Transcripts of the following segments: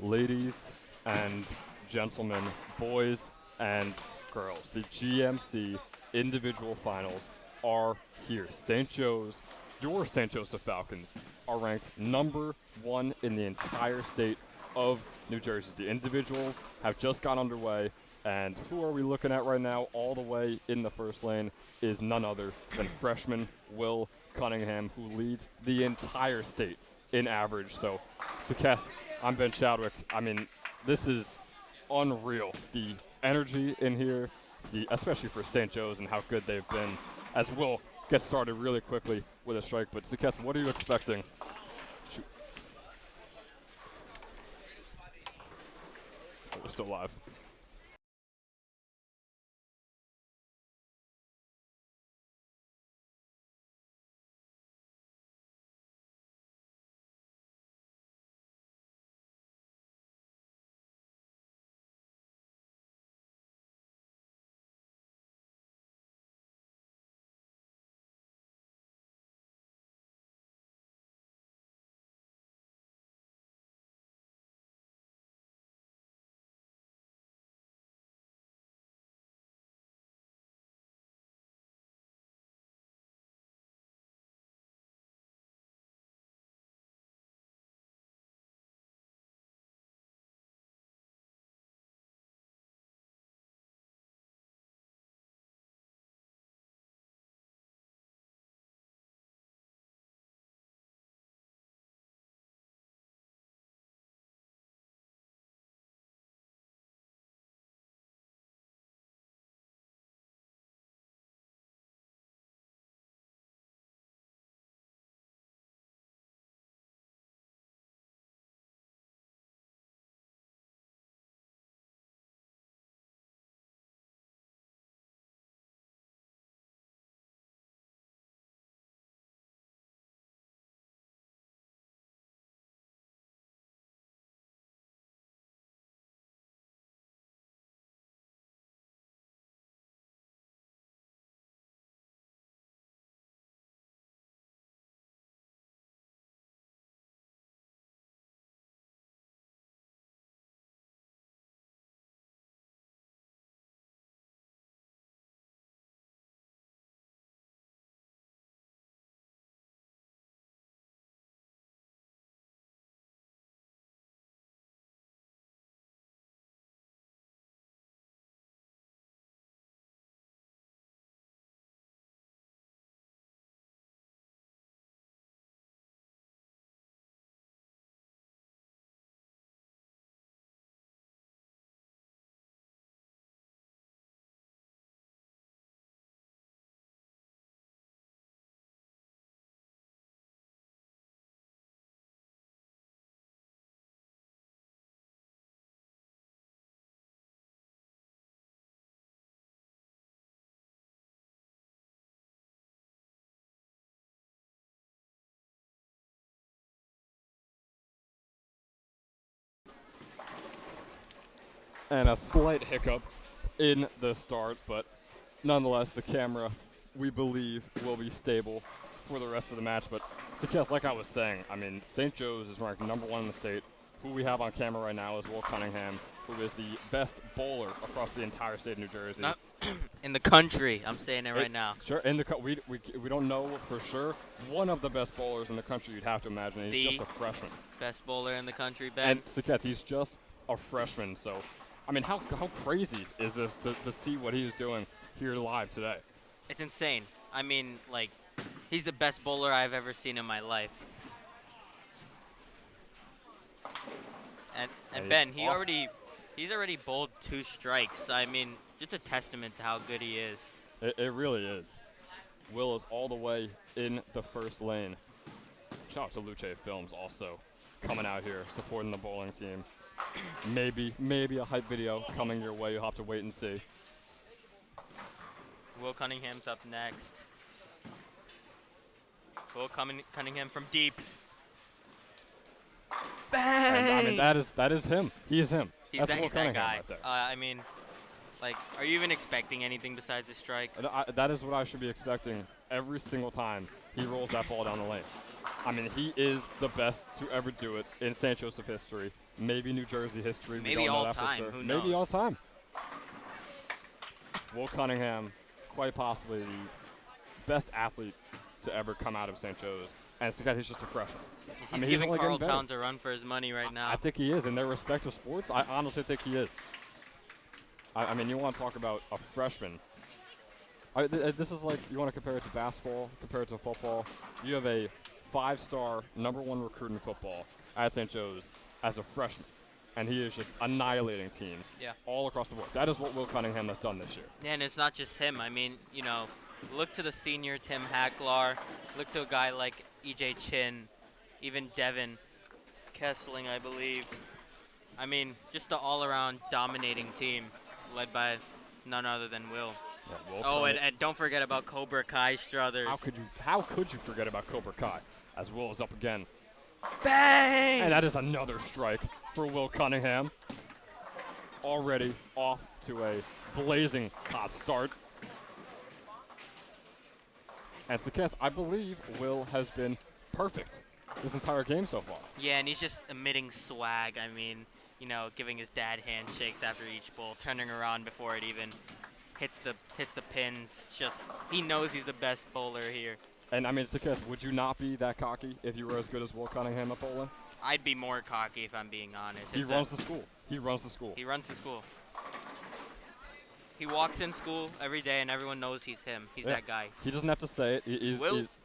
Ladies and gentlemen, boys and girls, the GMC individual finals are here. St. Joe's, your St. Joseph Falcons, are ranked #1 in the entire state of New Jersey. The individuals have just got underway, and who are we looking at right now all the way in the first lane is none other than freshman Will Cunningham, who leads the entire state in average. So, Keth, I'm Ben Chadwick. I mean, this is unreal. The energy in here, especially for St. Joe's and how good they've been, as Will gets started really quickly with a strike. But Keth, what are you expecting? Shoot. Oh, we're still live. And a slight hiccup in the start, but nonetheless, the camera, we believe, will be stable for the rest of the match. But Keth, like I was saying, I mean, St. Joe's is ranked #1 in the state. Who we have on camera right now is Will Cunningham, who is the best bowler across the entire state of New Jersey. Not in the country, I'm saying it right now. Sure, we don't know for sure. One of the best bowlers in the country, you'd have to imagine. He's just a freshman. Best bowler in the country, Ben. And Keth, he's just a freshman, so I mean, how crazy is this to see what he is doing here live today? It's insane. I mean, like, he's the best bowler I've ever seen in my life. And Ben, he's already bowled 2 strikes. I mean, just a testament to how good he is. It really is. Will is all the way in the first lane. Shout out to Luce Films also coming out here supporting the bowling team. Maybe a hype video coming your way. You'll have to wait and see. Will Cunningham's up next. Will Cunningham from deep. Bang! And, I mean, that is him. He is him. He's That's that, Will he's that Cunningham guy. right there. I mean, Like, are you even expecting anything besides a strike? And that is what I should be expecting every single time he rolls that ball down the lane. I mean, he is the best to ever do it in St. Joseph history, maybe New Jersey history. Maybe we don't all know that time. for sure. Who Maybe knows? all time. Will Cunningham, quite possibly the best athlete to ever come out of St. Joe's, and it's the guy. He's just a freshman. He's he's giving only getting Carl better. Towns a run for his money right now. I think he is in their respective sports. I honestly think he is. I mean, you want to talk about a freshman. This is like, you want to compare it to basketball, compare it to football. You have a 5-star #1 recruit in football at St. Joe's as a freshman, and he is just annihilating teams all across the board. That is what Will Cunningham has done this year. Yeah, and it's not just him. I mean, you know, look to the senior Tim Hacklar. Look to a guy like EJ Chin, even Devin Kessling, I believe. I mean, just an all-around dominating team led by none other than Will. Yeah, Will Oh, and don't forget about Cobra Kai Struthers. How could you forget about Cobra Kai as Will is up again? Bang! And that is another strike for Will Cunningham. Already off to a blazing hot start. And Saketh, I believe Will has been perfect this entire game so far. Yeah, and he's just emitting swag. I mean, you know, giving his dad handshakes after each bowl, turning around before it even hits the pins. It's just, he knows he's the best bowler here. And I mean, Saketh, would you not be that cocky if you were as good as Will Cunningham at bowling? I'd be more cocky if I'm being honest. He runs the school. He runs the school. He runs the school. He walks in school every day, and everyone knows he's him. He's that guy. He doesn't have to say it.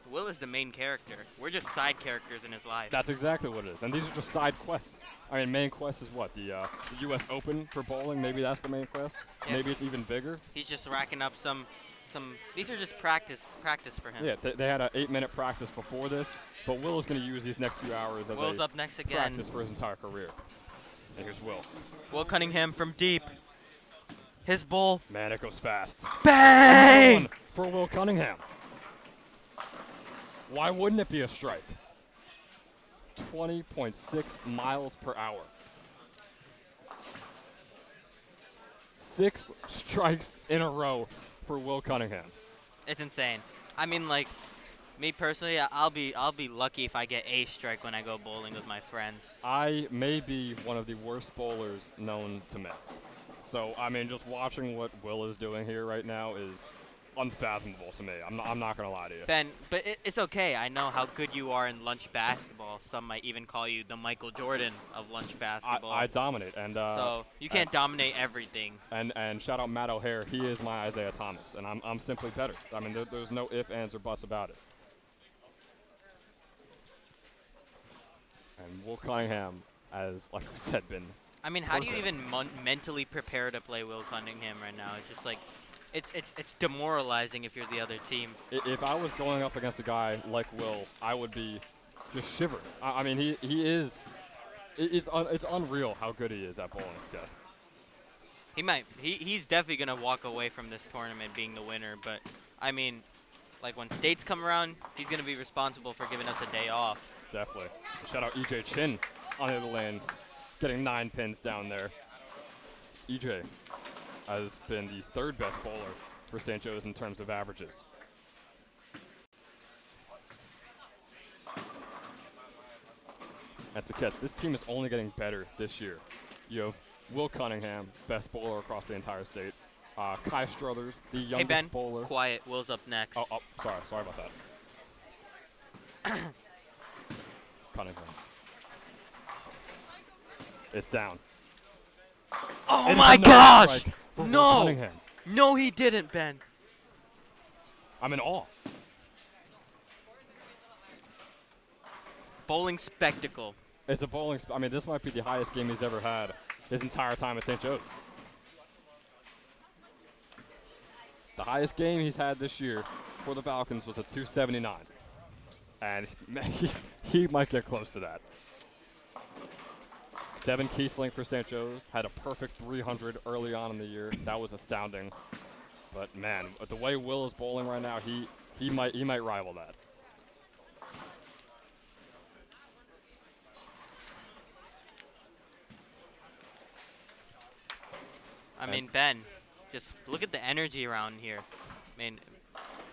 Will is the main character. We're just side characters in his life. That's exactly what it is. And these are just side quests. I mean, main quest is what? The U.S. Open for bowling? Maybe that's the main quest? Yeah. Maybe it's even bigger? He's just racking up some. These are just practice for him. Yeah, they had an 8-minute practice before this, but Will is going to use these next few hours as Will's up next again. Practice for his entire career. And here's Will. Will Cunningham from deep. His bowl. Man, it goes fast. Bang! For Will Cunningham. Why wouldn't it be a strike? 20.6 miles per hour. 6 strikes in a row for Will Cunningham. It's insane. I mean, like, me personally, I'll be lucky if I get a strike when I go bowling with my friends. I may be one of the worst bowlers known to men. So, I mean, just watching what Will is doing here right now is unfathomable to me. I'm not going to lie to you. Ben, but it's okay. I know how good you are in lunch basketball. Some might even call you the Michael Jordan of lunch basketball. I dominate. And so you can't dominate everything. And shout out Matt O'Hare. He is my Isaiah Thomas, and I'm simply better. I mean, there's no ifs, ands, or buts about it. And Will Cunningham, as like we said, been. I mean, how do you even mentally prepare to play Will Cunningham right now? It's just like, it's demoralizing if you're the other team. If I was going up against a guy like Will, I would be just shivering. I mean, he is. It's unreal how good he is at bowling, Scott. He's definitely gonna walk away from this tournament being the winner. But I mean, like when states come around, he's gonna be responsible for giving us a day off. Definitely. Shout out EJ Chin on the other lane, getting 9 pins down there. EJ has been the 3rd best bowler for St. Joe's in terms of averages. That's the catch. This team is only getting better this year. You have Will Cunningham, best bowler across the entire state. Kai Struthers, the youngest bowler. Quiet. Will's up next. Oh, sorry about that. Cunningham. It's down. Oh my gosh! No! Cunningham. No, he didn't, Ben. I'm in awe. Bowling spectacle. It's a bowling. I mean, this might be the highest game he's ever had his entire time at St. Joe's. The highest game he's had this year for the Falcons was a 279. And he might get close to that. Devin Kiesling for St. Joe's had a perfect 300 early on in the year. That was astounding. But man, the way Will is bowling right now, he might rival that. I mean, Ben, just look at the energy around here. I mean,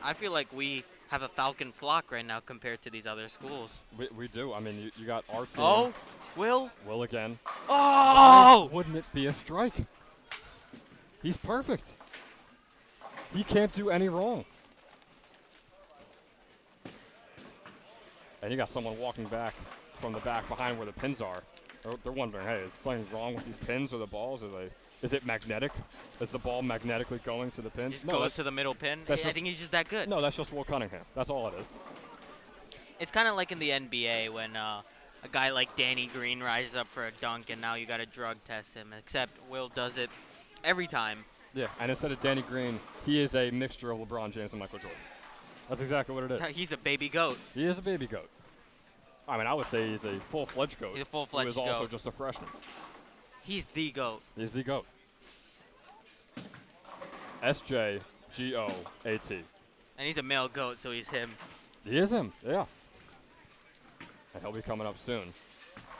I feel like we have a Falcon flock right now compared to these other schools. We do. I mean, you got our team. Oh, Will. Will again. Oh! Why wouldn't it be a strike? He's perfect. He can't do any wrong. And you got someone walking back from the back behind where the pins are. They're wondering, hey, is something wrong with these pins or the balls? Is it magnetic? Is the ball magnetically going to the pins? Just goes to the middle pin. I think he's just that good. No, that's just Will Cunningham. That's all it is. It's kind of like in the NBA when a guy like Danny Green rises up for a dunk and now you got to drug test him, except Will does it every time. Yeah, and instead of Danny Green, he is a mixture of LeBron James and Michael Jordan. That's exactly what it is. He's a baby goat. He is a baby goat. I mean, I would say he's a full-fledged goat. He's a full-fledged goat. Who is also just a freshman. He's the goat. He's the goat. SJGOAT. And he's a male goat, so he's him. He is him, yeah. And he'll be coming up soon.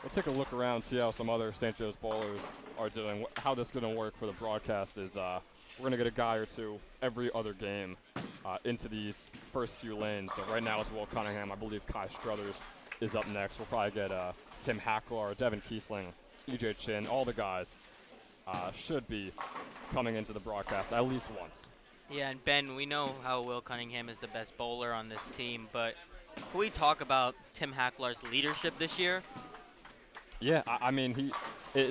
We'll take a look around, see how some other St. Joe's bowlers are doing. How this is going to work for the broadcast is we're going to get a guy or two every other game into these first few lanes. So right now it's Will Cunningham. I believe Kai Struthers is up next. We'll probably get Tim Hacklar, Devin Kiesling, EJ Chin, all the guys should be coming into the broadcast at least once. Yeah, and Ben, we know how Will Cunningham is the best bowler on this team, but can we talk about Tim Hacklar's leadership this year? Yeah, I mean,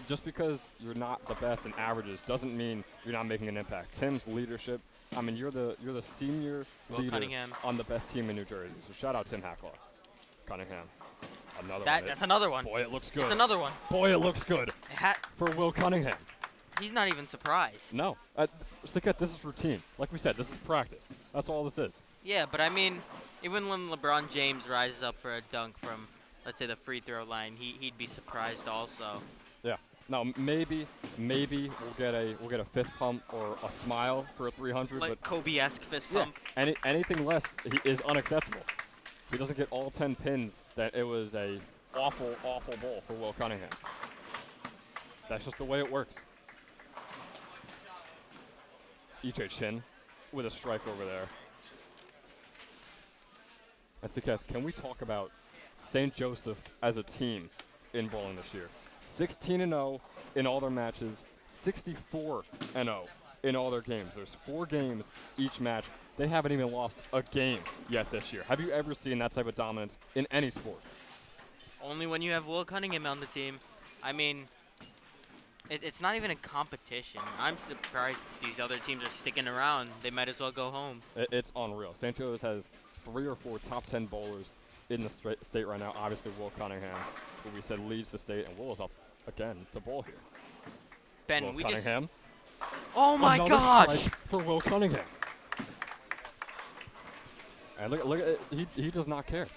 just because you're not the best in averages doesn't mean you're not making an impact. Tim's leadership, I mean, you're the senior leader Cunningham on the best team in New Jersey. So shout out Tim Hacklar. Cunningham. Another one. That's another one. Boy, it looks good. It's another one. Boy, it looks good for Will Cunningham. He's not even surprised. No. Sikat, this is routine. Like we said, this is practice. That's all this is. Yeah, but I mean, even when LeBron James rises up for a dunk from, let's say, the free throw line, he'd be surprised also. Yeah. Now maybe we'll get a fist pump or a smile for a 300. Like but Kobe-esque fist pump. Anything less is unacceptable. If he doesn't get all 10 pins, that it was a awful bowl for Will Cunningham. That's just the way it works. EJ Chin with a strike over there. And Sikat, can we talk about St. Joseph as a team in bowling this year? 16-0 in all their matches, 64-0 in all their games. There's 4 games each match. They haven't even lost a game yet this year. Have you ever seen that type of dominance in any sport? Only when you have Will Cunningham on the team. I mean, it's not even a competition. I'm surprised these other teams are sticking around. They might as well go home. It's unreal. St. Joe's has 3 or 4 top 10 bowlers in the state right now. Obviously, Will Cunningham, who we said leads the state, and Will is up again to bowl here. Ben, Will Cunningham. Oh my gosh! For Will Cunningham. And look at it. He does not care.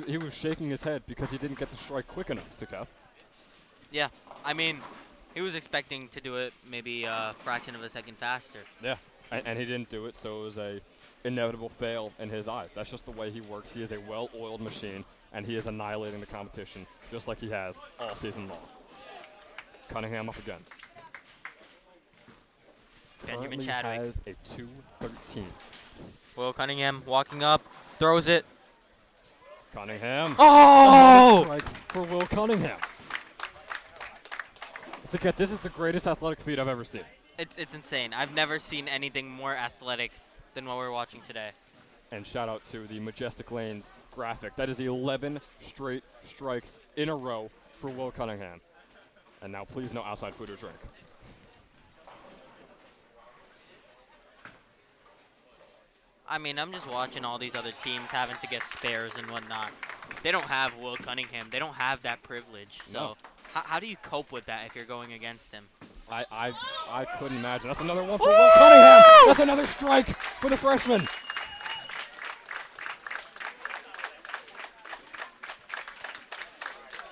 He was shaking his head because he didn't get the strike quick enough, Sikat. Yeah, I mean, he was expecting to do it maybe a fraction of a second faster. Yeah, and he didn't do it, so it was a inevitable fail in his eyes. That's just the way he works. He is a well-oiled machine, and he is annihilating the competition just like he has all season long. Cunningham up again. Benjamin Currently Chadwick has a 213. Will Cunningham walking up, throws it. Cunningham. Oh! Strike for Will Cunningham. Sikat, this is the greatest athletic feat I've ever seen. It's insane. I've never seen anything more athletic than what we're watching today. And shout out to the Majestic Lanes graphic. That is 11 straight strikes in a row for Will Cunningham. And now please no outside food or drink. I mean, I'm just watching all these other teams having to get spares and whatnot. They don't have Will Cunningham. They don't have that privilege. So No. how do you cope with that if you're going against him? I couldn't imagine. That's another one for Will Cunningham. That's another strike for the freshman.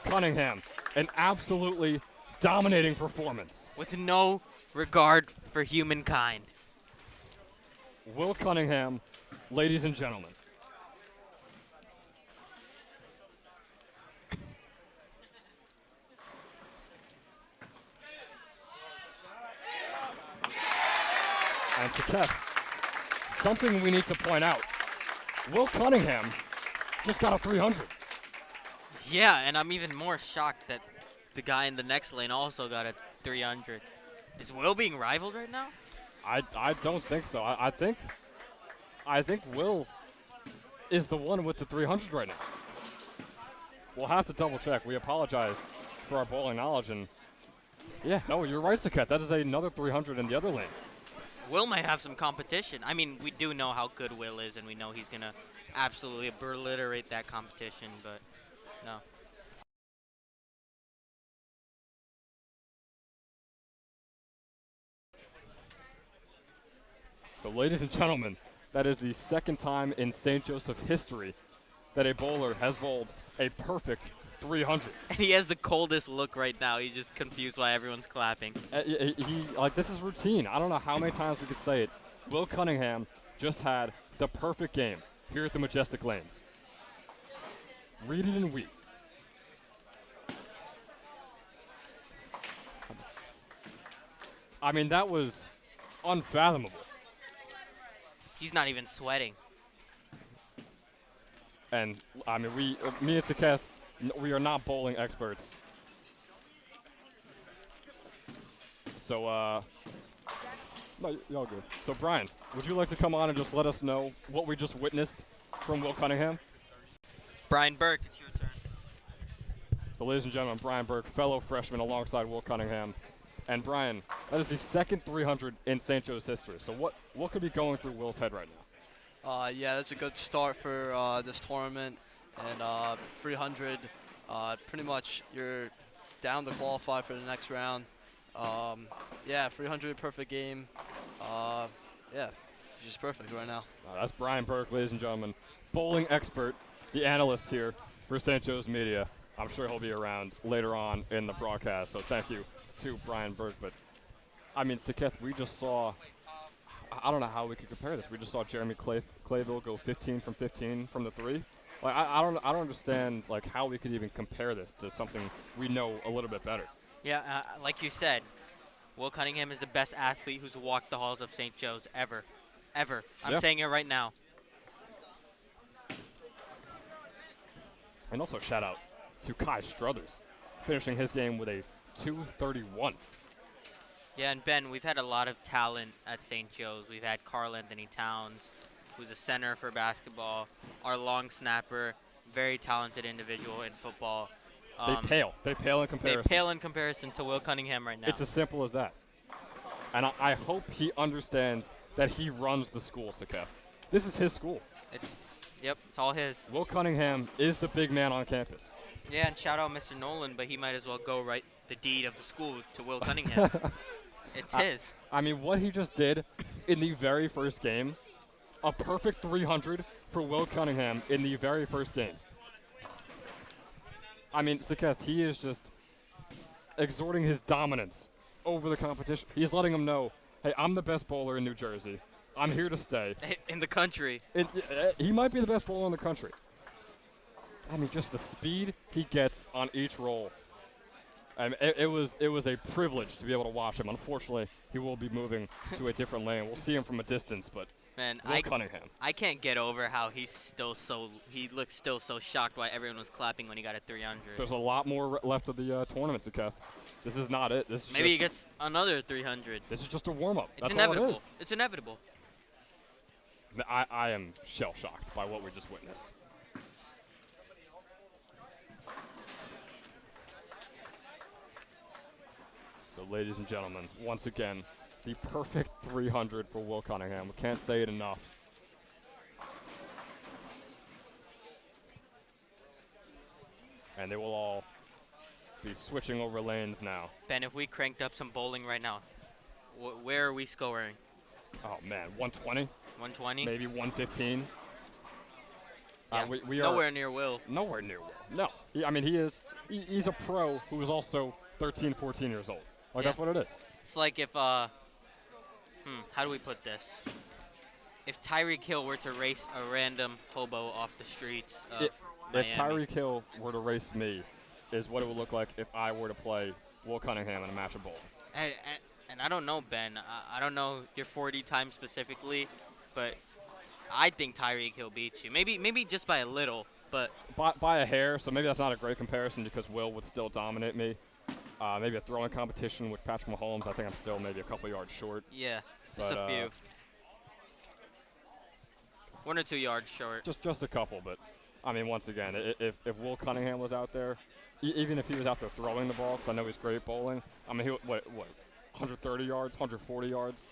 Cunningham, an absolutely dominating performance. With no regard for humankind. Will Cunningham, ladies and gentlemen. Kev, something we need to point out. Will Cunningham just got a 300. Yeah, and I'm even more shocked that the guy in the next lane also got a 300. Is Will being rivaled right now? I don't think so. I think Will is the one with the 300 right now. We'll have to double check. We apologize for our bowling knowledge, and yeah, no, you're right, Saket. That is another 300 in the other lane. Will might have some competition. I mean, we do know how good Will is, and we know he's gonna absolutely obliterate that competition, but no. So, ladies and gentlemen, that is the second time in St. Joseph history that a bowler has bowled a perfect 300. And he has the coldest look right now. He's just confused why everyone's clapping. This is routine. I don't know how many times we could say it. Will Cunningham just had the perfect game here at the Majestic Lanes. Read it and weep. I mean, that was unfathomable. He's not even sweating. And, I mean, me and Saketh, we are not bowling experts. So, no, y'all good. So, Brian, would you like to come on and just let us know what we just witnessed from Will Cunningham? Brian Burke, it's your turn. So, ladies and gentlemen, Brian Burke, fellow freshman alongside Will Cunningham. And, Brian, that is the second 300 in St. Joe's history. So, what could be going through Will's head right now? Yeah, that's a good start for this tournament. And 300, pretty much you're down to qualify for the next round. Yeah, 300, perfect game. Yeah, just perfect right now. That's Brian Burke, ladies and gentlemen, bowling expert, the analyst here for St. Joe's Media. I'm sure he'll be around later on in the broadcast, so thank you to Brian Burke. But, I mean, Saketh, we just saw, I don't know how we could compare this. We just saw Jeremy Clayville go 15 from 15 from the three. Like, I don't understand, like, how we could even compare this to something we know a little bit better. Yeah, like you said, Will Cunningham is the best athlete who's walked the halls of St. Joe's ever. Ever. I'm saying it right now. And also shout out to Kai Struthers, finishing his game with a 231. Yeah, and Ben, we've had a lot of talent at St. Joe's. We've had Carl Anthony Towns, who's a center for basketball, our long snapper, very talented individual in football. They pale in comparison. They pale in comparison to Will Cunningham right now. It's as simple as that. And I hope he understands that he runs the school, Saketh. This is his school. Yep, it's all his. Will Cunningham is the big man on campus. Yeah, and shout out Mr. Nolan, but he might as well go write the deed of the school to Will Cunningham. It's his. I mean, what he just did in the very first game, a perfect 300 for Will Cunningham in the very first game. I mean, Saketh, he is just exhorting his dominance over the competition. He's letting them know, hey, I'm the best bowler in New Jersey. I'm here to stay. In the country. He might be the best bowler in the country. I mean, just the speed he gets on each roll. I mean, it was a privilege to be able to watch him. Unfortunately, he will be moving to a different lane. We'll see him from a distance, but Man, Will Cunningham. I can't get over how he looks still so shocked why everyone was clapping when he got a 300. There's a lot more left of the tournament, Saketh. This is not it. This is Maybe he gets another 300. This is just a warm-up. It's That's inevitable. all it is. It's inevitable. I am shell-shocked by what we just witnessed. So, ladies and gentlemen, once again, the perfect 300 for Will Cunningham. We can't say it enough. And they will all be switching over lanes now. Ben, if we cranked up some bowling right now, where are we scoring? Oh, man, 120? 120? Maybe 115. Yeah, we nowhere near Will. Nowhere near Will. No. He's a pro who is also 13, 14 years old. Like, Yeah. that's what it is. It's like if, how do we put this? If Tyreek Hill were to race a random hobo off the streets of Miami. If Tyreek Hill were to race me, is what it would look like if I were to play Will Cunningham in a match of bowling. And And I don't know, Ben. I don't know your 40 time specifically, but I think Tyreek Hill beats you. Maybe just by a little, but By a hair, so maybe that's not a great comparison because Will would still dominate me. Maybe a throwing competition with Patrick Mahomes, I think I'm still maybe a couple yards short. yeah, just But a few. 1 or 2 yards short. just a couple. But I mean, once again, if Will Cunningham was out there, even if he was out there throwing the ball, because I know he's great at bowling. I mean, what 130 yards, 140 yards.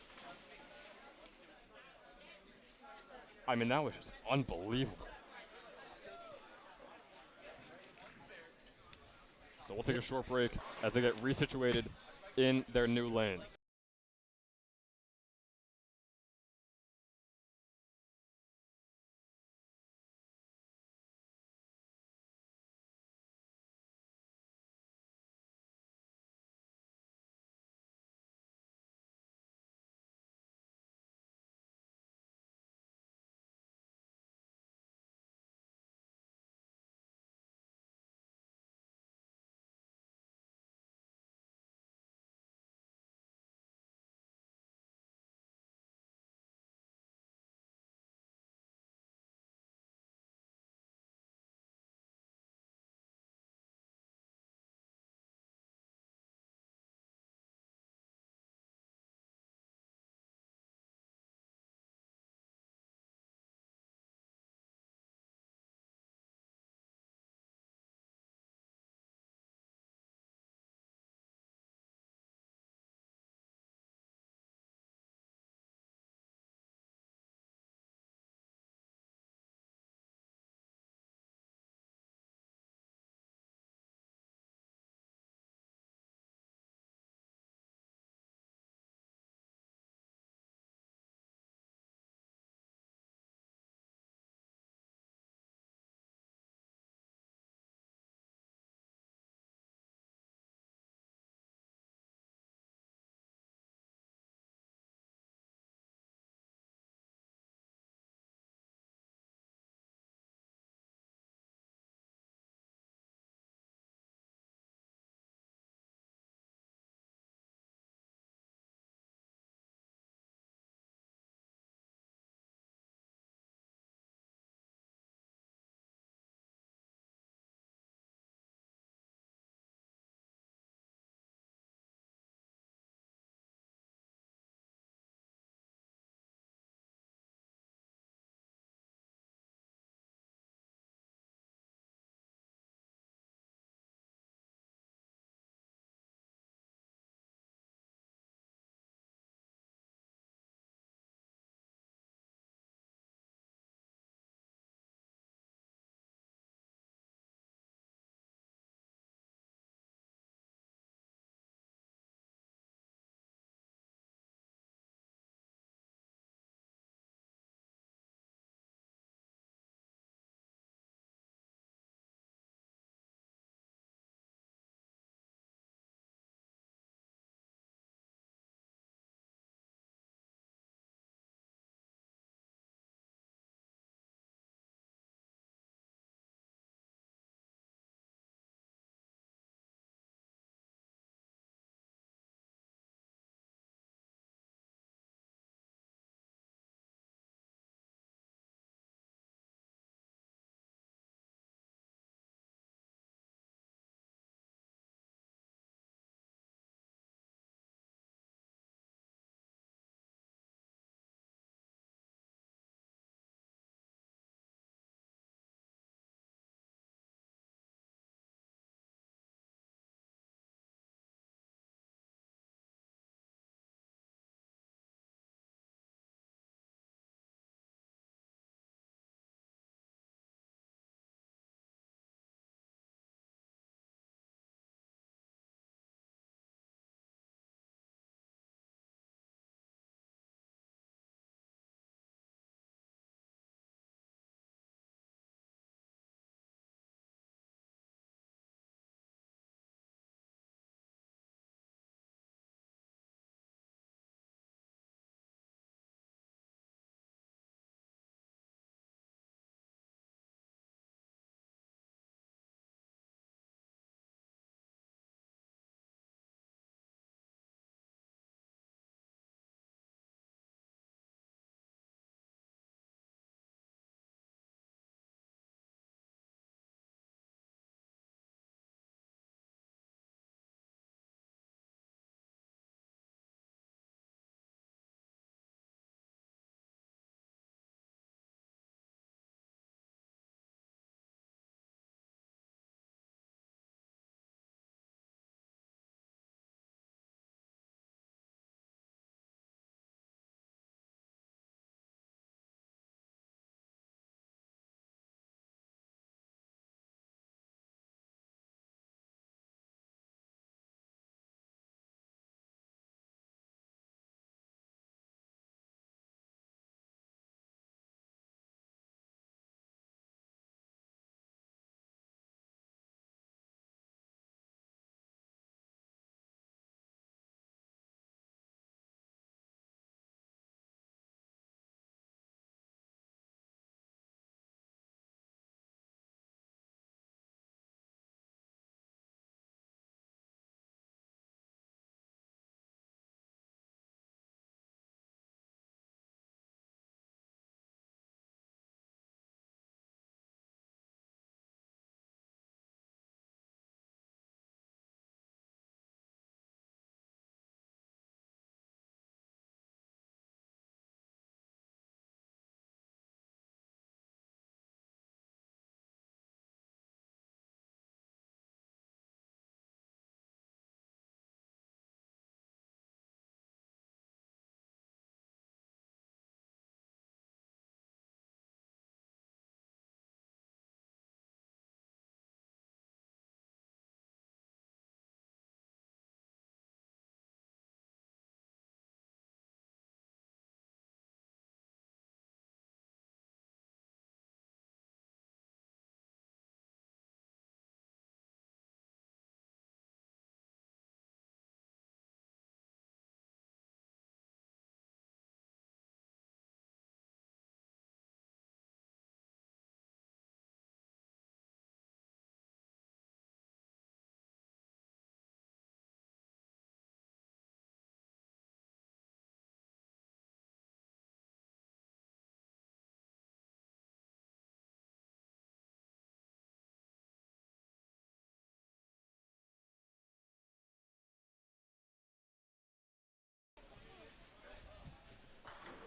I mean, that was just unbelievable. So we'll take a short break as they get resituated in their new lanes.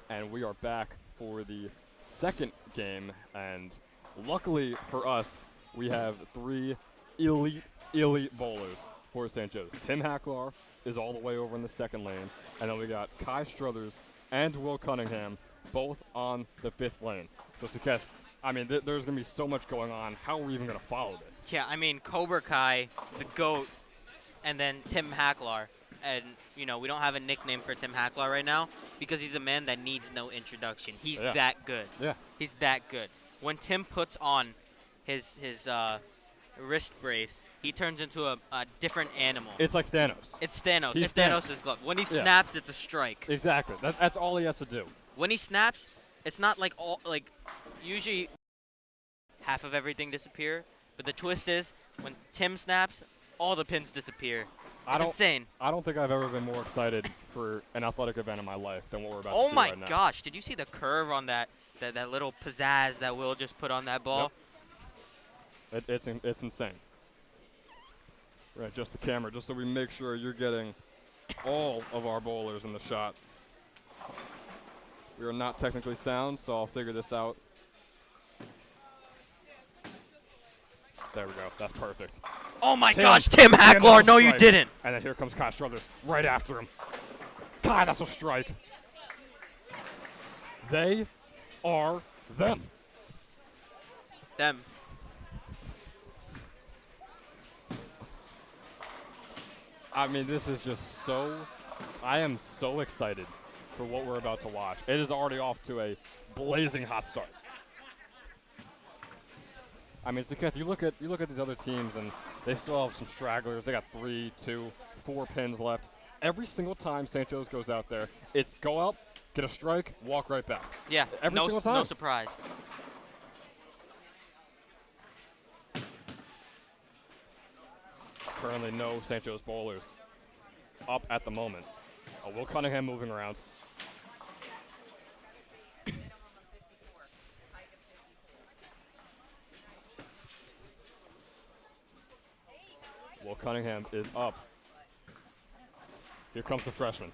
and we are back for the second game. And luckily for us, we have 3 elite bowlers for St. Joe's. Tim Hacklar is all the way over in the second lane, and then we got Kai Struthers and Will Cunningham both on the 5th lane. So, Saket, I mean, there's going to be so much going on. How are we even going to follow this? Yeah, I mean, Cobra Kai, the GOAT, and then Tim Hacklar. And, you know, we don't have a nickname for Tim Hacklar right now because he's a man that needs no introduction. He's that good. Yeah. He's that good. When Tim puts on his wrist brace, he turns into a different animal. It's like Thanos. It's Thanos. He's It's Thanos' glove. When he snaps, it's a strike. Exactly. That's all he has to do. When he snaps, it's not like usually half of everything disappear, but the twist is when Tim snaps, all the pins disappear. It's insane. I don't think I've ever been more excited for an athletic event in my life than what we're about to Oh see my right now. gosh, did you see the curve on that little pizzazz that Will just put on that ball? Yep. It's insane. We're gonna adjust the camera just so we make sure you're getting all of our bowlers in the shot. We are not technically sound, so I'll figure this out. There we go. That's perfect. Oh my gosh, Tim Hacklar, no you didn't. And then here comes Kai Struthers right after him. God, that's a strike. They are them. Them. I mean, this is just so, I am so excited for what we're about to watch. It is already off to a blazing hot start. I mean, Saket, you look at these other teams, and they still have some stragglers. They got 3, 2, 4 pins left. Every single time St. Joe's goes out there, it's go up, get a strike, walk right back. Yeah, every single time. No surprise. Currently, no St. Joe's bowlers up at the moment. Oh, Will Cunningham moving around. Will Cunningham is up. Here comes the freshman.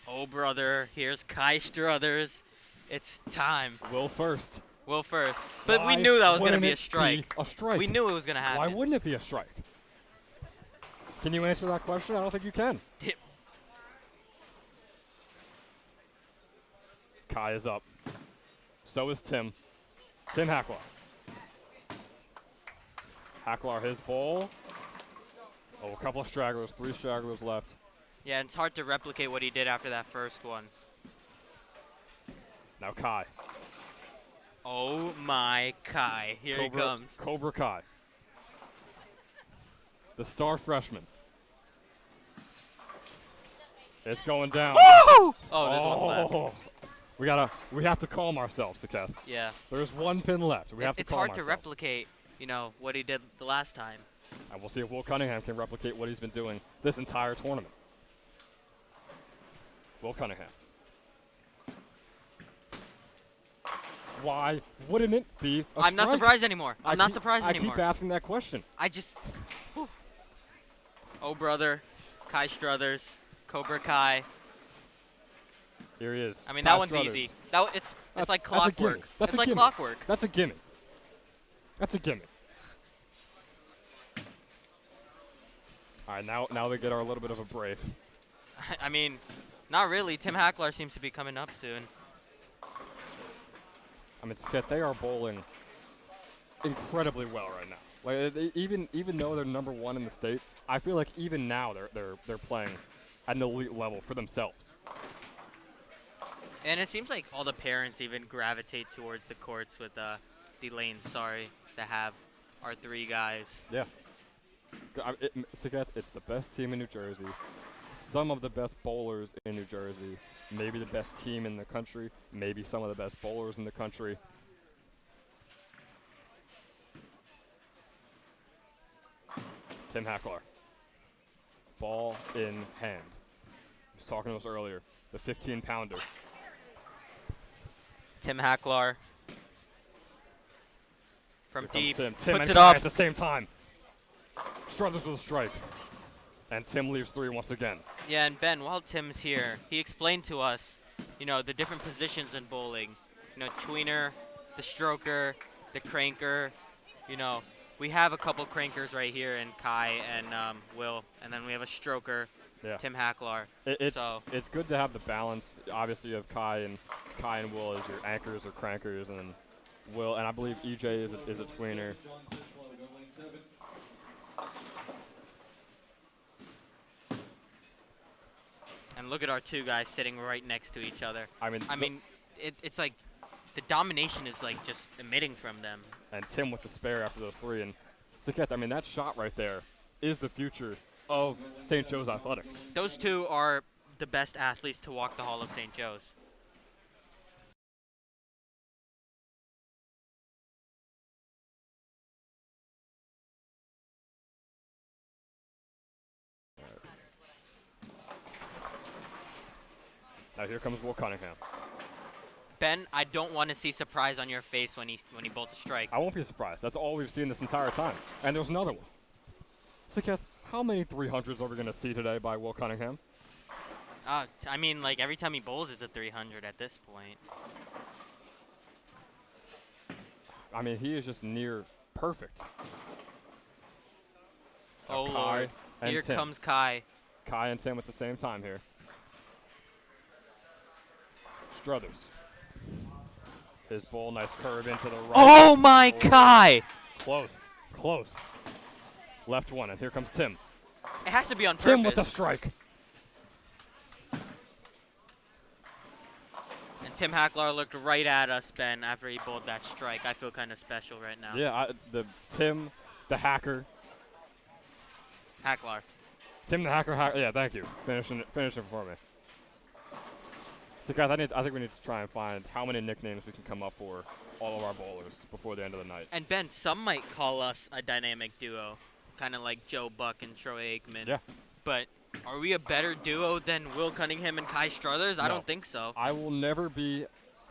Oh, brother, here's Kai Struthers. It's time. Will first. Will first. But Why we knew that was going to wouldn't be a it strike. be a strike? We knew it was going to happen. Why wouldn't it be a strike? Can you answer that question? I don't think you can. Kai is up. So is Tim. Tim Hacklar. Hacklar, his ball. Oh, a couple of stragglers. 3 stragglers left. Yeah, it's hard to replicate what he did after that first one. Now Kai. Oh my Kai. Here he comes. Cobra Kai. The star freshman. It's going down. Woo! Oh, there's one left. We have to calm ourselves, Saket. Yeah. There's 1 pin left. We have to It's calm hard ourselves. to replicate, you know, what he did the last time. And we'll see if Will Cunningham can replicate what he's been doing this entire tournament. Will Cunningham. Why wouldn't it be a I'm not strike? surprised anymore. I'm not surprised I anymore. keep asking that question. I just... Whew. Oh, brother. Kai Struthers. Cobra Kai. Here he is. I mean, Kai that one's Struthers. easy. It's like That's a clockwork. gimme. That's It's a like gimme. clockwork. That's a gimme. That's a gimme. All right, now we get our little bit of a break. I mean, not really. Tim Hacklar seems to be coming up soon. I mean, Saket, they are bowling incredibly well right now. Like even though they're number 1 in the state, I feel like even now they're playing at an elite level for themselves. And it seems like all the parents even gravitate towards the courts with the lanes, that have our 3 guys. Yeah. Saket, it's the best team in New Jersey. Some of the best bowlers in New Jersey. Maybe the best team in the country. Maybe some of the best bowlers in the country. Tim Hacklar. Ball in hand. He was talking to us earlier. The 15-pounder. Tim Hacklar. From Here comes deep. Tim Puts and it Kai up. at the same time. Struthers with a strike. And Tim leaves 3 once again. Yeah, and Ben, while Tim's here, he explained to us, the different positions in bowling. Tweener, the stroker, the cranker. We have a couple crankers right here in Kai and Will, and then we have a stroker, Yeah. Tim Hacklar. It's good to have the balance. Obviously, you have Kai and Will as your anchors or crankers, and then Will, and I believe EJ is a tweener. And look at our 2 guys sitting right next to each other. I mean, It's like the domination is like just emitting from them. And Tim with the spare after those 3. And Saket, I mean, that shot right there is the future of St. Joe's athletics. Those 2 are the best athletes to walk the hall of St. Joe's. Now here comes Will Cunningham. Ben, I don't want to see surprise on your face when he bowls a strike. I won't be surprised. That's all we've seen this entire time. And there's another one. Saket, how many 300s are we going to see today by Will Cunningham? I mean, like every time he bowls, it's a 300 at this point. I mean, he is just near perfect. Oh, Kai Lord. and Here Tim. comes Kai. Kai and Tim at the same time here. Struthers. His bowl, nice curve into the right. Oh, my Kai! Close. Left one, and here comes Tim. It has to be on purpose. Tim with the strike. And Tim Hacklar looked right at us, Ben, after he bowled that strike. I feel kind of special right now. Yeah, Tim, the hacker. Hacklar. Tim the hacker. Yeah, thank you. Finishing for me. So guys, I think we need to try and find how many nicknames we can come up for all of our bowlers before the end of the night. And Ben, some might call us a dynamic duo, kind of like Joe Buck and Troy Aikman. Yeah. But are we a better duo than Will Cunningham and Kai Struthers? No. I don't think so. I will never be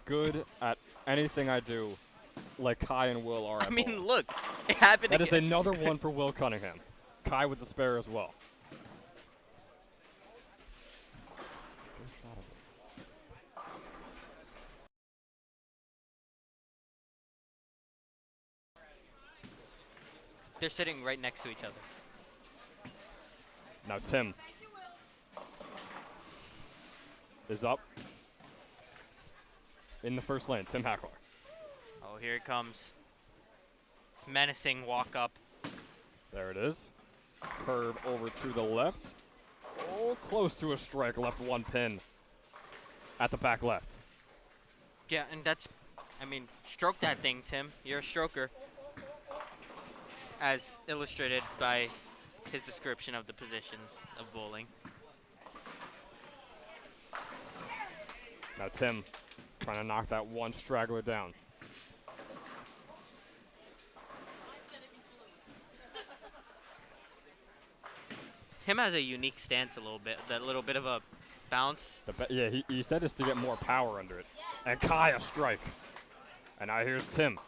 good at anything I do like Kai and Will are. I mean, look, it happened That again. is another one for Will Cunningham. Kai with the spare as well. They're sitting right next to each other. Now Tim is up in the first lane. Tim Hacklar. Oh, here it comes. It's menacing walk up. There it is. Curve over to the left. Oh, close to a strike. Left one pin at the back left. Yeah, and that's, I mean, stroke that thing, Tim. You're a stroker. As illustrated by his description of the positions of bowling. Now Tim trying to knock that one straggler down. Tim has a unique stance a little bit, that little bit of a bounce. Yeah, he said it's to get more power under it. And Kai a strike. And now here's Tim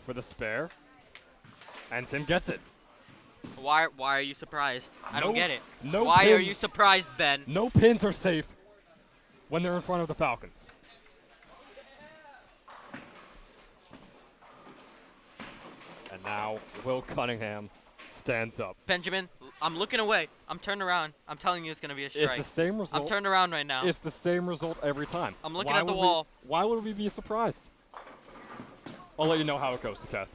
for the spare. And Tim gets it. Why are you surprised? I don't get it. No Why pins. are you surprised, Ben? No pins are safe when they're in front of the Falcons. And now Will Cunningham stands up. Benjamin, I'm looking away. I'm turned around. I'm telling you it's going to be a strike. It's the same result. I'm turned around right now. It's the same result every time. I'm looking at the wall. Why would we be surprised? I'll let you know how it goes, Saketh.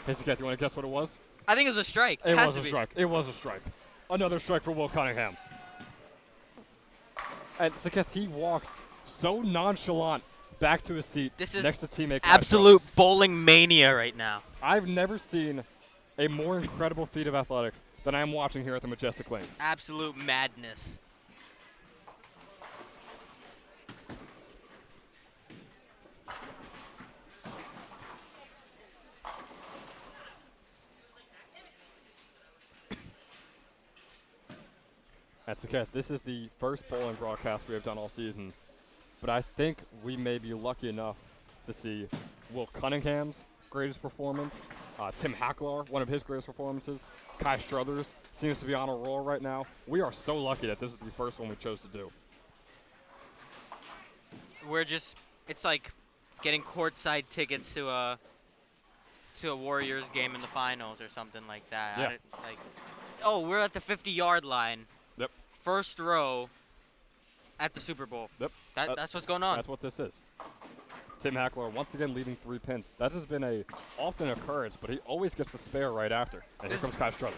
Hey, Saketh, you want to guess what it was? I think it was a strike. It Has was to a be. strike. It was a strike. Another strike for Will Cunningham. And Saketh, he walks so nonchalant back to his seat This is next to teammate Kai absolute Struthers. bowling mania right now. I've never seen a more incredible feat of athletics than I am watching here at the Majestic Lanes. Absolute madness. And Saketh, this is the first bowling broadcast we have done all season, but I think we may be lucky enough to see Will Cunningham's greatest performance Tim Hacklar, one of his greatest performances. Kai Struthers seems to be on a roll right now. We are so lucky that this is the first one we chose to do. It's like getting courtside tickets to a Warriors game in the finals or something like that. Yeah. Oh, we're at the 50-yard line. Yep. First row at the Super Bowl. Yep. That's what's going on. That's what this is. Tim Hackler once again leading 3 pins. That has been a often occurrence, but he always gets the spare right after. And here comes Kai Struthers.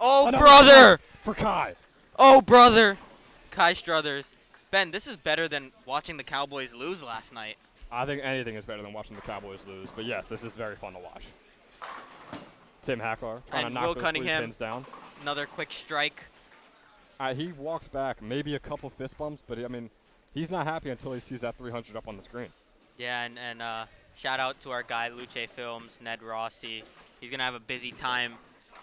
Oh, Another brother! For Kai. Oh, brother! Kai Struthers. Ben, this is better than watching the Cowboys lose last night. I think anything is better than watching the Cowboys lose. But yes, this is very fun to watch. Tim Hackler trying to knock those 3 Cunningham, pins down. Another quick strike. He walks back, maybe a couple fist bumps, but I mean, he's not happy until he sees that 300 up on the screen. Yeah, and shout out to our guy, Luce Films, Ned Rossi. He's going to have a busy time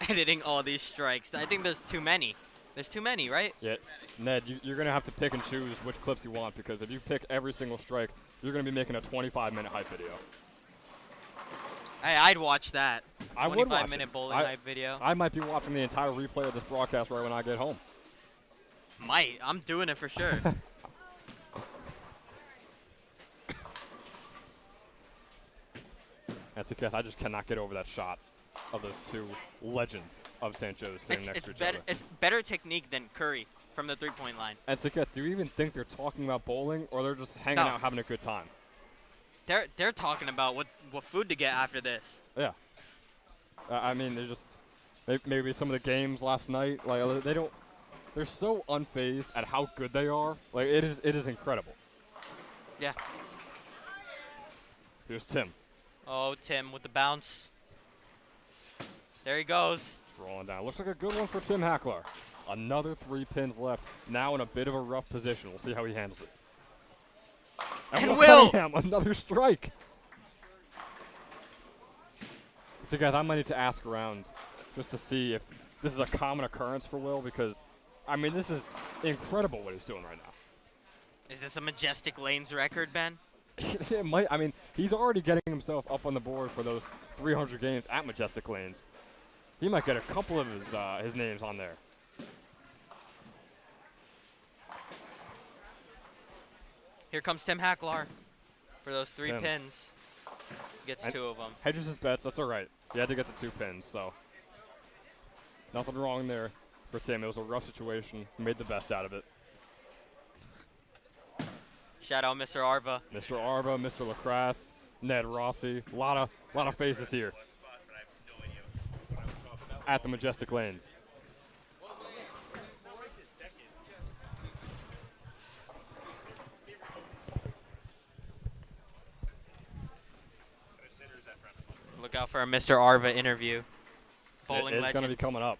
editing all these strikes. I think there's too many. There's too many, right? Yeah, Ned, you're going to have to pick and choose which clips you want, because if you pick every single strike, you're going to be making a 25-minute hype video. Hey, I'd watch that. I would watch 25-minute it. bowling hype video. I might be watching the entire replay of this broadcast right when I get home. Might. I'm doing it for sure. That's the case. I just cannot get over that shot of those 2 legends of St. Joe's standing next to each other. It's better technique than Curry from the 3-point line. And Saket, do you even think they're talking about bowling, or they're just hanging out having a good time? They're talking about what food to get after this. Yeah. I mean, they just maybe some of the games last night, like they don't. They're so unfazed at how good they are. Like it is incredible. Yeah. Here's Tim. Oh, Tim with the bounce. There he goes. It's rolling down. Looks like a good one for Tim Hacklar. Another 3 pins left. Now in a bit of a rough position. We'll see how he handles it. And Will! Cunningham, another strike. So guys, I might need to ask around just to see if this is a common occurrence for Will, because, I mean, this is incredible what he's doing right now. Is this a Majestic Lanes record, Ben? It might. I mean, he's already getting himself up on the board for those 300 games at Majestic Lanes. He might get a couple of his names on there. Here comes Tim Hacklar for those 3 Tim. pins. Gets 2 of them. Hedges his bets. That's all right. He had to get the 2 pins, so nothing wrong there for Tim. It was a rough situation. He made the best out of it. Shout out Mr. Arva. Mr. Arva, Mr. Lacrasse, Ned Rossi. A lot of faces here at the Majestic Lanes. Look out for a Mr. Arva interview. Bowling It's legend. going to be coming up.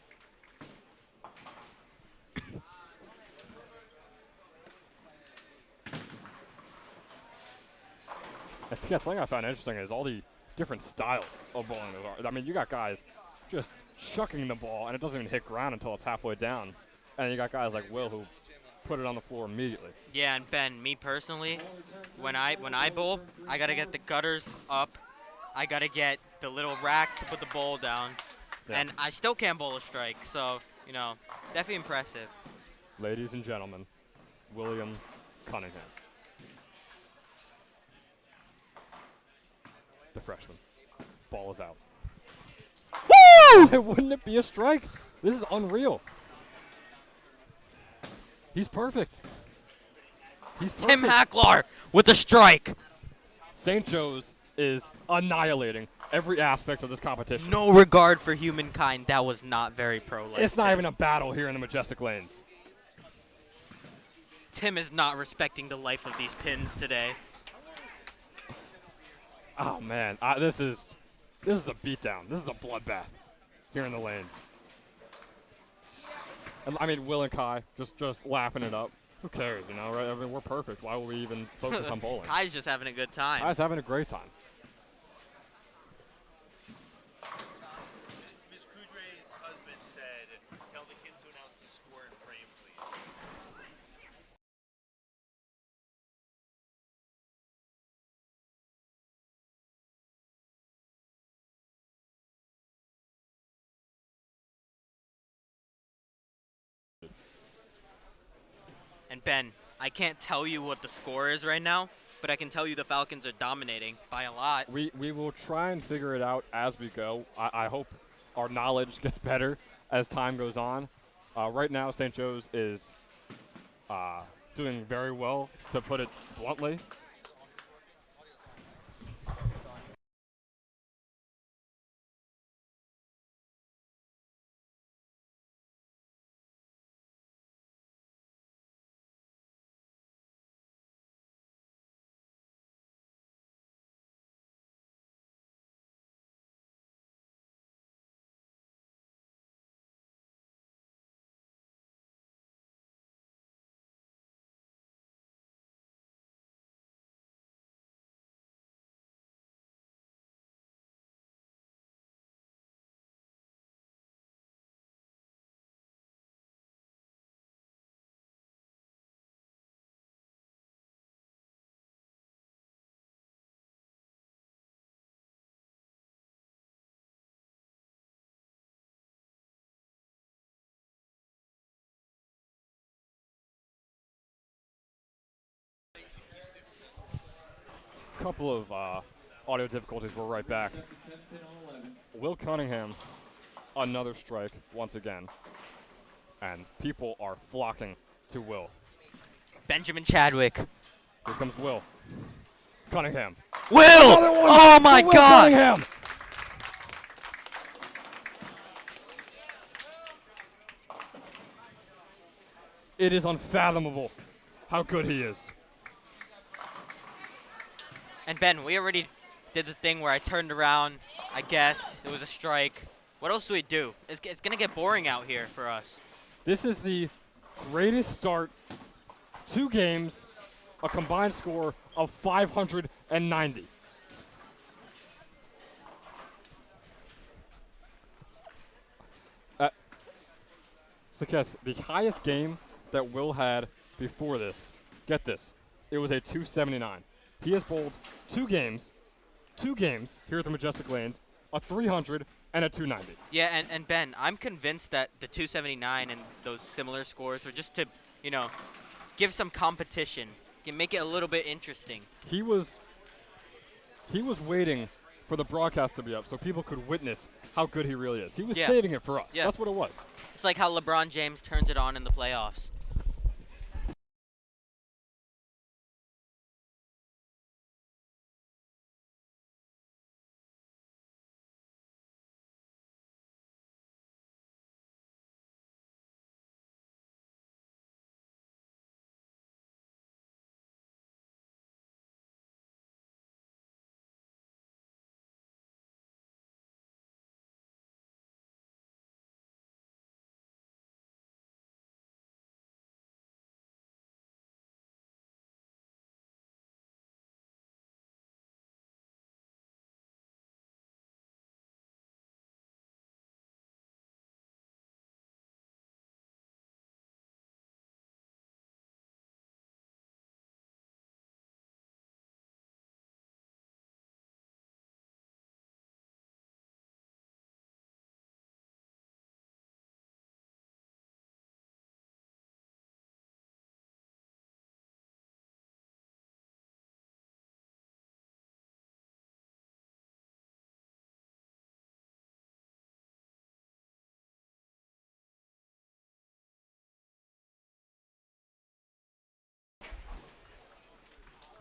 The thing I found interesting is all the different styles of bowling there are. I mean, you got guys just chucking the ball, and it doesn't even hit ground until it's halfway down. And you got guys like Will who put it on the floor immediately. Yeah, and Ben, me personally, when I bowl, I got to get the gutters up. I got to get the little rack to put the bowl down. Yeah. And I still can't bowl a strike, so, you know, definitely impressive. Ladies and gentlemen, William Cunningham. The freshman. Ball is out. Woo! Wouldn't it be a strike? This is unreal. He's perfect. He's perfect. Tim Hacklar with a strike. St. Joe's is annihilating every aspect of this competition. No regard for humankind. That was not very pro-like. It's not even a battle here in the Majestic Lanes. Tim is not respecting the life of these pins today. Oh man, this is a beatdown. This is a bloodbath here in the lanes. And, I mean, Will and Kai just laughing it up. Who cares, you know? Right? I mean, we're perfect. Why would we even focus on bowling? Kai's just having a good time. Kai's having a great time. And Ben, I can't tell you what the score is right now, but I can tell you the Falcons are dominating by a lot. We will try and figure it out as we go. I hope our knowledge gets better as time goes on. Right now, St. Joe's is doing very well, to put it bluntly. Couple of audio difficulties. We're right back. Will Cunningham, another strike once again. And people are flocking to Will. Benjamin Chadwick. Here comes Will. Cunningham. Will! Another one Oh my for Will God! Cunningham. It is unfathomable how good he is. And Ben, we already did the thing where I turned around, I guessed, it was a strike. What else do we do? It's going to get boring out here for us. This is the greatest start. 2 games, a combined score of 590. Saketh, the highest game that Will had before this, get this, it was a 279. He has bowled 2 games here at the Majestic Lanes, a 300 and a 290. Yeah, and Ben, I'm convinced that the 279 and those similar scores were just to, give some competition, make it a little bit interesting. He was waiting for the broadcast to be up so people could witness how good he really is. He was saving it for us. Yeah. That's what it was. It's like how LeBron James turns it on in the playoffs.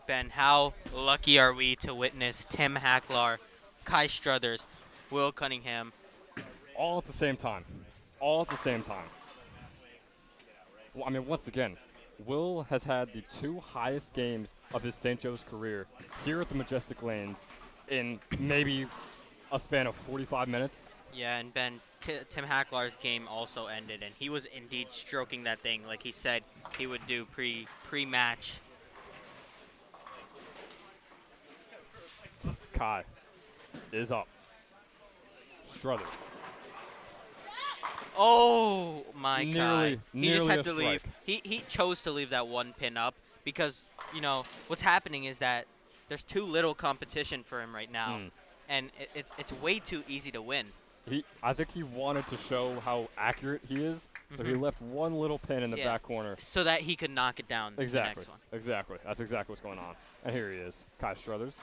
Ben, how lucky are we to witness Tim Hacklar, Kai Struthers, Will Cunningham? All at the same time. All at the same time. Well, I mean, once again, Will has had the 2 highest games of his St. Joe's career here at the Majestic Lanes in maybe a span of 45 minutes. Yeah, and Ben, Tim Hacklar's game also ended, and he was indeed stroking that thing like he said he would do pre-match. Kai is up. Struthers. Oh my Nearly- God! He nearly just a had to leave. strike. He chose to leave that 1 pin up because what's happening is that there's too little competition for him right now, and it's way too easy to win. I think he wanted to show how accurate he is, so he left one little pin in the back corner. So that he could knock it down the next one. Exactly. That's exactly what's going on. And here he is, Kai Struthers,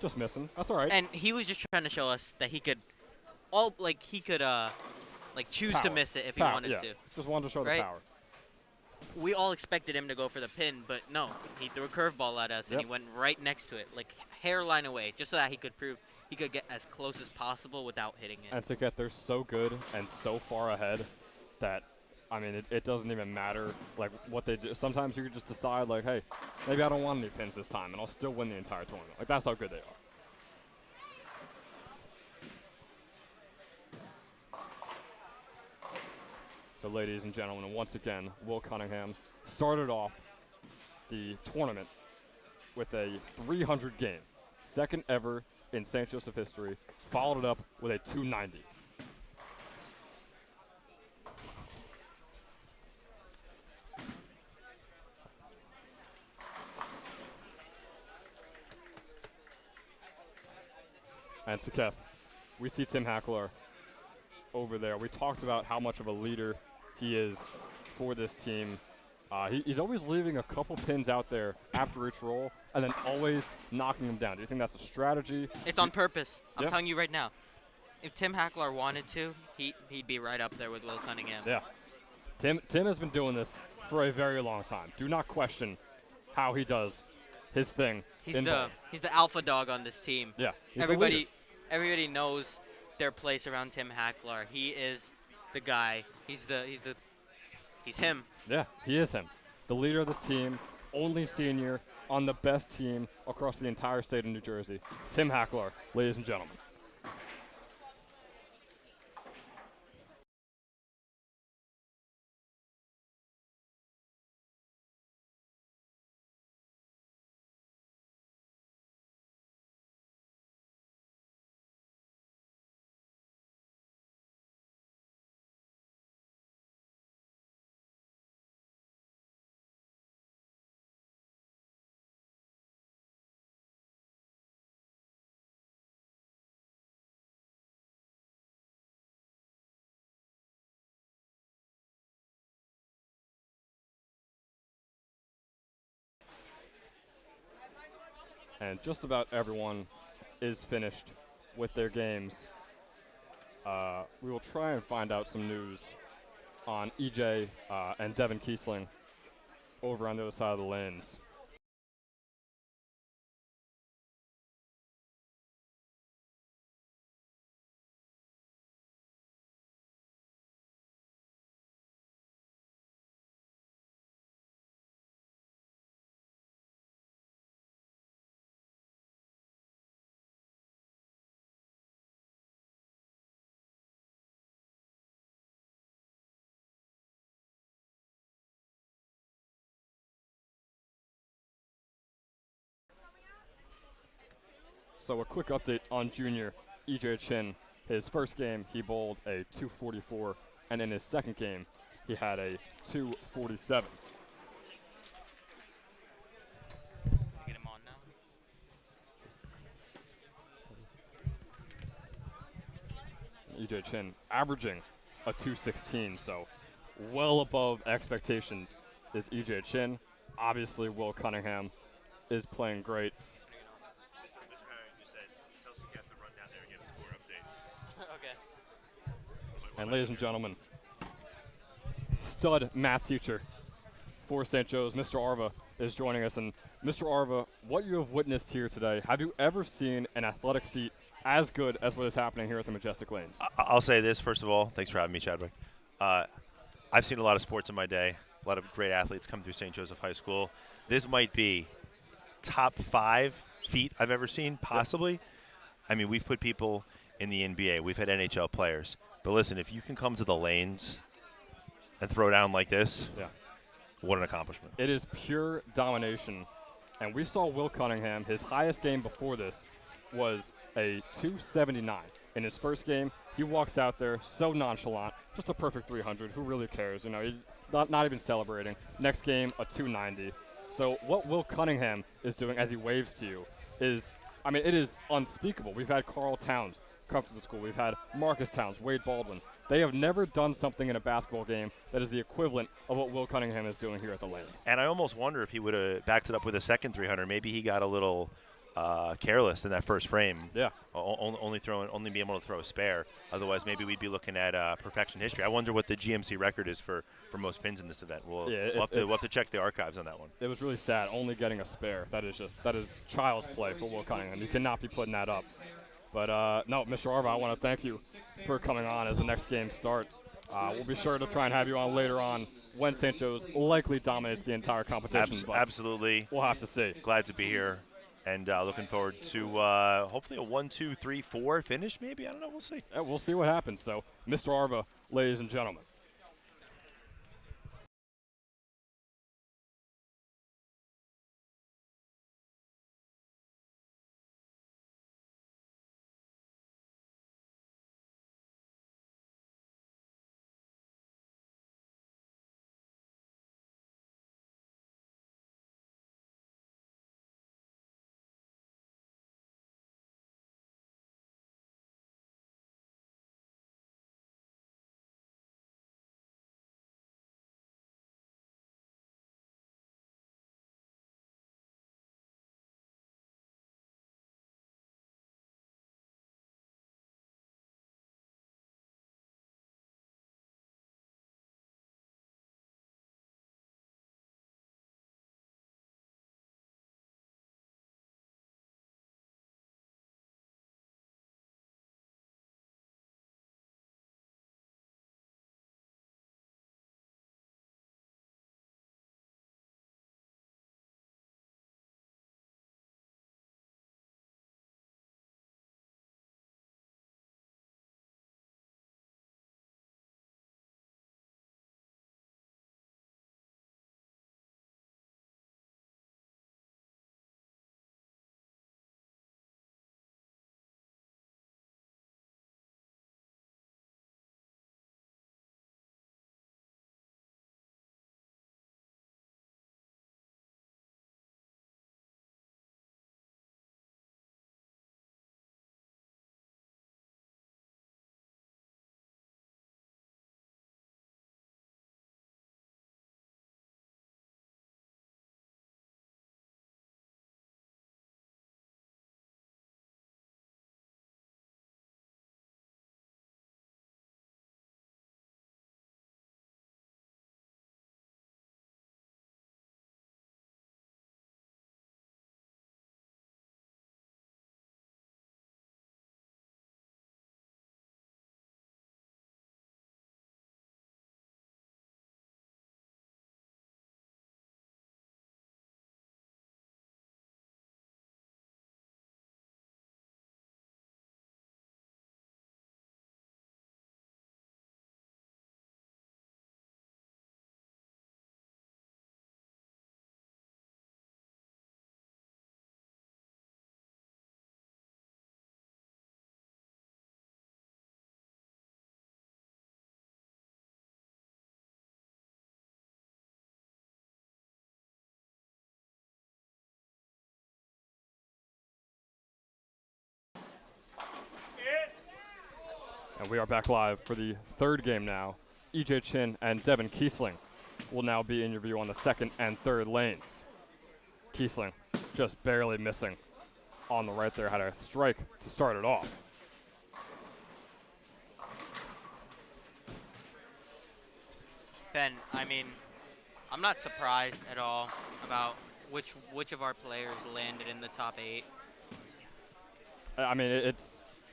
just missing. That's all right. And he was just trying to show us that he could, choose to miss it if he wanted to. Just wanted to show the power. We all expected him to go for the pin, but no, he threw a curveball at us, and he went right next to it, like hairline away, just so that he could prove he could get as close as possible without hitting it. And to get there so good and so far ahead that, I mean, it doesn't even matter like what they do. Sometimes you could just decide like, hey, maybe I don't want any pins this time, and I'll still win the entire tournament. Like that's how good they are. So, ladies and gentlemen, once again, Will Cunningham started off the tournament with a 300 game, second ever in St. Joseph history, followed it up with a 290. And Saketh, we see Tim Hackler over there. We talked about how much of a leader he is for this team. He's always leaving a couple pins out there after each roll and then always knocking them down. Do you think that's a strategy? It's on purpose. I'm telling you right now. If Tim Hackler wanted to, he'd be right up there with Will Cunningham. Yeah. Tim has been doing this for a very long time. Do not question how he does his thing. He's the alpha dog on this team. Yeah. Everybody knows their place around Tim Hackler. He is the guy. He's him. Yeah, he is him. The leader of this team, only senior on the best team across the entire state of New Jersey. Tim Hackler, ladies and gentlemen. And just about everyone is finished with their games. We will try and find out some news on EJ and Devin Kiesling over on the other side of the lanes. So a quick update on junior EJ Chin. His first game, he bowled a 244, and in his second game, he had a 247. Get him on now. EJ Chin averaging a 216, so well above expectations is EJ Chin. Obviously, Will Cunningham is playing great. And ladies and gentlemen, stud math teacher for St. Joe's, Mr. Arva, is joining us. And Mr. Arva, what you have witnessed here today, have you ever seen an athletic feat as good as what is happening here at the Majestic Lanes? I'll say this, first of all. Thanks for having me, Chadwick. I've seen a lot of sports in my day. A lot of great athletes come through St. Joseph High School. This might be top 5 feet I've ever seen, possibly. Yep. I mean, we've put people in the NBA. We've had NHL players. But listen, if you can come to the lanes and throw down like this, what an accomplishment. It is pure domination. And we saw Will Cunningham, his highest game before this was a 279. In his first game, he walks out there so nonchalant, just a perfect 300. Who really cares? You know, he's not even celebrating. Next game, a 290. So what Will Cunningham is doing as he waves to you is, I mean, it is unspeakable. We've had Carl Towns come to the school. We've had Marcus Towns, Wade Baldwin. They have never done something in a basketball game that is the equivalent of what Will Cunningham is doing here at the Lanes. And I almost wonder if he would have backed it up with a second 300. Maybe he got a little careless in that first frame. Yeah. Only being able to throw a spare. Otherwise, maybe we'd be looking at perfection history. I wonder what the GMC record is for most pins in this event. We'll have to check the archives on that one. It was really sad, only getting a spare. That is child's play for Will Cunningham. You cannot be putting that up. But no, Mr. Arva, I want to thank you for coming on as the next game starts. We'll be sure to try and have you on later on when St. Joe's likely dominates the entire competition. Absolutely. We'll have to see. Glad to be here. And looking forward to hopefully a 1, 2, 3, 4 finish, maybe. I don't know. We'll see. Yeah, we'll see what happens. So, Mr. Arva, ladies and gentlemen. And we are back live for the third game now. EJ Chin and Devin Kiesling will now be in your view on the second and third lanes. Kiesling just barely missing on the right there, had a strike to start it off. Ben, I mean, I'm not surprised at all about which of our players landed in the top 8. I mean,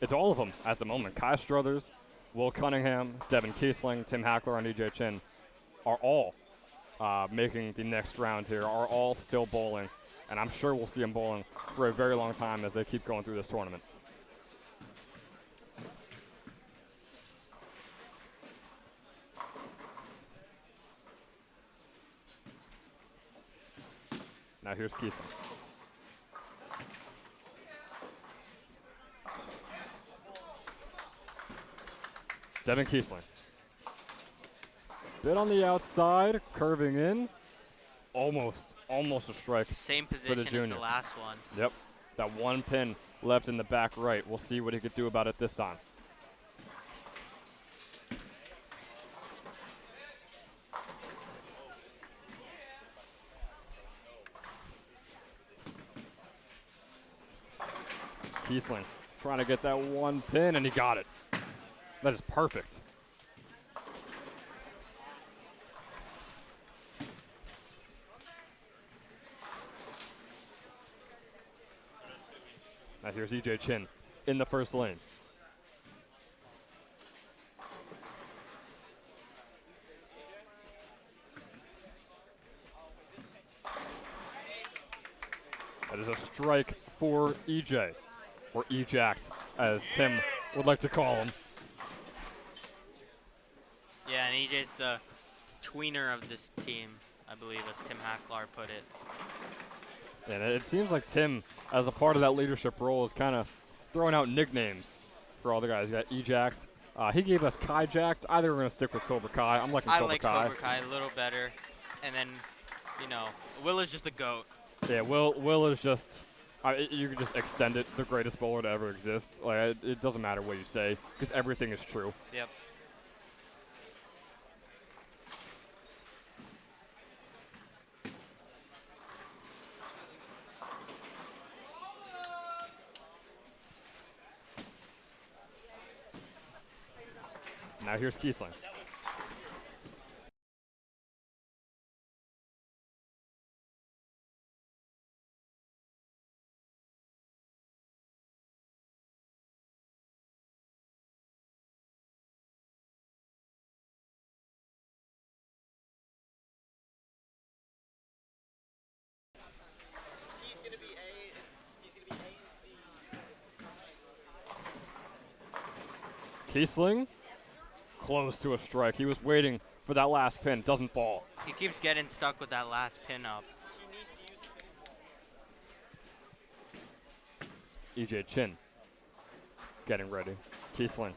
it's all of them at the moment. Kai Struthers, Will Cunningham, Devin Kiesling, Tim Hackler, and EJ Chin are all making the next round here, are all still bowling. And I'm sure we'll see them bowling for a very long time as they keep going through this tournament. Now here's Kiesling. Devin Kiesling. Bit on the outside, curving in. Almost a strike. Same for the position as junior. the last one. Yep. That one pin left in the back right. We'll see what he could do about it this time. Kiesling trying to get that one pin, and he got it. That is perfect. Now here's EJ Chin in the first lane. That is a strike for EJ, or ejact, as Tim would like to call him. Yeah, and EJ's the tweener of this team, I believe, as Tim Hacklar put it. And it seems like Tim, as a part of that leadership role, is kind of throwing out nicknames for all the guys. You got ejact. He gave us Kai Jacked. I think we're going to stick with Cobra Kai. I'm liking Cobra Kai. I like Cobra Kai a little better. And then, you know, Will is just the GOAT. Yeah, Will is just, you can just extend it, the greatest bowler to ever exist. Like, it doesn't matter what you say, because everything is true. Yep. Now here's Kiesling. He's gonna be A and C. Kiesling, close to a strike. He was waiting for that last pin. Doesn't fall. He keeps getting stuck with that last pin up. EJ Chin getting ready. Kiesling.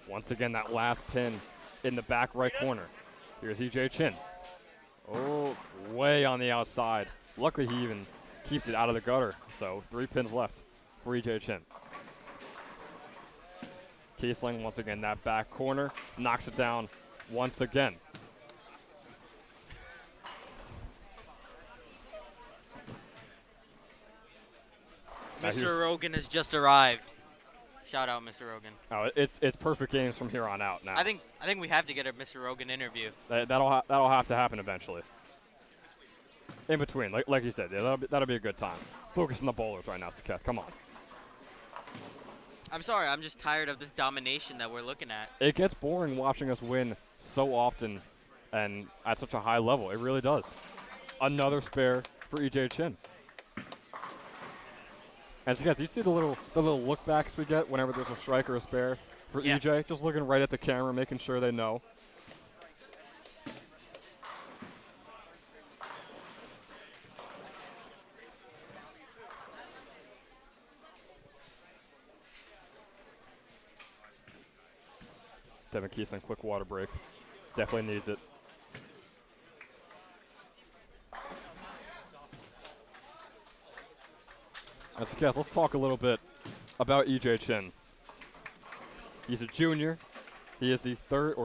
Once again, that last pin in the back right corner. Here's EJ Chin. Oh, way on the outside. Luckily, he even keeps it out of the gutter. So 3 pins left for EJ Chin. Kiesling, once again, that back corner, knocks it down once again. Mr. Rogan has just arrived. Shout out, Mr. Rogan. Oh, it's perfect games from here on out now. I think we have to get a Mr. Rogan interview. That'll have to happen eventually. In between, like you said, yeah, that'll be a good time. Focus on the bowlers right now, Saketh. Come on. I'm sorry, I'm just tired of this domination that we're looking at. It gets boring watching us win so often and at such a high level. It really does. Another spare for EJ Chin. And Saketh, do you see the little look backs we get whenever there's a strike or a spare for EJ? Just looking right at the camera, making sure they know. Devin Kiesling, quick water break. Definitely needs it. That's okay. Let's talk a little bit about EJ Chin. He's a junior. He is the third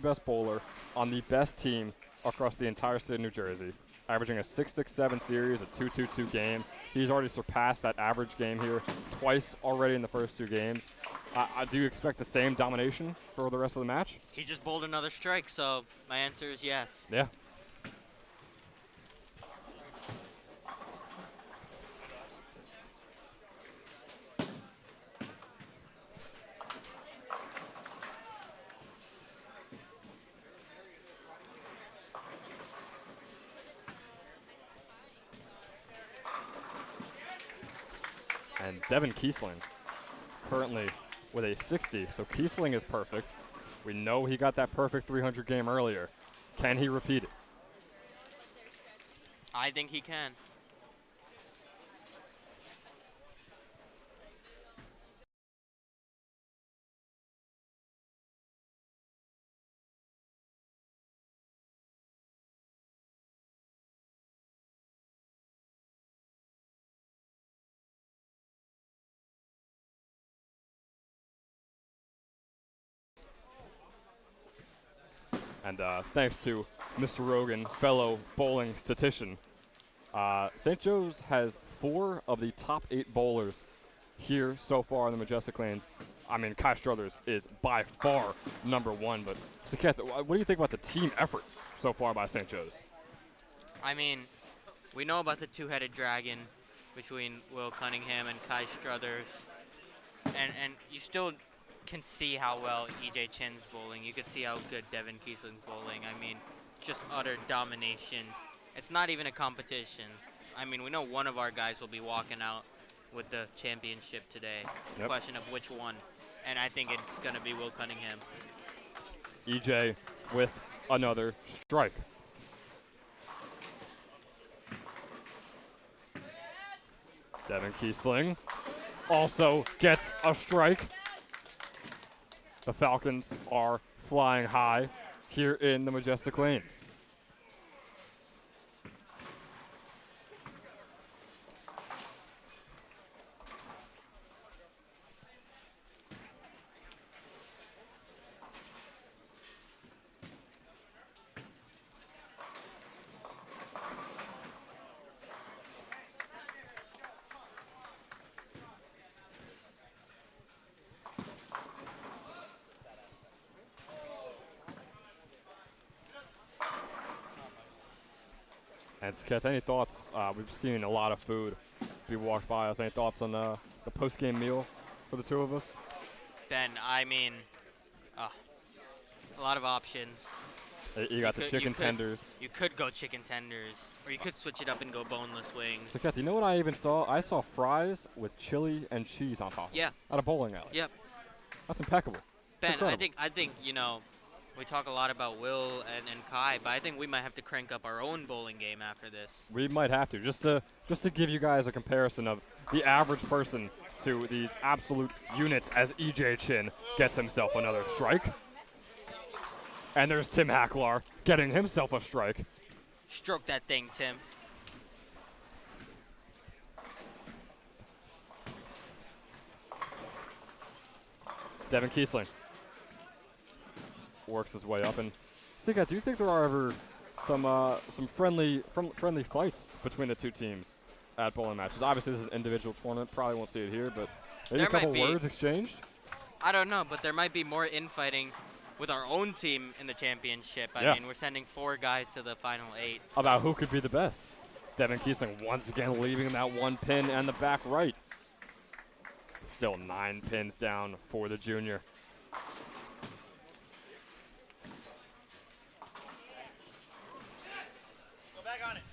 best bowler on the best team across the entire state of New Jersey, averaging a 6.67 series, a 2.22 game. He's already surpassed that average game here twice already in the first 2 games. Do you expect the same domination for the rest of the match? He just bowled another strike, so my answer is yes. Yeah. And Devin Kiesling currently with a 60. So Kiesling is perfect. We know he got that perfect 300 game earlier. Can he repeat it? I think he can. And thanks to Mr. Rogan, fellow bowling statistician, St. Joe's has 4 of the top 8 bowlers here so far in the Majestic Lanes. I mean, Kai Struthers is by far #1, but Saketh, what do you think about the team effort so far by St. Joe's? I mean, we know about the two-headed dragon between Will Cunningham and Kai Struthers, and you still can see how well EJ Chin's bowling. You could see how good Devin Kiesling's bowling. I mean, just utter domination. It's not even a competition. I mean, we know one of our guys will be walking out with the championship today. It's a question of which one, and I think it's going to be Will Cunningham. EJ with another strike. Devin Kiesling also gets a strike. The Falcons are flying high here in the Majestic Lanes. And Saketh, any thoughts? We've seen a lot of food be walked by us. Any thoughts on the post-game meal for the two of us? Ben, I mean, a lot of options. You got the chicken tenders. You could go chicken tenders, or you could switch it up and go boneless wings. Saketh, you know what I even saw? I saw fries with chili and cheese on top. Yeah. At a bowling alley. Yep. That's impeccable. Ben, I think you know, we talk a lot about Will and Kai, but I think we might have to crank up our own bowling game after this. We might have to, just to give you guys a comparison of the average person to these absolute units as EJ Chin gets himself another strike. And there's Tim Hacklar getting himself a strike. Stroke that thing, Tim. Devin Kiesling works his way up, and Sika, do you think there are ever some friendly fights between the two teams at bowling matches? Obviously, this is an individual tournament. Probably won't see it here, but maybe a couple words exchanged. I don't know, but there might be more infighting with our own team in the championship. I mean, we're sending 4 guys to the final 8. So. About who could be the best. Devin Kiesling once again leaving that 1 pin and the back right. Still 9 pins down for the junior. Go back on it.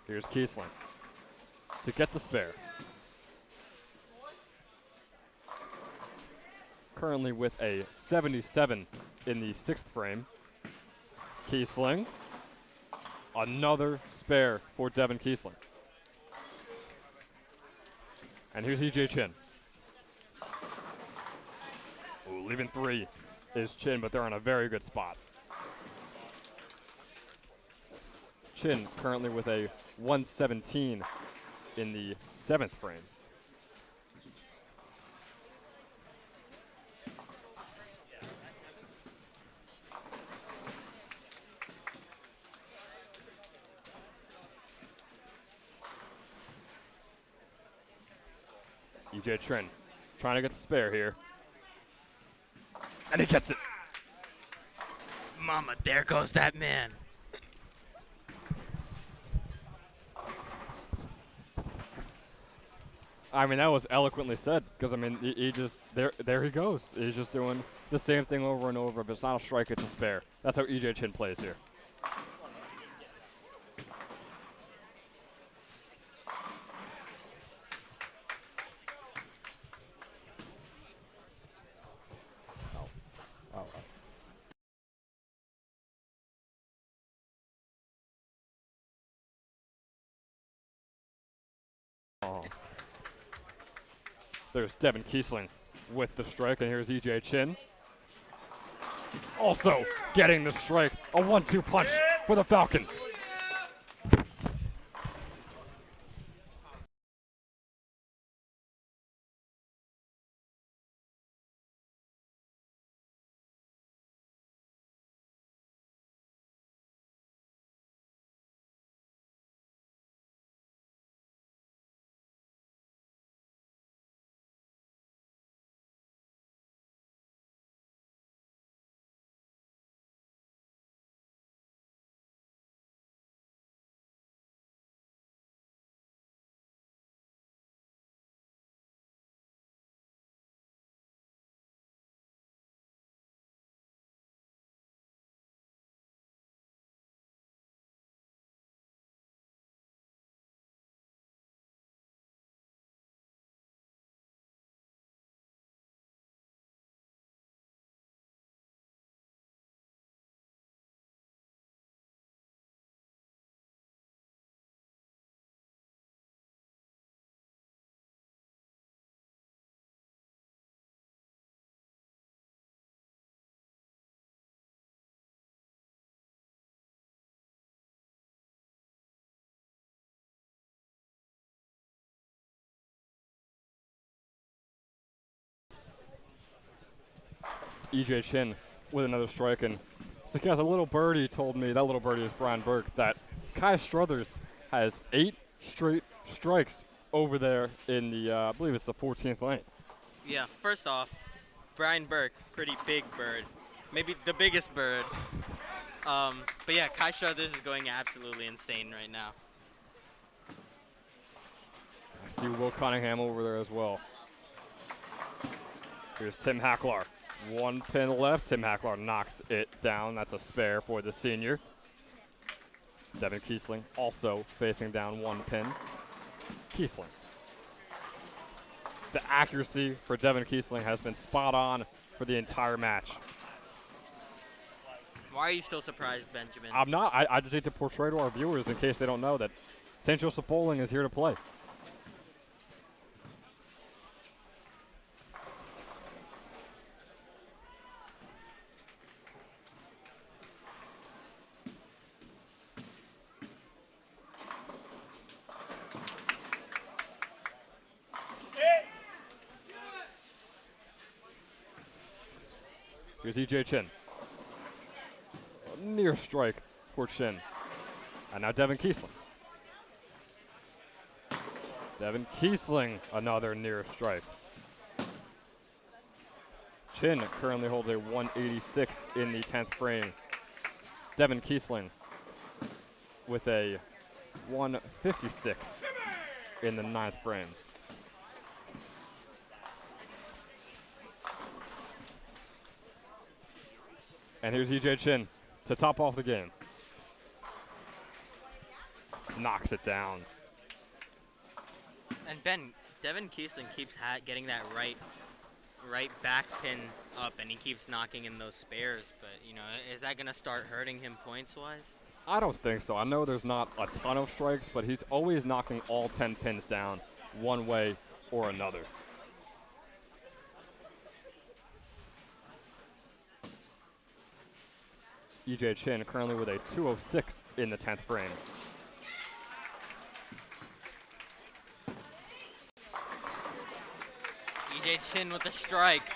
Here's Kiesling to get the spare. Currently with a 77 in the 6th frame. Kiesling, another spare for Devin Kiesling. And here's EJ Chin. Ooh, leaving 3 is Chin, but they're on a very good spot. Chin currently with a 117 in the 7th frame. EJ Chin trying to get the spare here. And he gets it. Mama, there goes that man. I mean, that was eloquently said, because I mean, he just there he goes. He's just doing the same thing over and over. If it's not a strike, it's a spare. That's how EJ Chin plays here. There's Devin Kiesling with the strike, and here's EJ Chin. Also getting the strike, a 1-2 punch for the Falcons. EJ Chin with another strike. And so, a little birdie told me, that little birdie is Brian Burke, that Kai Struthers has 8 straight strikes over there in the, I believe it's the 14th lane. Yeah, first off, Brian Burke, pretty big bird. Maybe the biggest bird. But yeah, Kai Struthers is going absolutely insane right now. I see Will Cunningham over there as well. Here's Tim Hacklar. 1 pin left. Tim Hacklar knocks it down. That's a spare for the senior. Devin Kiesling also facing down 1 pin. Kiesling. The accuracy for Devin Kiesling has been spot on for the entire match. Why are you still surprised, Benjamin? I'm not. I just need to portray to our viewers, in case they don't know, that St. Joseph Bowling is here to play. Here's EJ Chin. A near strike for Chin. And now Devin Kiesling. Devin Kiesling, another near strike. Chin currently holds a 186 in the 10th frame. Devin Kiesling with a 156 in the 9th frame. And here's EJ Chin to top off the game. Knocks it down. And Ben, Devin Kiesling keeps getting that right back pin up, and he keeps knocking in those spares. But, you know, is that going to start hurting him points-wise? I don't think so. I know there's not a ton of strikes, but he's always knocking all 10 pins down one way or another. EJ Chin currently with a 206 in the 10th frame. EJ Chin with a strike.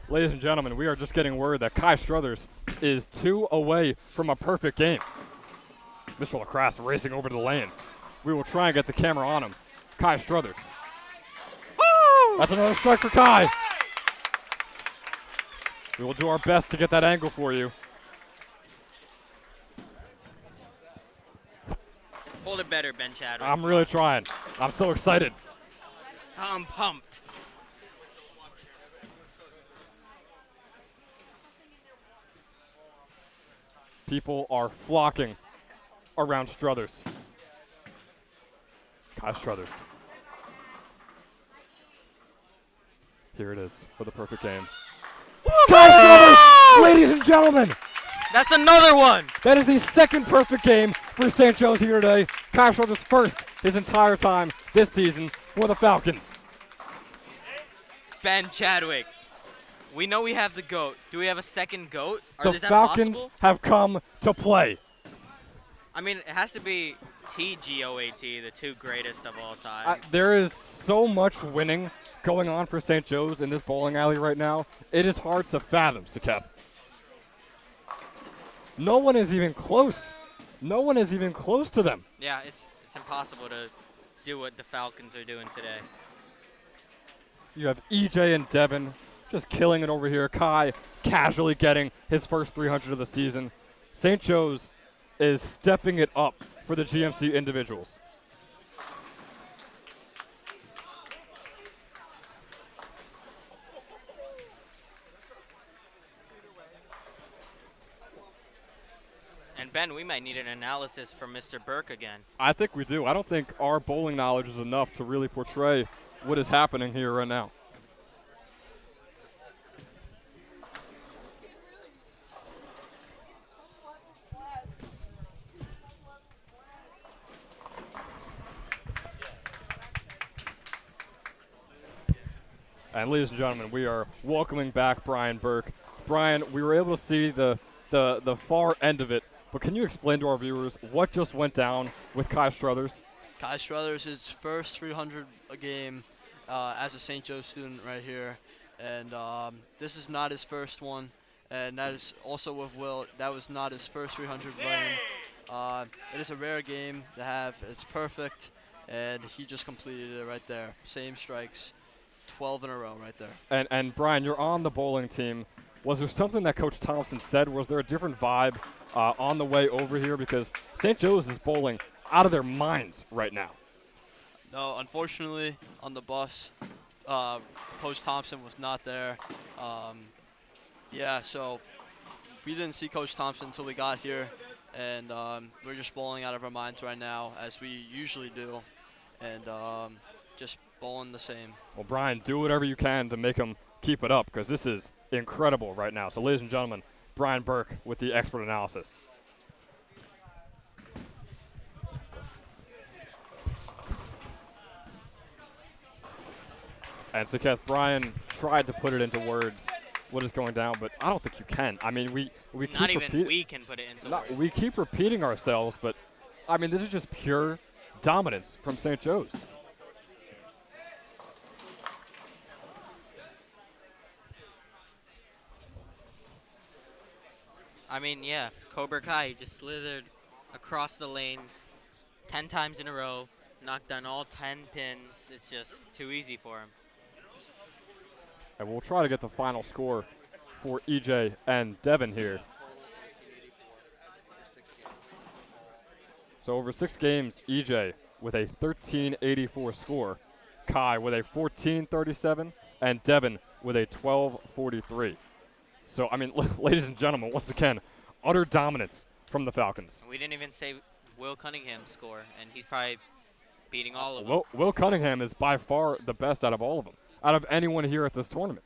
Ladies and gentlemen, we are just getting word that Kai Struthers is 2 away from a perfect game. Mr. LaCrasse racing over to the lane. We will try and get the camera on him. Kai Struthers. Woo! That's another strike for Kai. We will do our best to get that angle for you. Hold it better, Ben Chadwick. I'm really trying. I'm so excited. I'm pumped. People are flocking around Struthers. Kai Struthers. Here it is for the perfect game. Kai Struthers, ladies and gentlemen. That's another one. That is the second perfect game for St. Joe's here today. Kai Struthers first his entire time this season for the Falcons. Ben Chadwick. We know we have the GOAT. Do we have a second GOAT? The Is that Falcons possible? have come to play. I mean, it has to be TGOAT, the 2 greatest of all time. There is so much winning going on for St. Joe's in this bowling alley right now. It is hard to fathom, Sakep. No one is even close. No one is even close to them. Yeah, it's impossible to do what the Falcons are doing today. You have EJ and Devin just killing it over here. Kai casually getting his first 300 of the season. St. Joe's is stepping it up for the GMC individuals. And Ben, we might need an analysis from Mr. Burke again. I think we do. I don't think our bowling knowledge is enough to really portray what is happening here right now. And ladies and gentlemen, we are welcoming back Brian Burke, Brian, we were able to see the far end of it, but can you explain to our viewers what just went down with Kai Struthers? Kai Struthers, his first 300 a game as a St. Joe student right here. And this is not his first one. And that is also with Will. That was not his first 300 run. It is a rare game to have. It's perfect. And he just completed it right there. Same strikes, 12 in a row right there. And Brian, you're on the bowling team. Was there something that Coach Thompson said? Was there a different vibe on the way over here? Because St. Joe's is bowling out of their minds right now. No, unfortunately, on the bus, Coach Thompson was not there. Yeah, so we didn't see Coach Thompson until we got here, and we're just bowling out of our minds right now, as we usually do, and just bowling the same. Well, Brian, do whatever you can to make them keep it up, because this is incredible right now. So, ladies and gentlemen, Brian Burke with the expert analysis. And so, Kath, Brian tried to put it into words what is going down, but I don't think you can. I mean, we keep Not even we can put it into words. we keep repeating ourselves, but I mean, this is just pure dominance from St. Joe's. I mean, yeah, Cobra Kai just slithered across the lanes 10 times in a row, knocked down all 10 pins. It's just too easy for him. And we'll try to get the final score for EJ and Devin here. So over 6 games, EJ with a 1384 score, Kai with a 1437, and Devin with a 1243. So, I mean, ladies and gentlemen, once again, utter dominance from the Falcons. We didn't even say Will Cunningham's score, and he's probably beating all of them. Will Cunningham is by far the best out of all of them, out of anyone here at this tournament.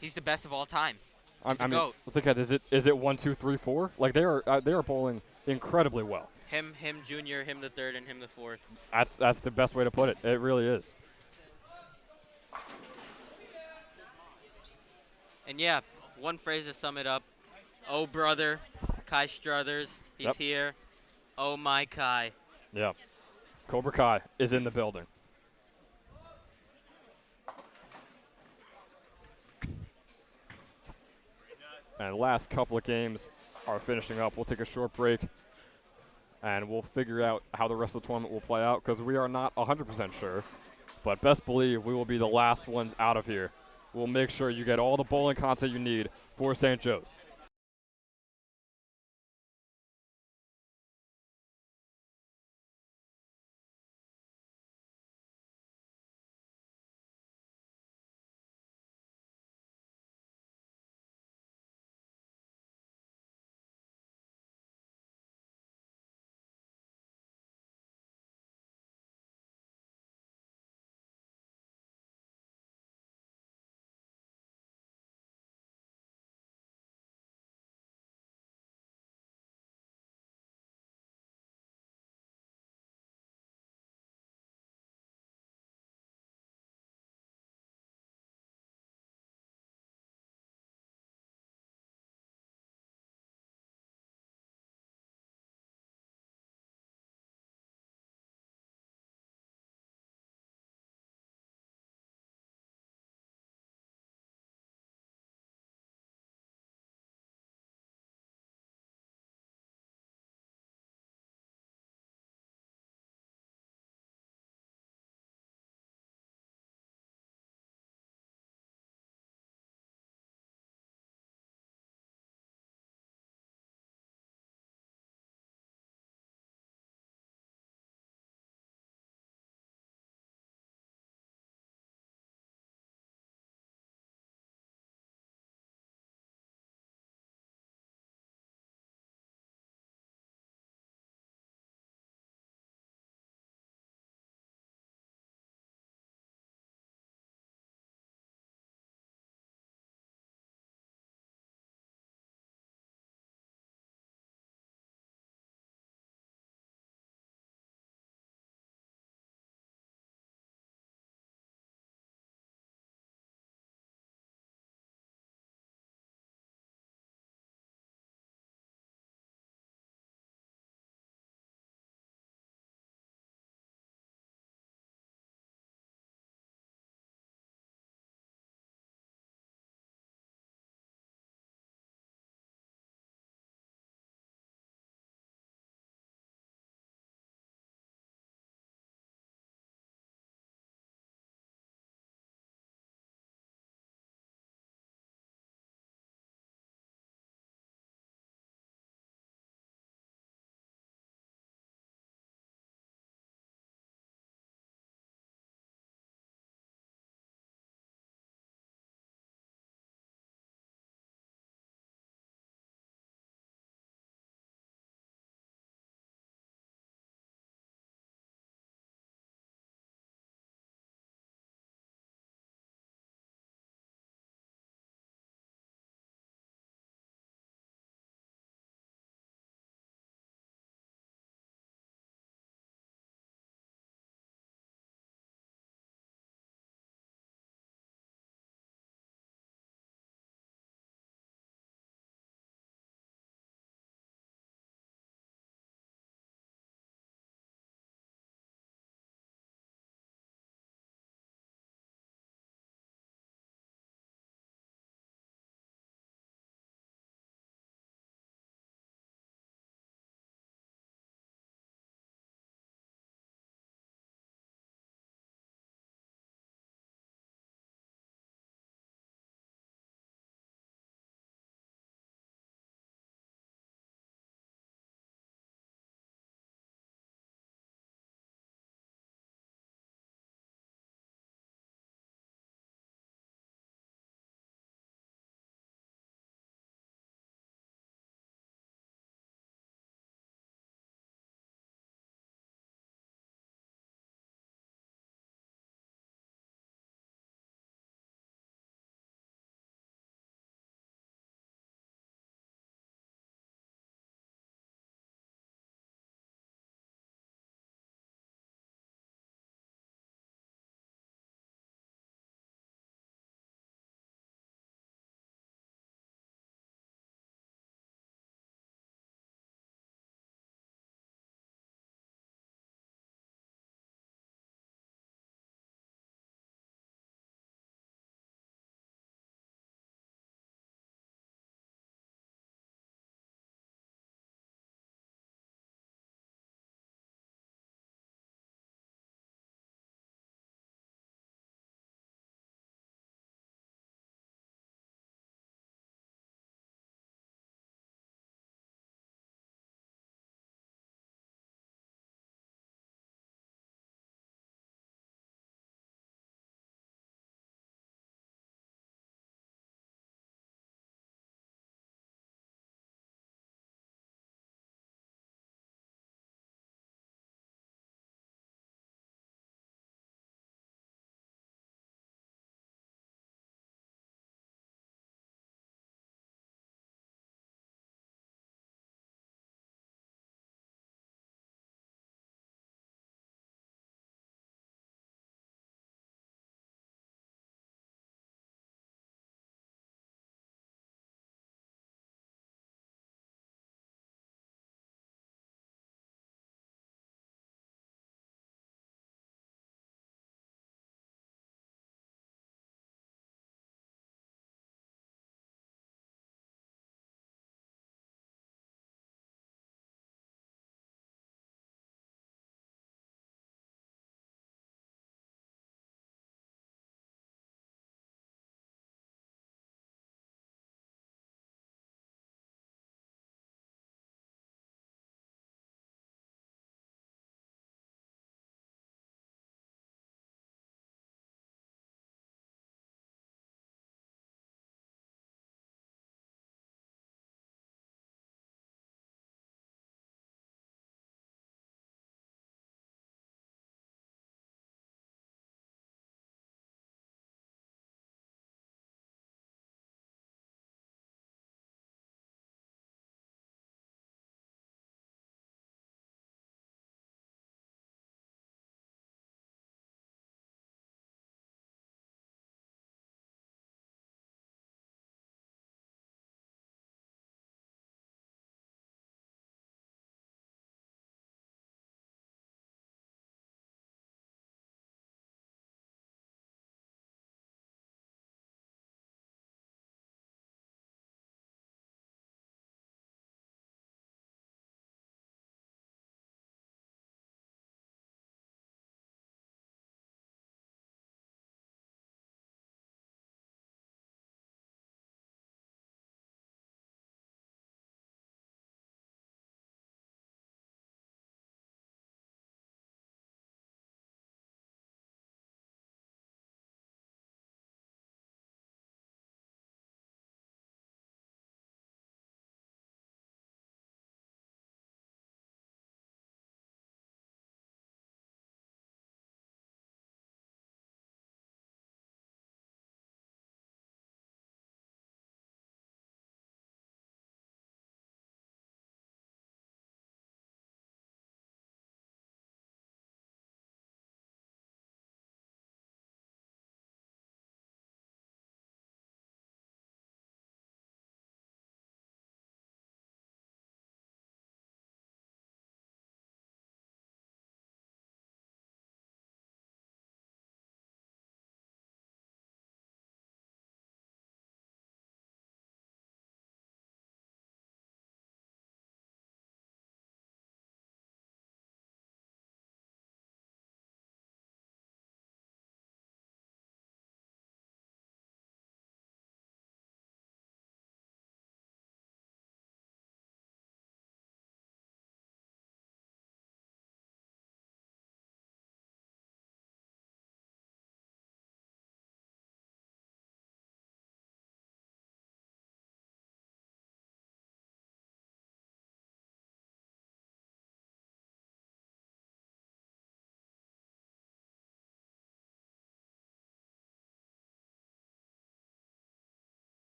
He's the best of all time. I mean, GOAT. let's look at is it 1, 2, 3, 4? Like they are bowling incredibly well. Him junior, him the third, and him the fourth. That's the best way to put it. It really is. And yeah, one phrase to sum it up. Oh, brother, Kai Struthers, he's Yep. here. Oh, my Kai. Yeah. Cobra Kai is in the building. And the last couple of games are finishing up. We'll take a short break, and we'll figure out how the rest of the tournament will play out, because we are not 100% sure. But best believe we will be the last ones out of here. We'll make sure you get all the bowling content you need for St. Joe's.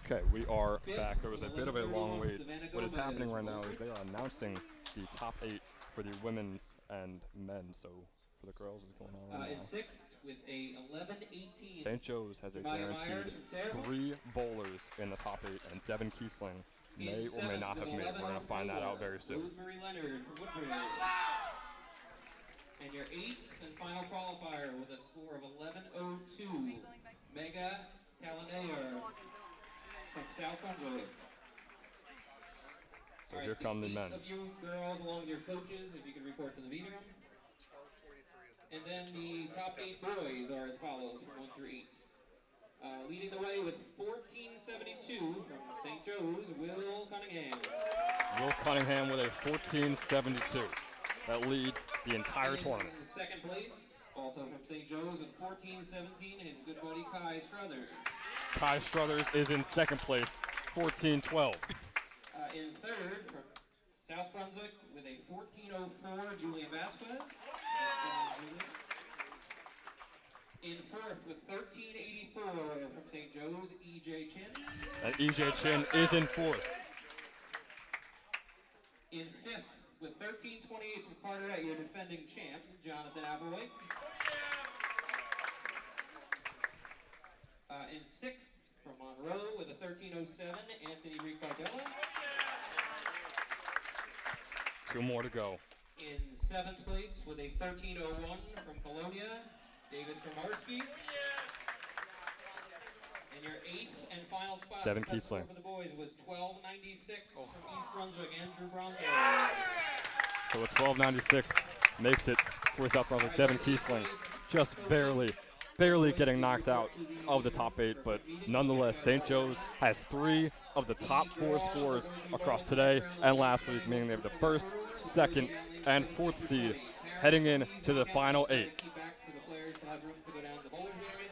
Okay, we are back. There was a bit of a long wait. What is happening right now is they are announcing the top 8 for the women's and men. So for the girls, it's going on right In now. sixth with a 11-18. St. Joe's has a guaranteed 3 bowlers in the top 8, and Devin Kiesling may or may not have made it. We're going to find that out very soon. Rosemary Leonard from Woodbridge. And your 8th and final qualifier with a score of 11.02, Mega Talanayer from South Brunswick. So here come the men. Of you girls, along with your coaches, if you can report to the meeting room. And then the top 8 boys are as follows, from 1 through 8. Leading the way with 1472 from St. Joe's, Will Cunningham. Will Cunningham with a 1472. That leads the entire tournament. In second place, also from St. Joe's with 1417, his good buddy Kai Struthers. Kai Struthers is in second place, 1412. In third, from South Brunswick with a 1404, Julian Vasquez. In fourth with 1384 from St. Joe's, EJ Chin. And EJ Chin is in fourth. In fifth with 1328 from Carteret, your defending champ, Jonathan Applewhite. In sixth from Monroe with a 1307, Anthony Ricardella. 2 more to go. In seventh place with a 1301 from Colonia, David Kramarski. And your 8th and final spot Devin cut score Kiesling. for the boys was 1296 from East Brunswick, Andrew Bronco. So a 1296 makes it for South Brunswick. Devin Kiesling just barely getting knocked out of the top 8, but nonetheless, St. Joe's has 3 of the top 4 scores across today and last week, meaning they have the first, second, and 4th seed heading in to the final 8. Keep back for the players to have room to go down to the bowlers area.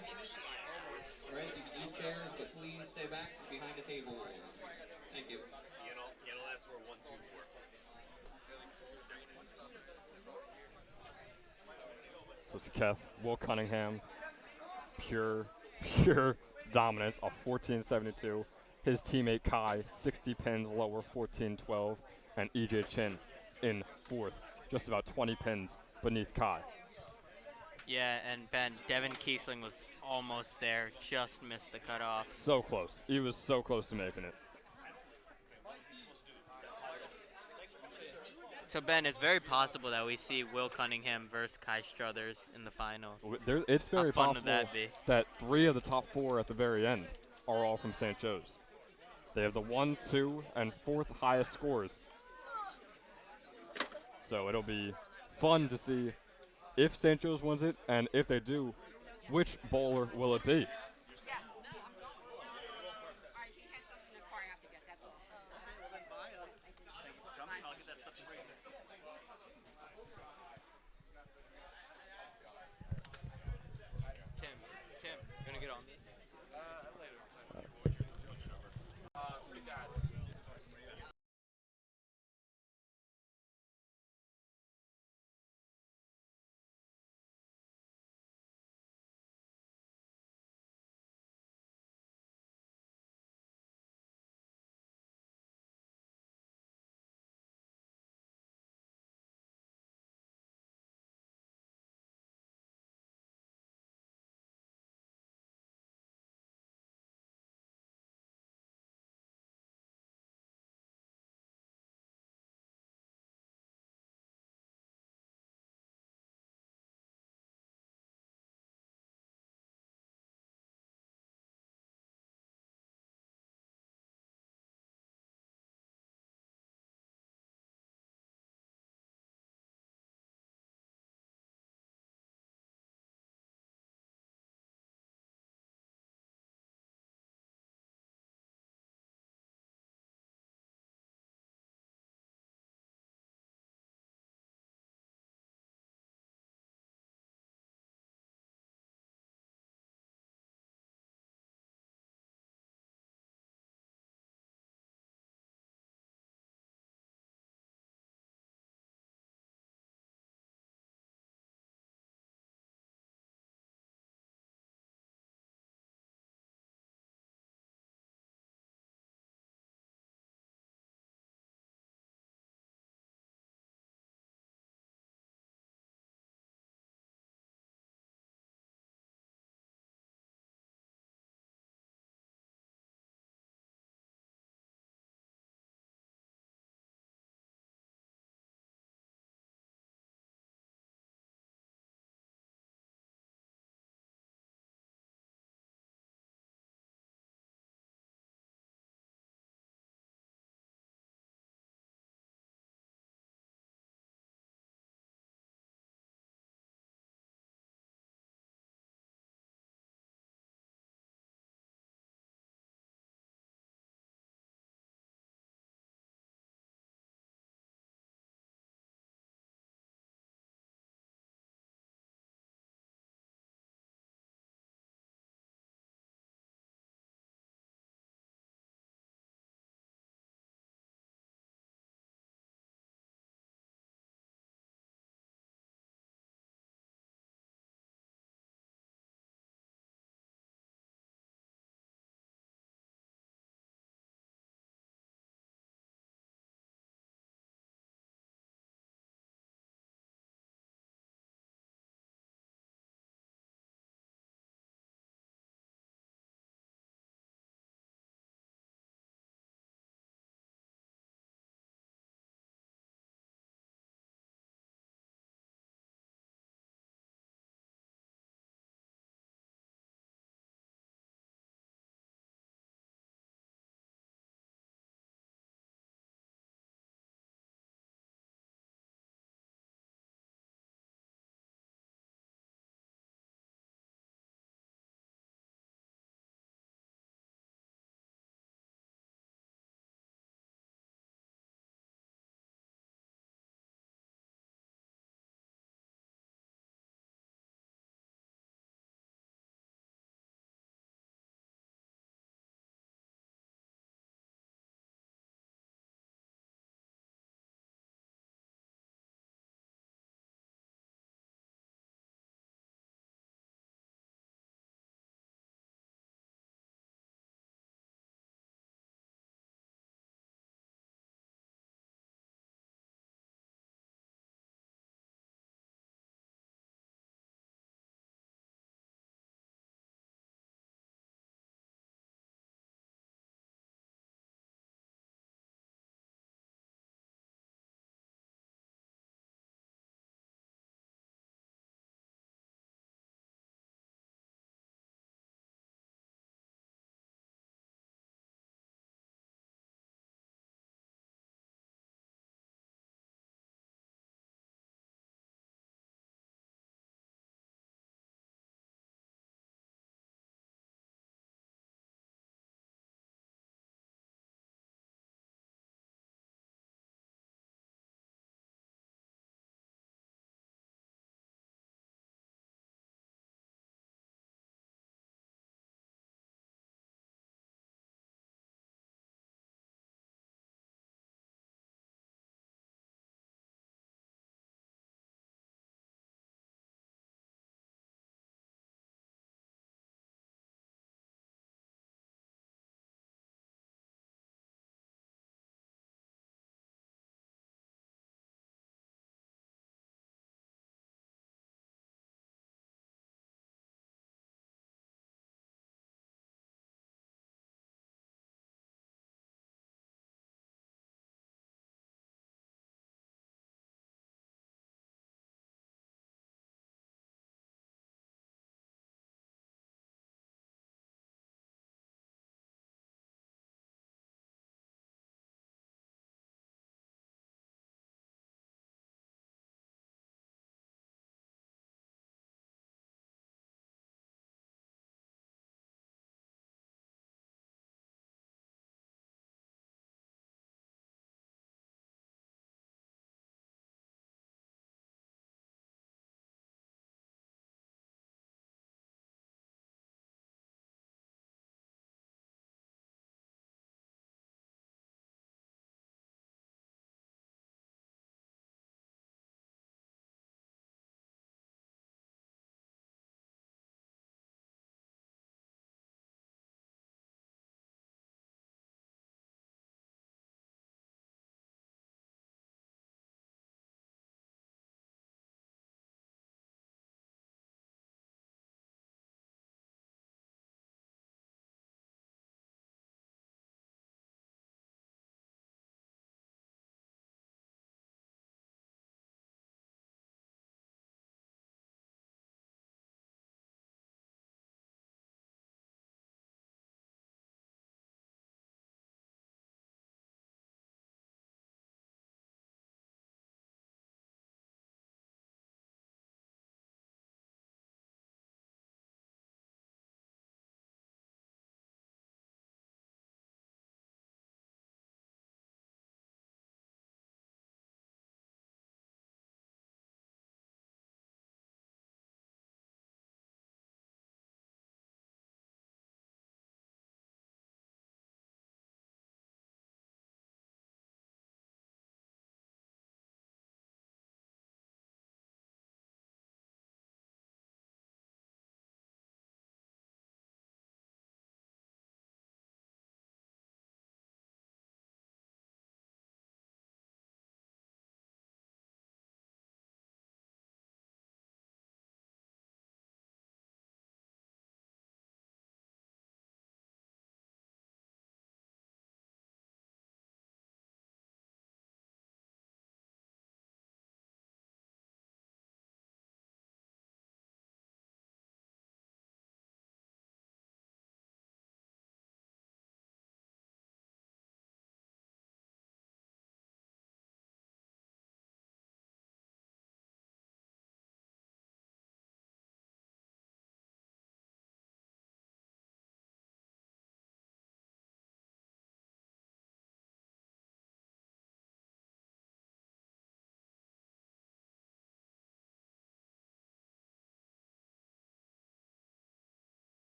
All right, you can use chairs, but please stay back behind the table. Thank you. that's where 1, 2, 4. So it's Kev, Will Cunningham, pure dominance of 1472. His teammate Kai, 60 pins lower, 1412, and EJ Chin in fourth, just about 20 pins beneath Kai. Yeah, and Ben, Devin Kiesling was almost there, just missed the cutoff. So close. He was so close to making it. So Ben, it's very possible that we see Will Cunningham versus Kai Struthers in the finals. It's very How fun would possible that be? that 3 of the top 4 at the very end are all from St. Joe's. They have the 1, 2, and 4th highest scores. So it'll be fun to see if St. Joe's wins it, and if they do, which bowler will it be?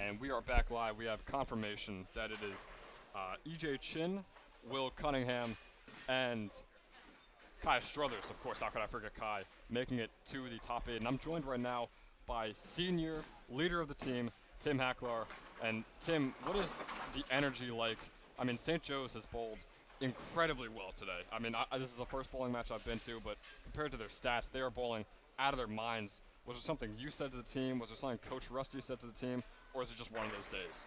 And we are back live. We have confirmation that it is EJ Chin, Will Cunningham, and Kai Struthers, of course. How could I forget Kai? Making it to the top 8. And I'm joined right now by senior leader of the team, Tim Hacklar. And Tim, what is the energy like? I mean, St. Joe's has bowled incredibly well today. I mean, this is the first bowling match I've been to, but compared to their stats, they are bowling out of their minds. Was there something you said to the team? Was there something Coach Rusty said to the team? Or is it just one of those days?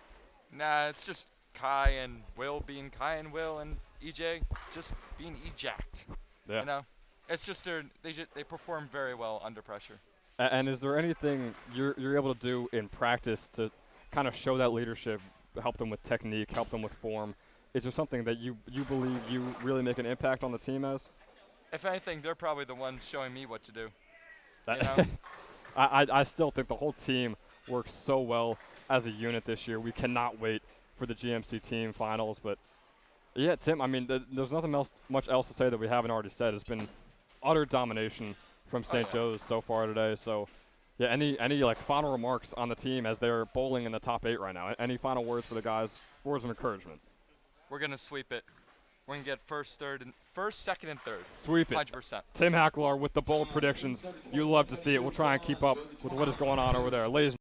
Nah, it's just Kai and Will being Kai and Will, and EJ just being ejacked. Yeah. You know, it's just they perform very well under pressure. And is there anything you're able to do in practice to kind of show that leadership, help them with technique, help them with form? Is there something that you believe you really make an impact on the team as? If anything, they're probably the ones showing me what to do. That You know? I still think the whole team works so well as a unit this year. We cannot wait for the GMC team finals. But yeah, Tim, I mean, there's nothing much else to say that we haven't already said. It's been utter domination from St. Joe's so far today. So yeah, any like final remarks on the team as they're bowling in the top 8 right now? Any final words for the guys? Words of encouragement. We're gonna sweep it. We're gonna get first, second, and third. Sweep it. 100%. Tim Hacklar with the bold predictions. You love to see it. We'll try and keep up with what is going on over there. Ladies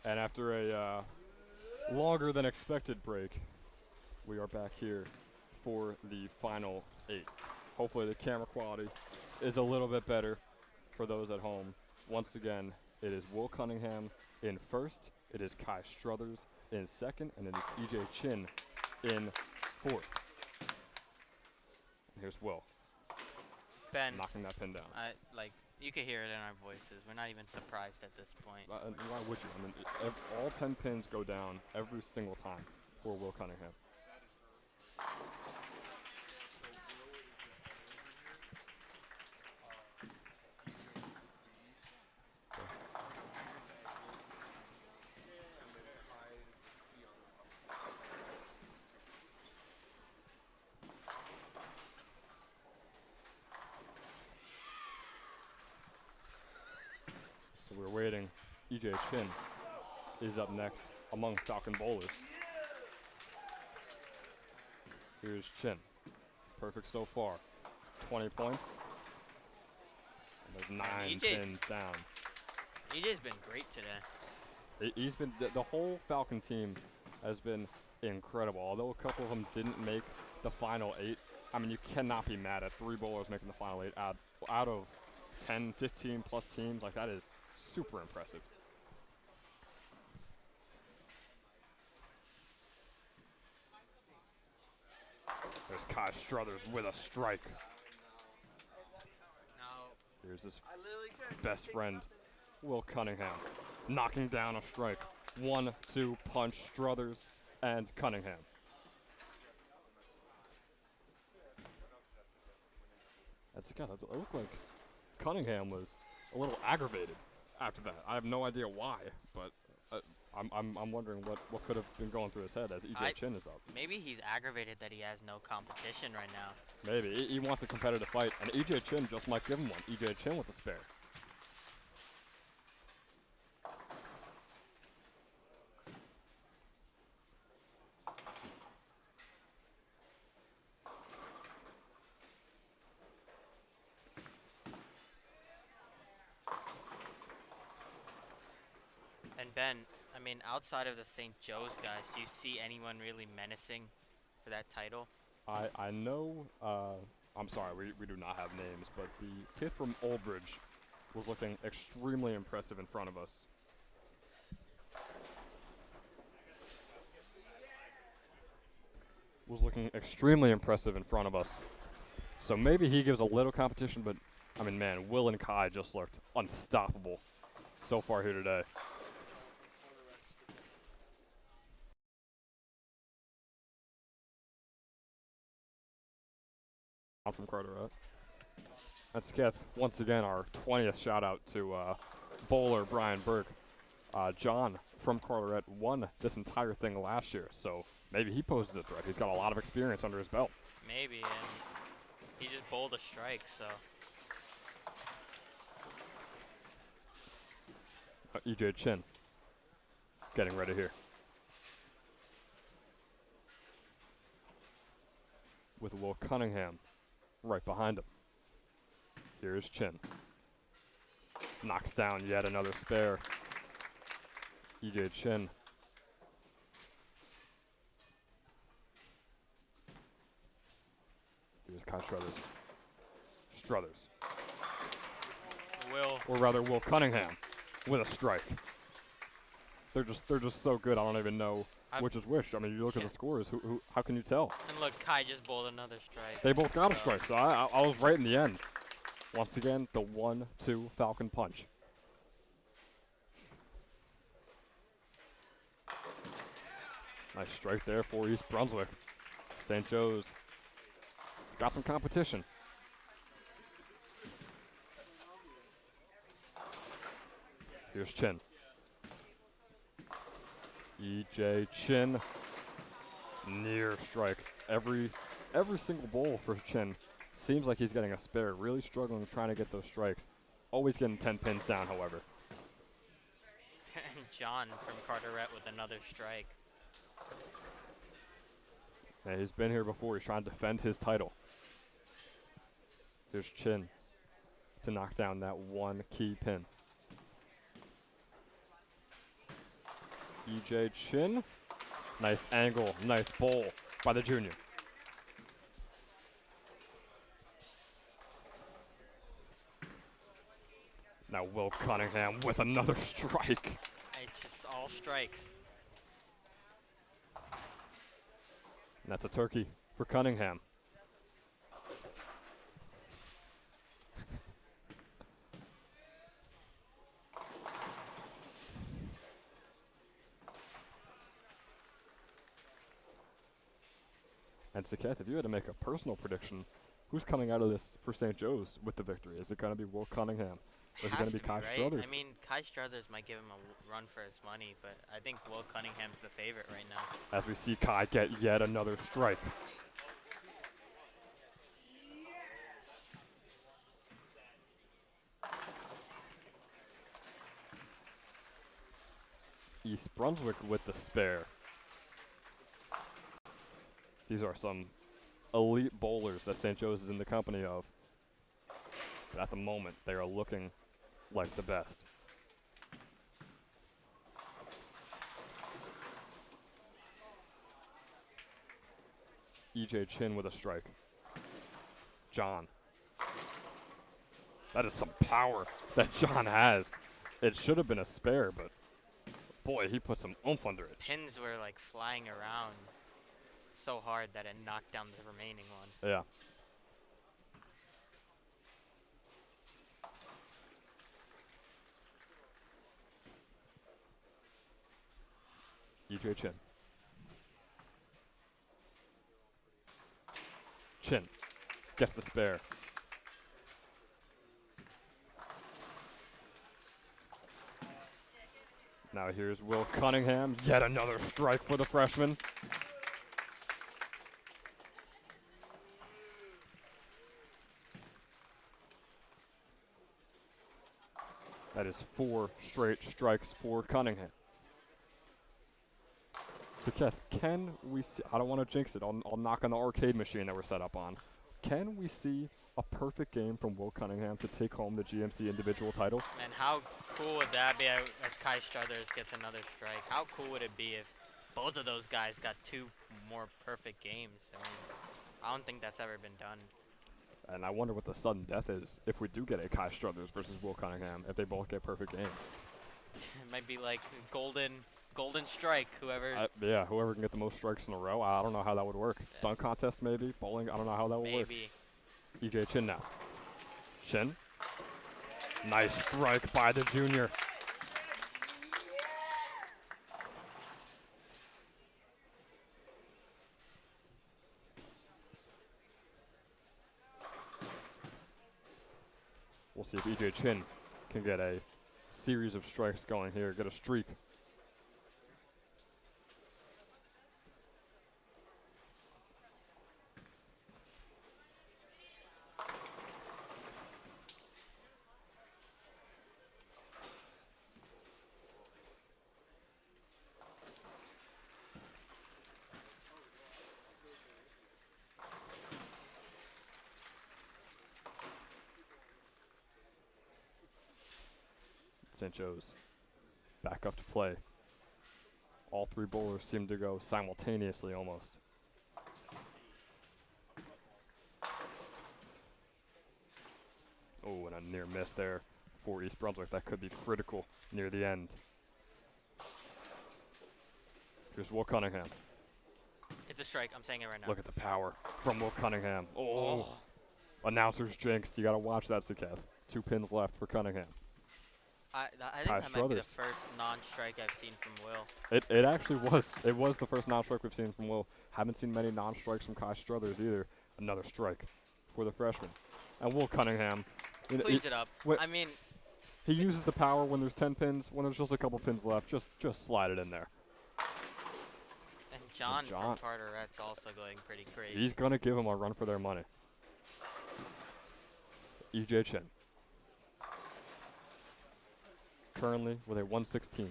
And after a longer than expected break, we are back here for the final 8. Hopefully the camera quality is a little bit better for those at home. Once again, it is Will Cunningham in first, it is Kai Struthers in second, and it is EJ Chin in fourth. And here's Will Ben, knocking that pin down. you can hear it in our voices. We're not even surprised at this point. And why would you? I mean, all 10 pins go down every single time for Will Cunningham. So we're waiting. EJ Chin is up next among Falcon bowlers. Here's Chin. Perfect so far. 20 points. And there's 9 pins down. EJ's been great today. He's been, the whole Falcon team has been incredible. Although a couple of them didn't make the final 8, I mean, you cannot be mad at 3 bowlers making the final 8 out of 10, 15 plus teams. Like, that is super impressive. There's Kai Struthers with a strike. Here's his best friend, Will Cunningham, knocking down a strike. 1-2 punch Struthers and Cunningham. That's it looked like Cunningham was a little aggravated after that. I have no idea why, but I'm wondering what could have been going through his head as EJ Chin is up. Maybe he's aggravated that he has no competition right now. Maybe. He wants a competitive fight, and EJ Chin just might give him one. EJ Chin with a spare. And Ben, I mean, outside of the St. Joe's guys, do you see anyone really menacing for that title? I know, I'm sorry, we do not have names, but the kid from Oldbridge was looking extremely impressive in front of us. So maybe he gives a little competition, but I mean, man, Will and Kai just looked unstoppable so far here today. From Carteret. That's Keth. Once again, our 20th shout out to bowler Brian Burke. John from Carteret won this entire thing last year, so maybe he poses a threat. He's got a lot of experience under his belt. Maybe, and he just bowled a strike, so. EJ Chin getting ready here. With Will Cunningham right behind him. Here's Chin. Knocks down yet another spare. EJ Chin. Here's Kai Struthers. Will Cunningham with a strike. They're just so good. I don't even know which is which. I mean, you look at the scores. How can you tell? And look, Kai just bowled another strike. They both got a strike, so I was right in the end. Once again, the 1-2 Falcon punch. Nice strike there for East Brunswick. St. Joe's has got some competition. Here's Chin. EJ Chin, near strike. Every single bowl for Chin seems like he's getting a spare. Really struggling trying to get those strikes. Always getting 10 pins down, however. And John from Carteret with another strike. Yeah, he's been here before. He's trying to defend his title. Here's Chin to knock down that one key pin. EJ Chin. Nice angle, nice bowl by the junior. Now Will Cunningham with another strike. It's just all strikes. And that's a turkey for Cunningham. And Saket, if you had to make a personal prediction, who's coming out of this for St. Joe's with the victory? Is it going to be Will Cunningham? Or is it going to be Kai right? Struthers? I mean, Kai Struthers might give him a run for his money, but I think Will Cunningham's the favorite right now. As we see Kai get yet another strike. East Brunswick with the spare. These are some elite bowlers that St. Joe's is in the company of. But at the moment, they are looking like the best. EJ Chin with a strike. John. That is some power that John has. It should have been a spare, but boy, he put some oomph under it. Pins were like flying around so hard that it knocked down the remaining one. Yeah. EJ Chin. Chin gets the spare. Now here's Will Cunningham. Yet another strike for the freshman. That is 4 straight strikes for Cunningham. So, Keth, can we see, I don't want to jinx it, I'll knock on the arcade machine that we're set up on. Can we see a perfect game from Will Cunningham to take home the GMC individual title? Man, how cool would that be as Kai Struthers gets another strike? How cool would it be if both of those guys got 2 more perfect games? I mean, I don't think that's ever been done. And I wonder what the sudden death is if we do get a Kai Struthers versus Will Cunningham, if they both get perfect games. It might be like golden strike, whoever. Yeah, whoever can get the most strikes in a row. I don't know how that would work. Yeah. Dunk contest maybe, bowling, I don't know how that would work. Maybe. EJ Chin now. Chin. Nice strike by the junior. We'll see if EJ Chin can get a series of strikes going here, get a streak. St. Joe's back up to play. All 3 bowlers seem to go simultaneously almost. Oh, and a near miss there for East Brunswick. That could be critical near the end. Here's Will Cunningham. It's a strike. I'm saying it right now. Look at the power from Will Cunningham. Oh. Announcer's jinx. You got to watch that, Sakev. 2 pins left for Cunningham. I think Kai that might be the Struthers. first non-strike I've seen from Will. It actually was. It was the first non-strike we've seen from Will. Haven't seen many non-strikes from Kai Struthers either. Another strike for the freshman. And Will Cunningham. Cleans it up. I mean, he uses the power when there's 10 pins. When there's just a couple pins left, just slide it in there. and John John. from Charterette's also going pretty crazy. He's going to give him a run for their money. EJ Chin. Currently with a 116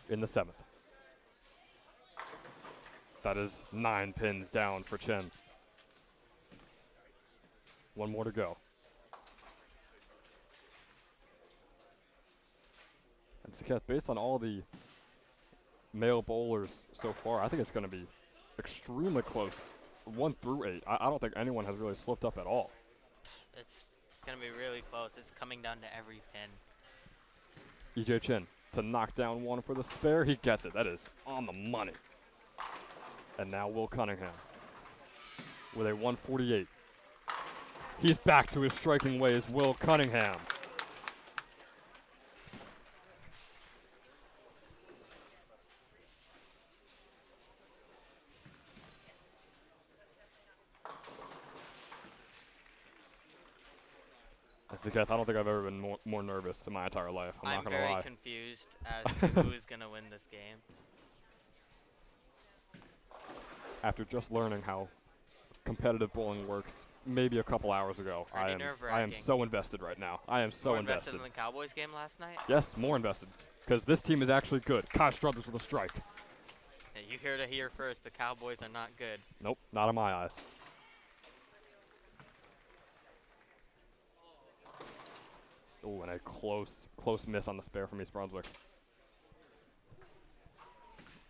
in the 7th. That is 9 pins down for Chen. 1 more to go. And So, Kath, based on all the male bowlers so far, I think it's going to be extremely close. 1 through 8. I don't think anyone has really slipped up at all. It's going to be really close. It's coming down to every pin. EJ Chin to knock down one for the spare. He gets it. That is on the money. And now Will Cunningham with a 148. He's back to his striking ways, Will Cunningham. Kath, I don't think I've ever been more nervous in my entire life. I'm not going to lie. I'm very confused as to who's going to win this game. After just learning how competitive bowling works maybe a couple hours ago, I am so invested right now. I am so invested. More invested in the Cowboys game last night? Yes, more invested. Because this team is actually good. Kai Struthers with a strike. Yeah, you heard it here first. The Cowboys are not good. Nope, not in my eyes. Oh, and a close miss on the spare from East Brunswick.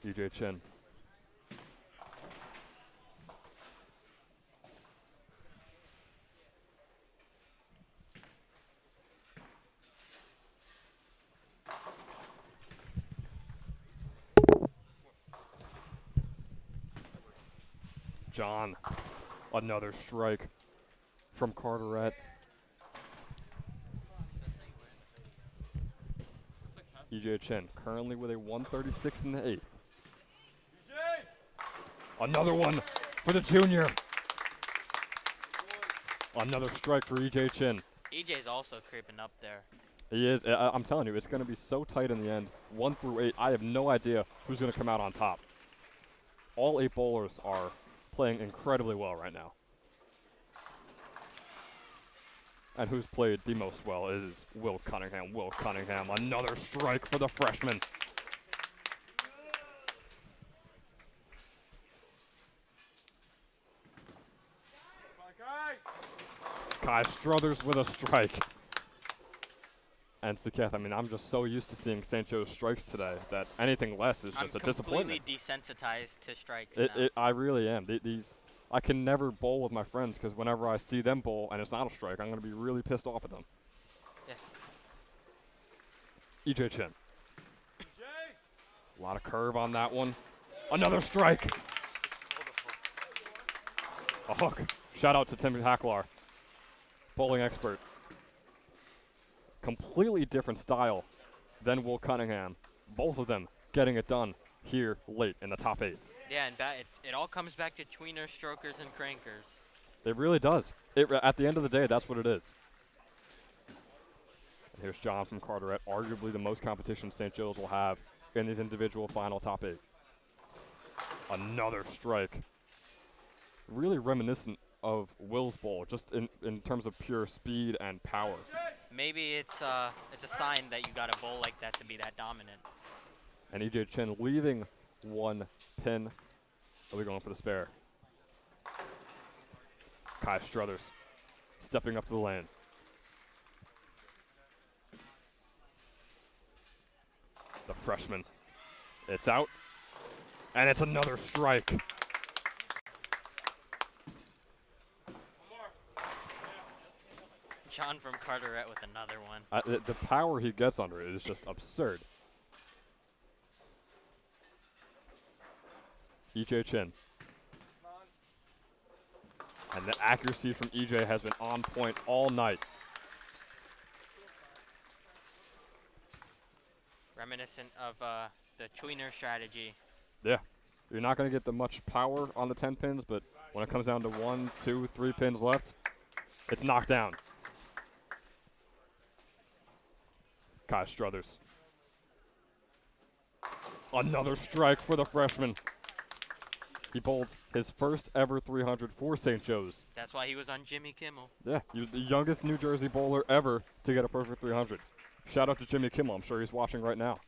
EJ Chin. John, another strike from Carteret. EJ Chin currently with a 136 in the 8th. Another one for the junior. Another strike for EJ Chin. EJ's also creeping up there. He is. I'm telling you, it's going to be so tight in the end. 1 through 8. I have no idea who's going to come out on top. All 8 bowlers are playing incredibly well right now. And who's played the most well is Will Cunningham. Will Cunningham, another strike for the freshman. Kai Struthers with a strike. And Kath, I mean, I'm just so used to seeing St. Joe's strikes today that anything less is just a disappointment. I'm completely desensitized to strikes now. I really am. I can never bowl with my friends because whenever I see them bowl and it's not a strike, I'm going to be really pissed off at them. Yeah. EJ Chin. A lot of curve on that one. Another strike. A hook. Shout out to Tim Hacklar, bowling expert. Completely different style than Will Cunningham. Both of them getting it done here late in the top 8. Yeah, and it all comes back to tweeners, strokers, and crankers. It really does. At the end of the day, that's what it is. And here's John from Carteret, arguably the most competition St. Joe's will have in these individual final top 8. Another strike. Really reminiscent of Will's bowl, just in terms of pure speed and power. Maybe it's a sign that you got to bowl like that to be that dominant. And EJ Chin leaving 1 pin. Are we going for the spare? Kai Struthers stepping up to the lane. The freshman. It's out. And it's another strike. John from Carteret with another one. The power he gets under it is just absurd. EJ Chin. And the accuracy from EJ has been on point all night. Reminiscent of the tweener strategy. Yeah. You're not going to get the much power on the 10 pins, but when it comes down to 1, 2, 3 pins left, it's knocked down. Kai Struthers. Another strike for the freshman. He bowled his first ever 300 for St. Joe's. That's why he was on Jimmy Kimmel. Yeah, he was the youngest New Jersey bowler ever to get a perfect 300. Shout out to Jimmy Kimmel. I'm sure he's watching right now.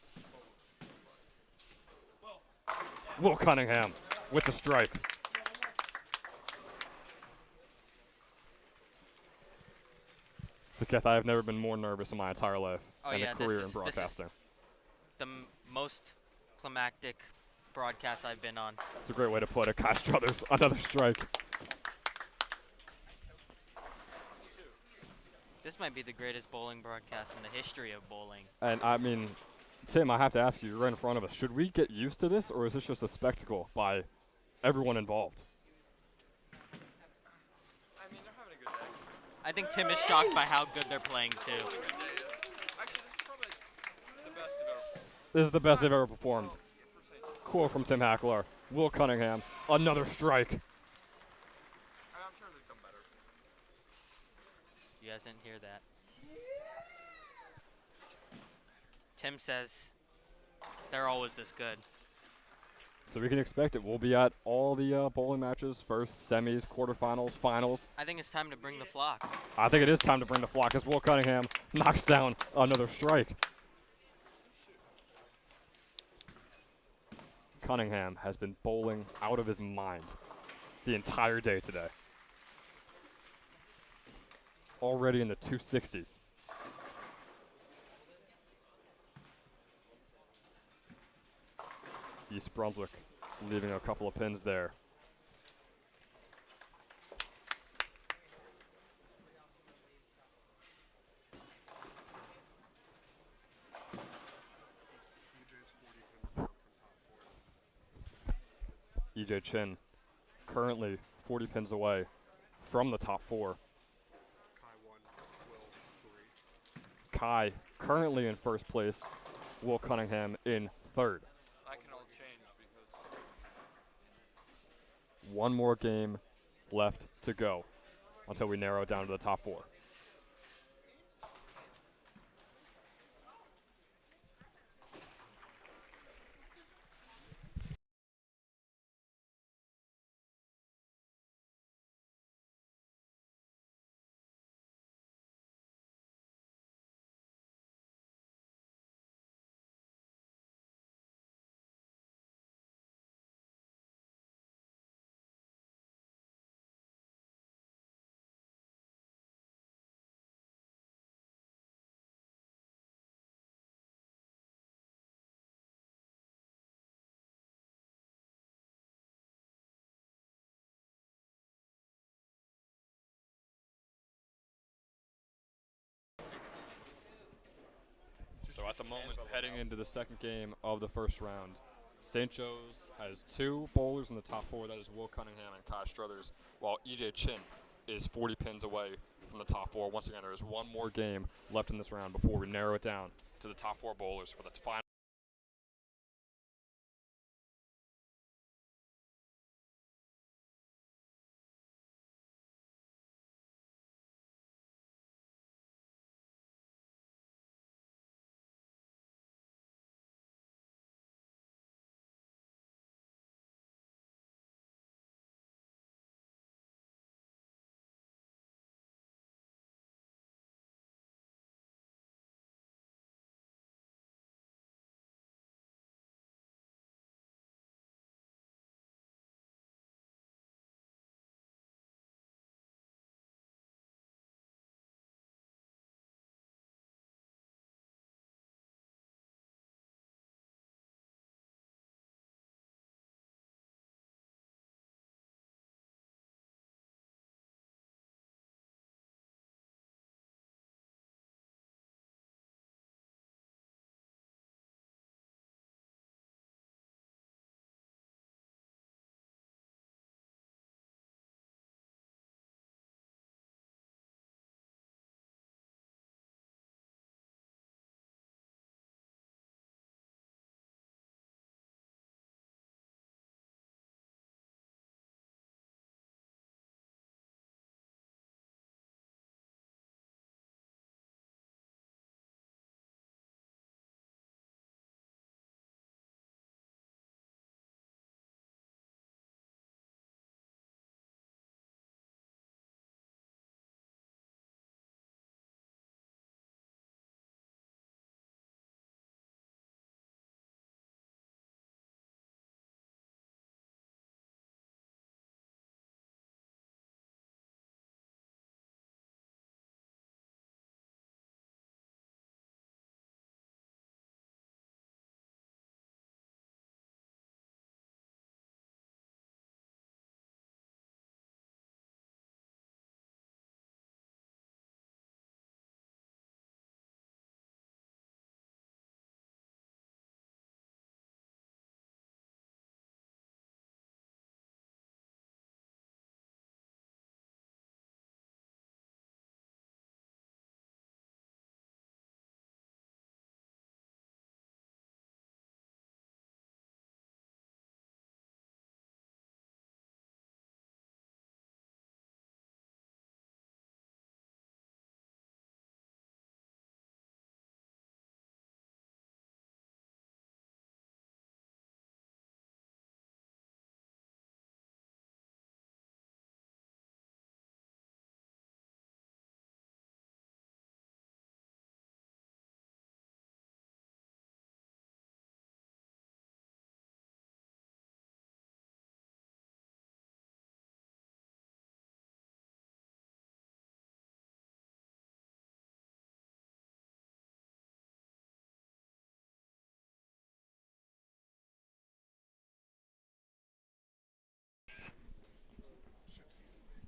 Will Cunningham with the strike. So, Kath, I have never been more nervous in my entire life and a career in broadcasting. the most climactic broadcast I've been on. It's a great way to put it. Kai Struthers, another strike. This might be the greatest bowling broadcast in the history of bowling. And I mean, Tim, I have to ask you, you're right in front of us. Should we get used to this, or is this just a spectacle by everyone involved? I mean, they're having a good day. I think Tim is shocked by how good they're playing too. Actually, this is probably the best I've ever. This is the best they've ever performed. For St. Joe's. Quote from Tim Hacklar. Will Cunningham, another strike. I'm sure they've done better. You guys didn't hear that. Tim says they're always this good. So we can expect it. We'll be at all the bowling matches, first, semis, quarterfinals, finals. I think it's time to bring the flock. I think it is time to bring the flock as Will Cunningham knocks down another strike. Cunningham has been bowling out of his mind the entire day today. Already in the 260s. East Brunswick leaving a couple of pins there. EJ Chin currently 40 pins away from the top 4. Kai currently in first place. Will Cunningham in third. That can all change because One more game left to go until we narrow it down to the top 4. So at the moment, heading into the second game of the first round, St. Joe's has 2 bowlers in the top 4. That is Will Cunningham and Kai Struthers, while EJ Chin is 40 pins away from the top 4. Once again, there is one more game left in this round before we narrow it down to the top 4 bowlers for the final.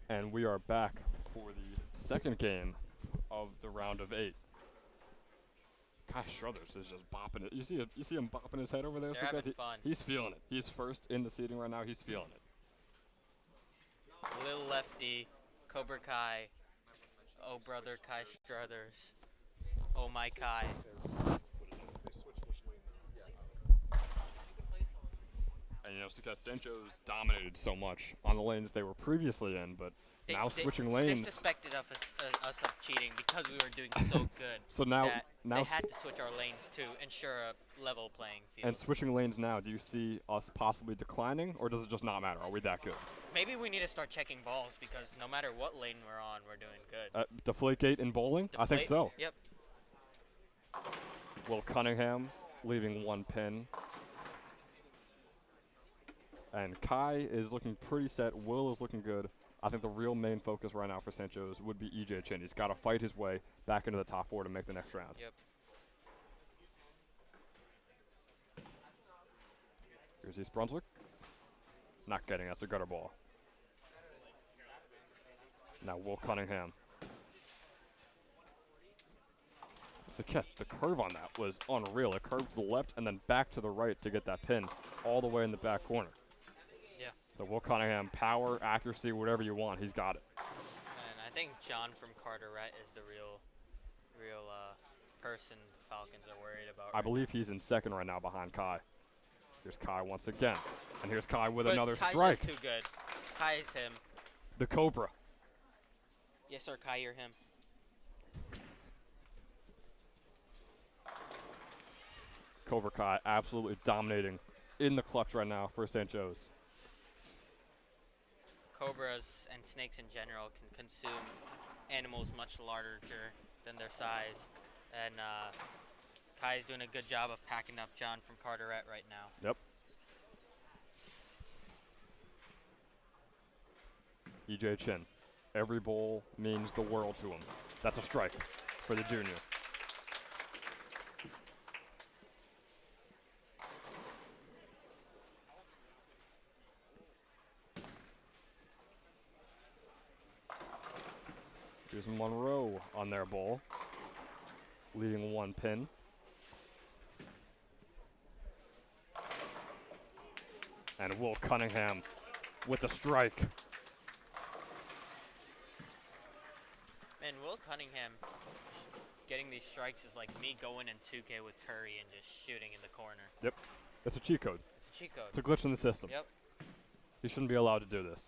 And we are back for the second game of the round of 8. Kai Struthers is just bopping it. You see him bopping his head over there? They're So good. having fun. He's feeling it. He's first in the seating right now. He's feeling it. Lil Lefty, Cobra Kai. Oh, brother Kai Struthers. Oh, my Kai. And you know, Suket Sancho's dominated so much on the lanes they were previously in, but now switching lanes. They suspected us of cheating because we were doing so good. So now they had to switch our lanes to ensure a level playing field. And switching lanes now, do you see us possibly declining, or does it just not matter? Are we that good? Maybe we need to start checking balls because no matter what lane we're on, we're doing good. Deflategate in bowling? I think so. Yep. Will Cunningham leaving 1 pin. And Kai is looking pretty set. Will is looking good. I think the real main focus right now for Sancho's would be EJ Chin. He's got to fight his way back into the top 4 to make the next round. Yep. Here's East Brunswick. Not getting it. That's a gutter ball. Now Will Cunningham. The curve on that was unreal. It curved to the left and then back to the right to get that pin all the way in the back corner. Yeah. So Will Cunningham, power, accuracy, whatever you want, he's got it. And I think John from Carteret is the real person the Falcons are worried about. I believe he's in second right now behind Kai. Here's Kai once again. And here's Kai with another Kai's strike. Just too good. Kai's him. The Cobra. Yes, sir, Kai, you're him. Cobra Kai absolutely dominating in the clutch right now for Sancho's. Cobras and snakes in general can consume animals much larger than their size. And Kai's doing a good job of packing up John from Carteret right now. Yep. EJ Chin. Every bowl means the world to him. That's a strike for the junior. Here's Monroe on their bowl, leading 1 pin. And Will Cunningham with a strike. Man, Will Cunningham getting these strikes is like me going in 2K with Curry and just shooting in the corner. Yep, it's a cheat code. It's a cheat code. It's a glitch in the system. Yep. He shouldn't be allowed to do this.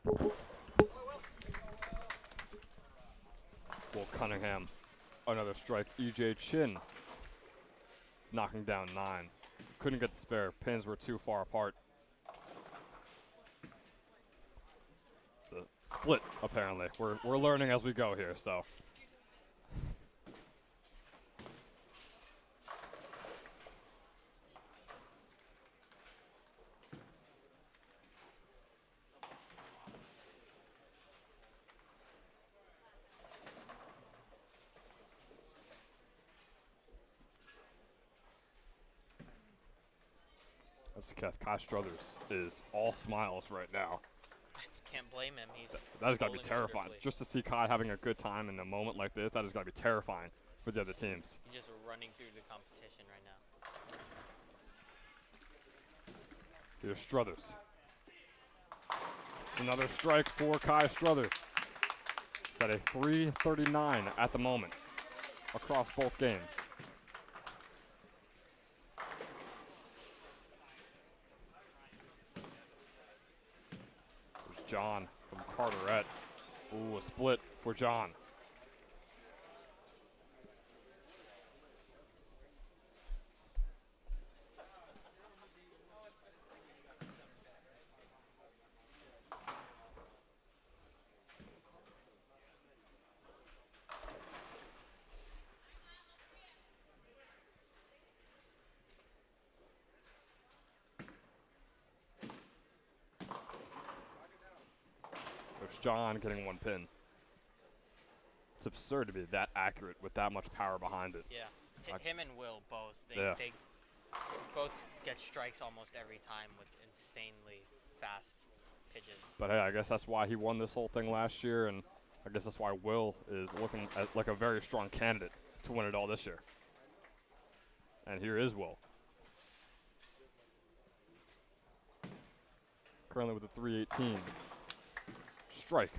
Will Cunningham, another strike. EJ Chin knocking down 9. Couldn't get the spare. Pins were too far apart. It's a split, apparently. We're learning as we go here, so. That's because Kai Struthers is all smiles right now. Can't blame him. He's That has got to be bowling terrifying. wonderfully. Just to see Kai having a good time in a moment like this, that has got to be terrifying for the other teams. He's just running through the competition right now. Here's Struthers. Another strike for Kai Struthers. It's at a 339 at the moment across both games. There's John from Carteret. Ooh, a split for John. There's John getting 1 pin. It's absurd to be that accurate with that much power behind it. Yeah. I- Him and Will both. Yeah. They both get strikes almost every time with insanely fast pitches. But hey, I guess that's why he won this whole thing last year, and I guess that's why Will is looking at like a very strong candidate to win it all this year. And here is Will. Currently with a 318. Strike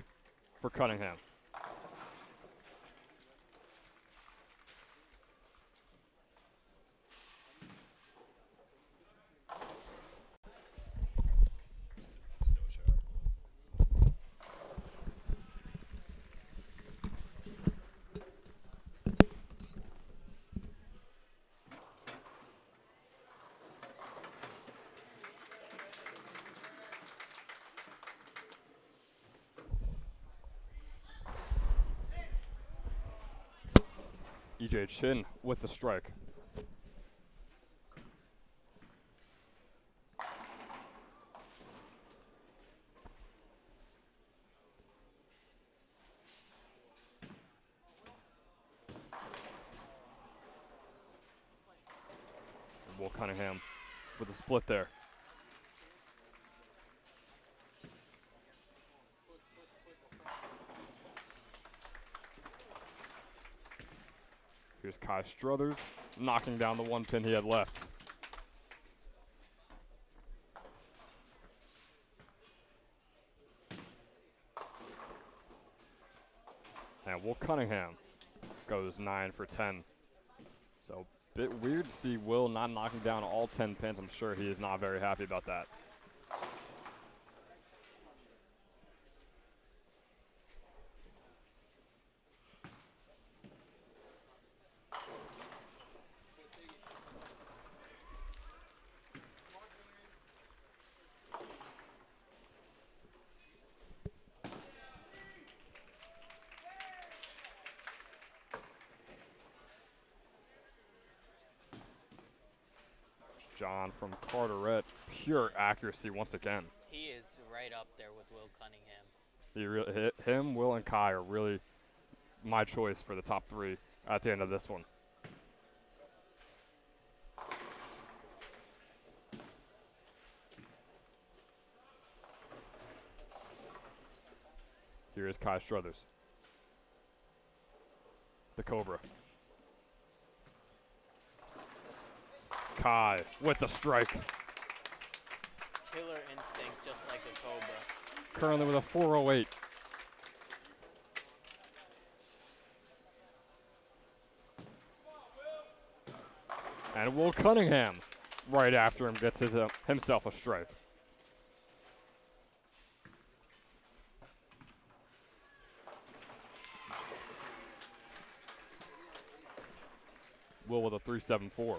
for Cunningham. EJ Chin with the strike. And Will Cunningham with a split there. Here's Kai Struthers knocking down the 1 pin he had left. And Will Cunningham goes 9 for 10. So, bit weird to see Will not knocking down all 10 pins. I'm sure he is not very happy about that. John from Carteret, pure accuracy once again. He is right up there with Will Cunningham. Him, Will, and Kai are really my choice for the top 3 at the end of this one. Here is Kai Struthers. The Cobra. Kai with the strike. Killer instinct, just like a Cobra. Currently with a 408. And Will Cunningham, right after him, gets himself a strike. a 3.74.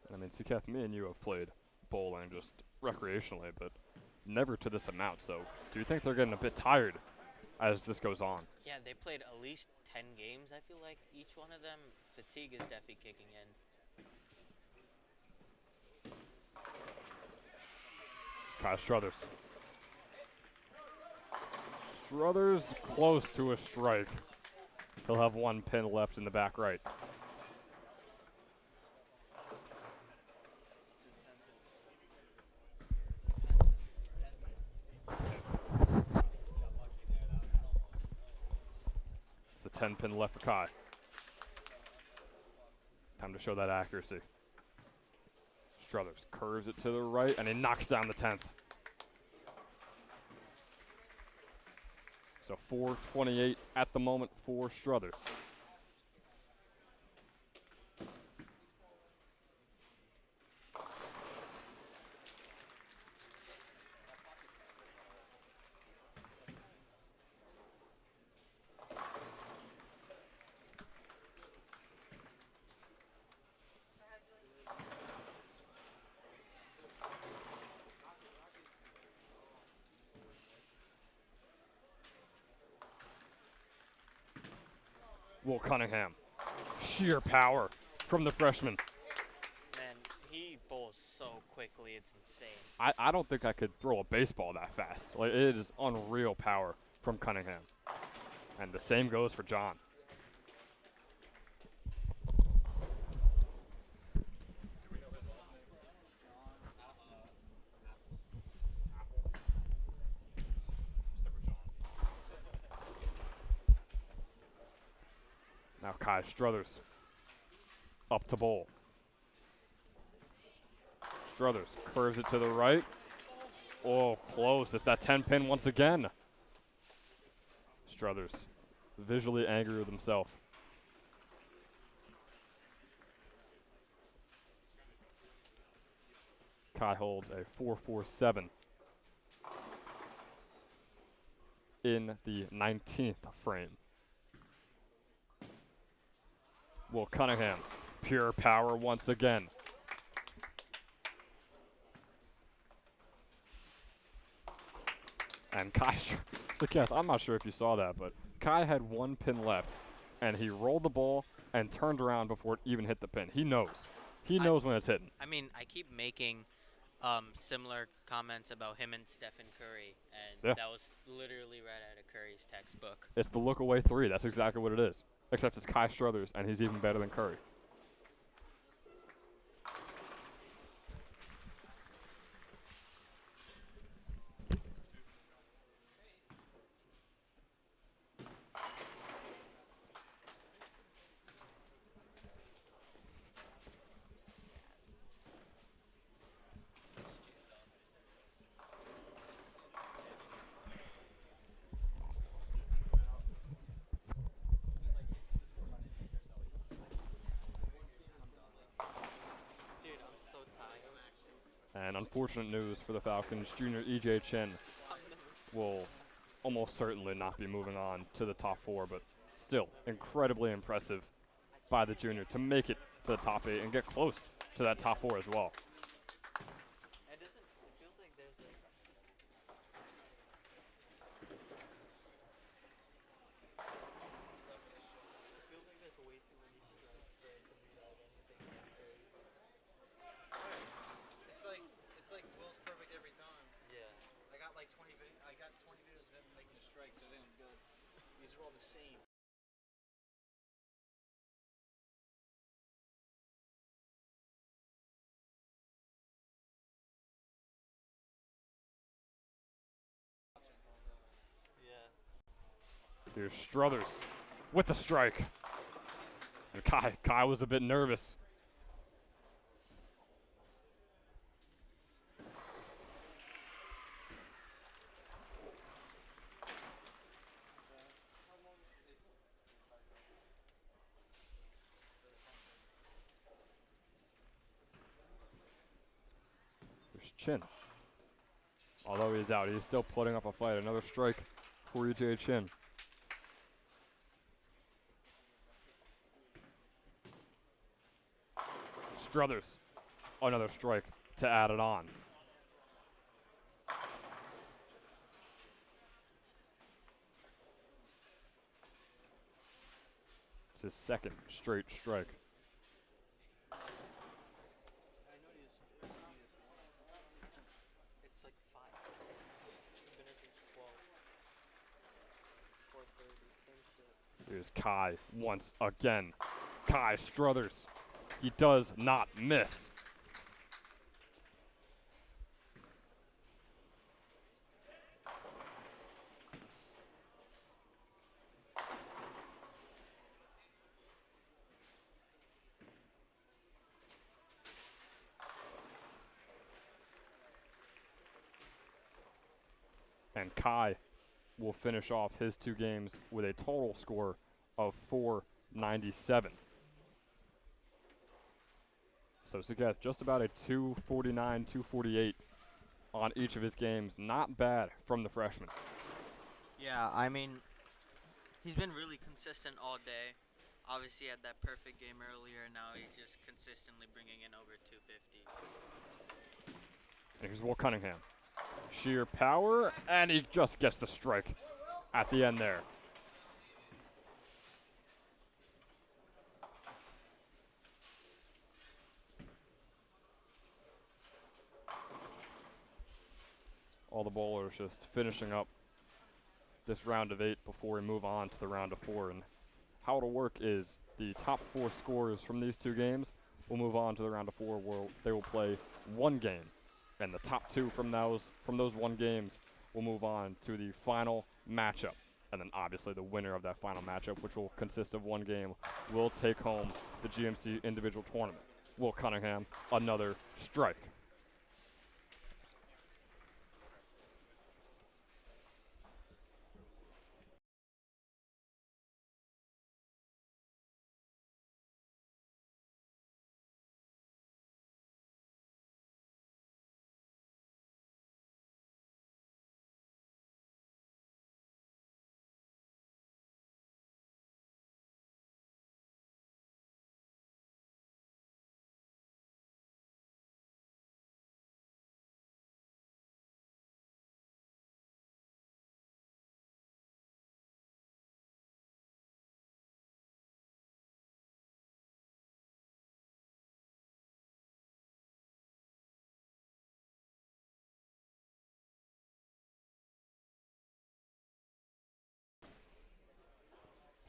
I mean, Sikath, me and you have played bowling just recreationally, but never to this amount. So, do you think they're getting a bit tired as this goes on? Yeah, they played at least 10 games, I feel like, each one of them. Fatigue is definitely kicking in. Kyle Struthers. Struthers close to a strike. He'll have one pin left in the back right. It's the 10 pin left for Kai. Time to show that accuracy. Struthers curves it to the right, and he knocks down the 10th. So 428 at the moment for Struthers. Will Cunningham. Sheer power from the freshman. Man, he bowls so quickly, it's insane. I don't think I could throw a baseball that fast. Like, it is unreal power from Cunningham. And the same goes for John. Now Kai Struthers up to bowl. Struthers curves it to the right. Oh, close. It's that 10 pin once again. Struthers visually angry with himself. Kai holds a 4.47 in the 19th frame. Will Cunningham, pure power once again. And Kai, Sakath, I'm not sure if you saw that, but Kai had one pin left, and he rolled the ball and turned around before it even hit the pin. He knows. He knows when it's hitting. I mean, I keep making similar comments about him and Stephen Curry, and Yeah. that was literally right out of Curry's textbook. It's the look away 3. That's exactly what it is. Except it's Kai Struthers, and he's even better than Curry. Dude, I'm so tired. And unfortunate news for the Falcons, junior EJ Chen will almost certainly not be moving on to the top 4, but still incredibly impressive by the junior to make it to the top 8 and get close to that top 4 as well. It feels like there's like way too many strikes for it to be like anything crazy. It's like Will's perfect every time. Yeah. I got 20 videos of him making a strike, so they're good. These are all the same. Here's Struthers with the strike. And Kai was a bit nervous. Here's Chin. Although he's out, he's still putting up a fight. Another strike for EJ Chin. Struthers, another strike to add it on. It's his second straight strike. It's like 5. Been here since 12. 4:30, same shit. Here's Kai once again. Kai Struthers. He does not miss. And Kai will finish off his 2 games with a total score of 497. So Saket, just about a 249, 248 on each of his games. Not bad from the freshman. Yeah, I mean, he's been really consistent all day. Obviously, he had that perfect game earlier, and now he's just consistently bringing in over 250. And here's Will Cunningham. Sheer power, and he just gets the strike at the end there. All the bowlers just finishing up this round of 8 before we move on to the round of 4. And how it'll work is the top 4 scorers from these 2 games will move on to the round of 4 where they will play 1 game. And the top 2 from those 1 games will move on to the final matchup. And then obviously the winner of that final matchup, which will consist of 1 game, will take home the GMC individual tournament. Will Cunningham, another strike.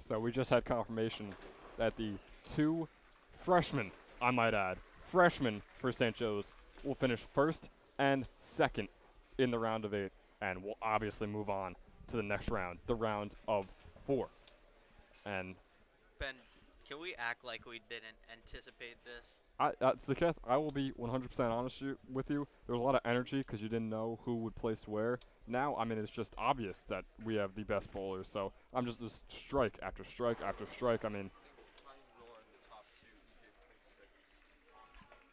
So we just had confirmation that the 2 freshmen, I might add, freshmen for St. Joe's will finish first and second in the round of 8, and will obviously move on to the next round, the round of 4. And Ben, can we act like we didn't anticipate this? Zaketh, I will be 100% honest with you. There was a lot of energy because you didn't know who would place where. Now, I mean, it's just obvious that we have the best bowlers. So I'm just strike after strike after strike. I mean,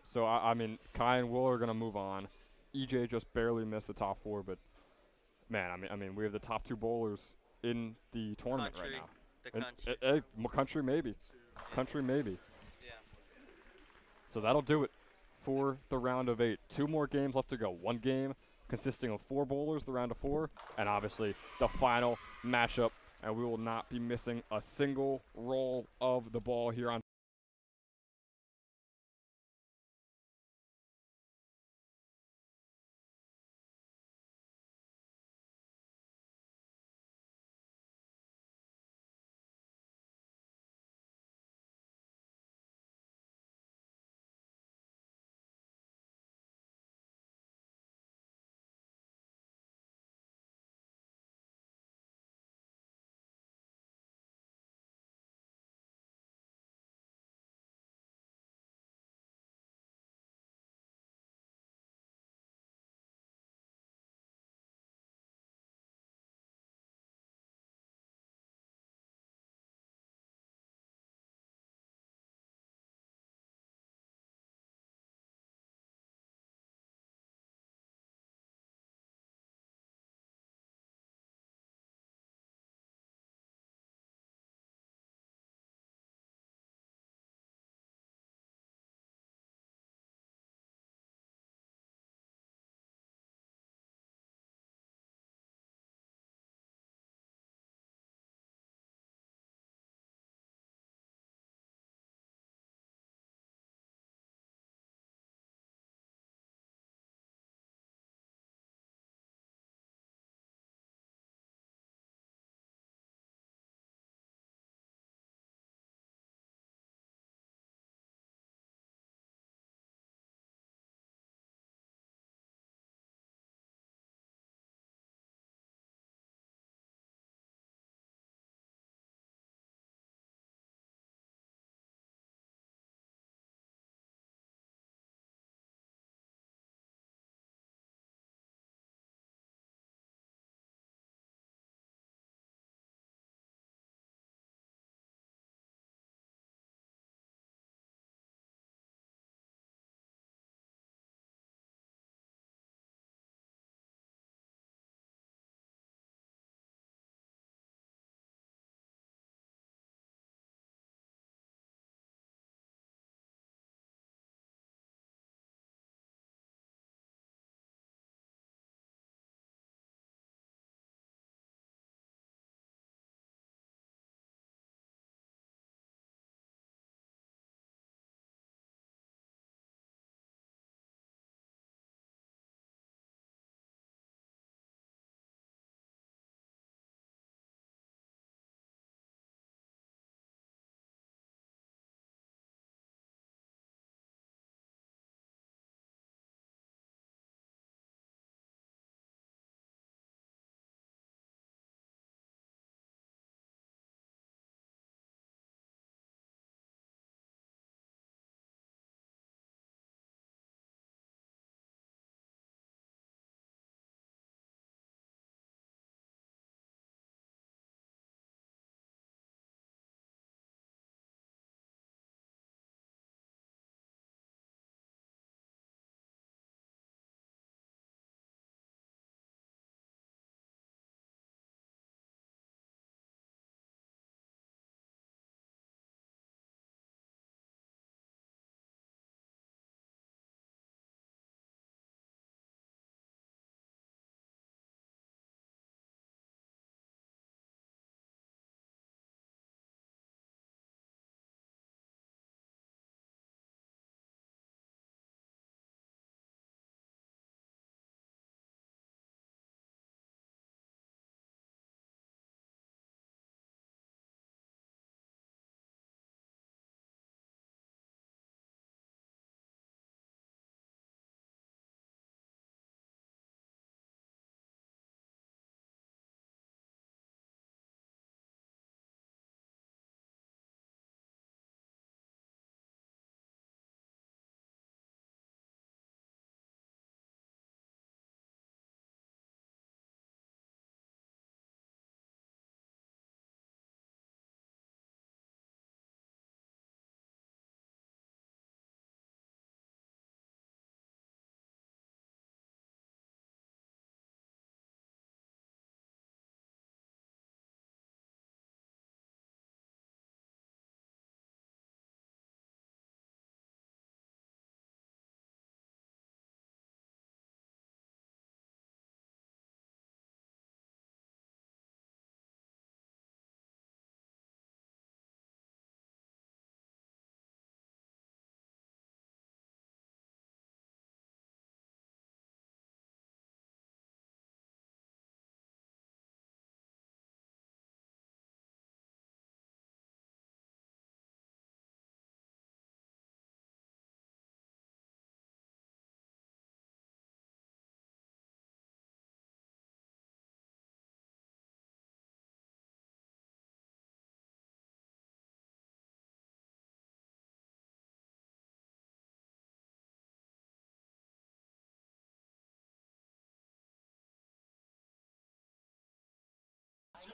so I mean, Kai and Will are gonna move on. EJ just barely missed the top 4, but man, I mean, we have the top 2 bowlers in the tournament right now. The country. Country maybe. Country maybe. Yeah. So that'll do it for the round of 8. 2 more games left to go. 1 game consisting of 4 bowlers, the round of 4, and obviously the final matchup. And we will not be missing a single roll of the ball here on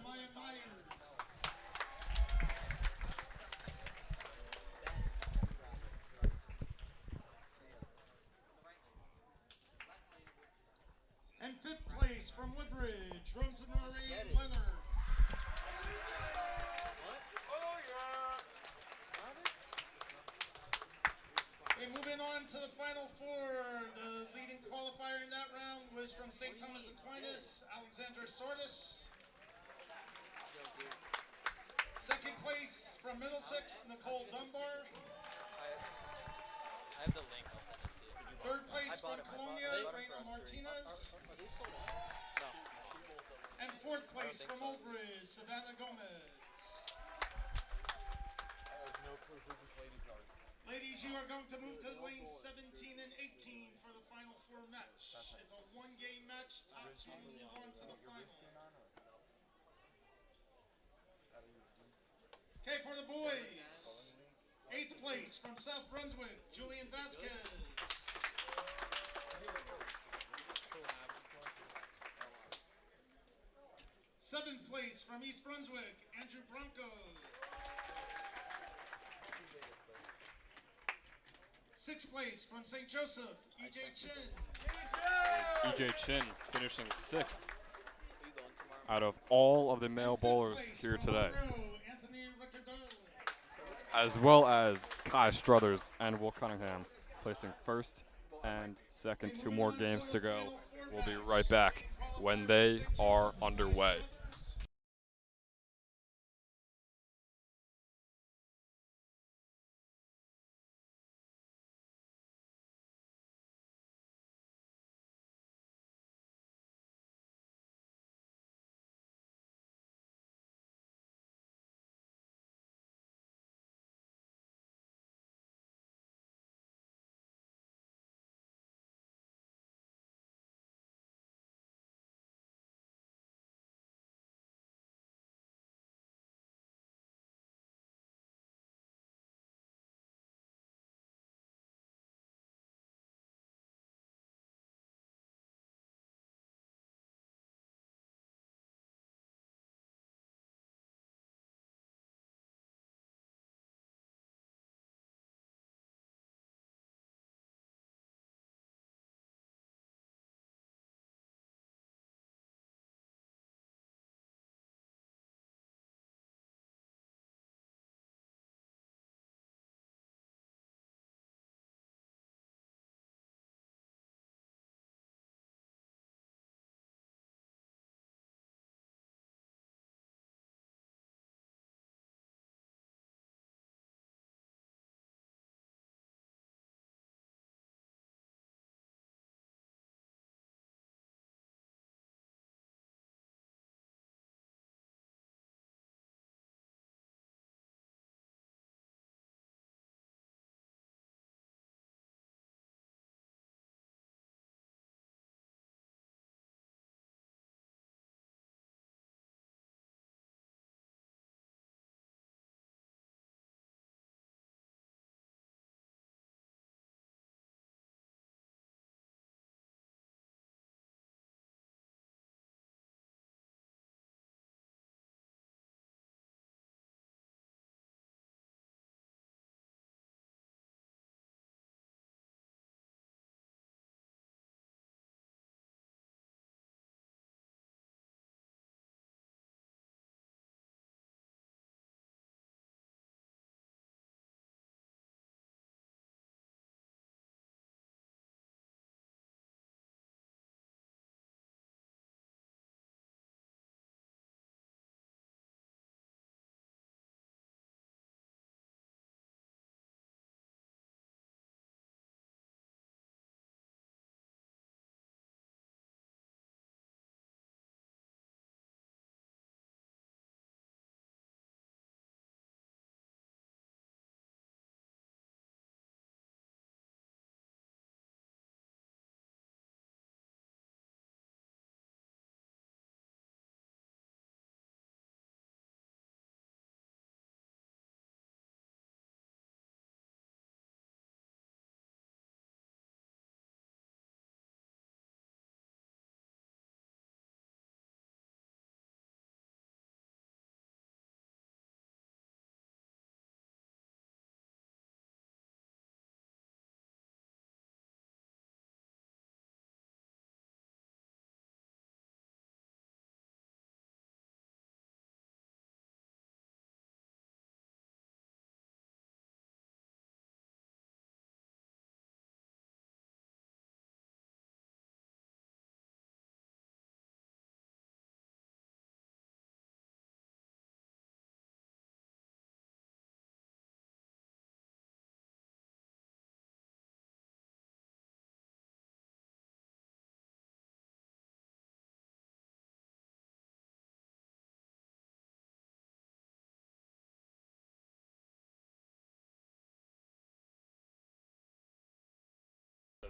Jeremiah Myers. And 5th place from Woodbridge, Rosemary Leonard. Okay, moving on to the Final Four. The leading qualifier in that round was from St. Thomas Aquinas, Alexander Sortis. 2nd place from Middlesex, Nicole Dunbar. I have the link. I'll send it to you. 3rd place from Colonia, Reina Martinez. And 4th place from Old Bridge, Savannah Gomez. Ladies, you are going to move to lanes 17 and 18 for the Final Four match. It's a 1-game match. Top 2 will move on to the final. Okay, for the boys. 8th place from South Brunswick, Julian Vasquez. 7th place from East Brunswick, Andrew Bronco. 6th place from St. Joseph, EJ Chin. EJ Chin finishing 6th out of all of the male bowlers here today, Anthony Riccardelli. as well as Kai Struthers and Will Cunningham placing 1st and 2nd. 2 more games to go. We'll be right back when they are underway.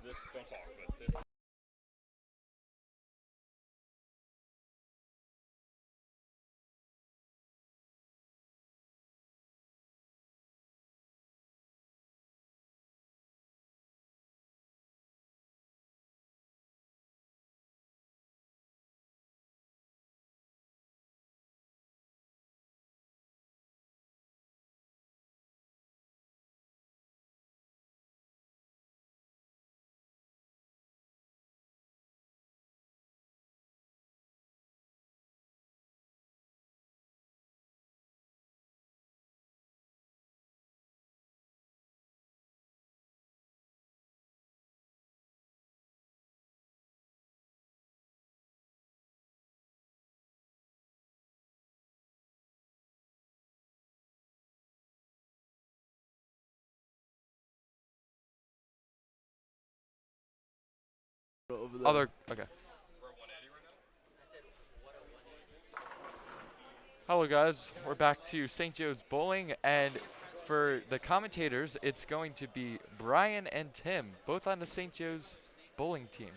this, don't talk, but this. Over there. Other okay. Hello guys, we're back to St. Joe's Bowling, and for the commentators, it's going to be Brian and Tim, both on the St. Joe's Bowling team.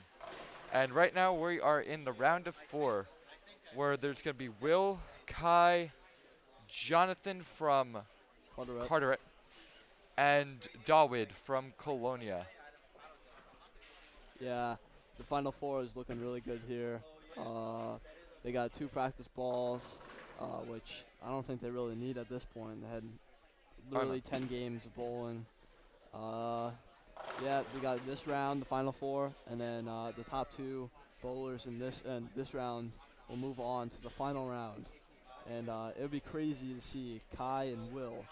And right now we are in the round of 4, where there's going to be Will, Kai, Jonathan from Carteret, and Dawood from Colonia. Yeah, the Final Four is looking really good here. They got 2 practice balls, which I don't think they really need at this point. They had literally 10 games of bowling. Yeah, we got this round, the Final Four, and then the top 2 bowlers in this round will move on to the final round. And it would be crazy to see Kai and Will,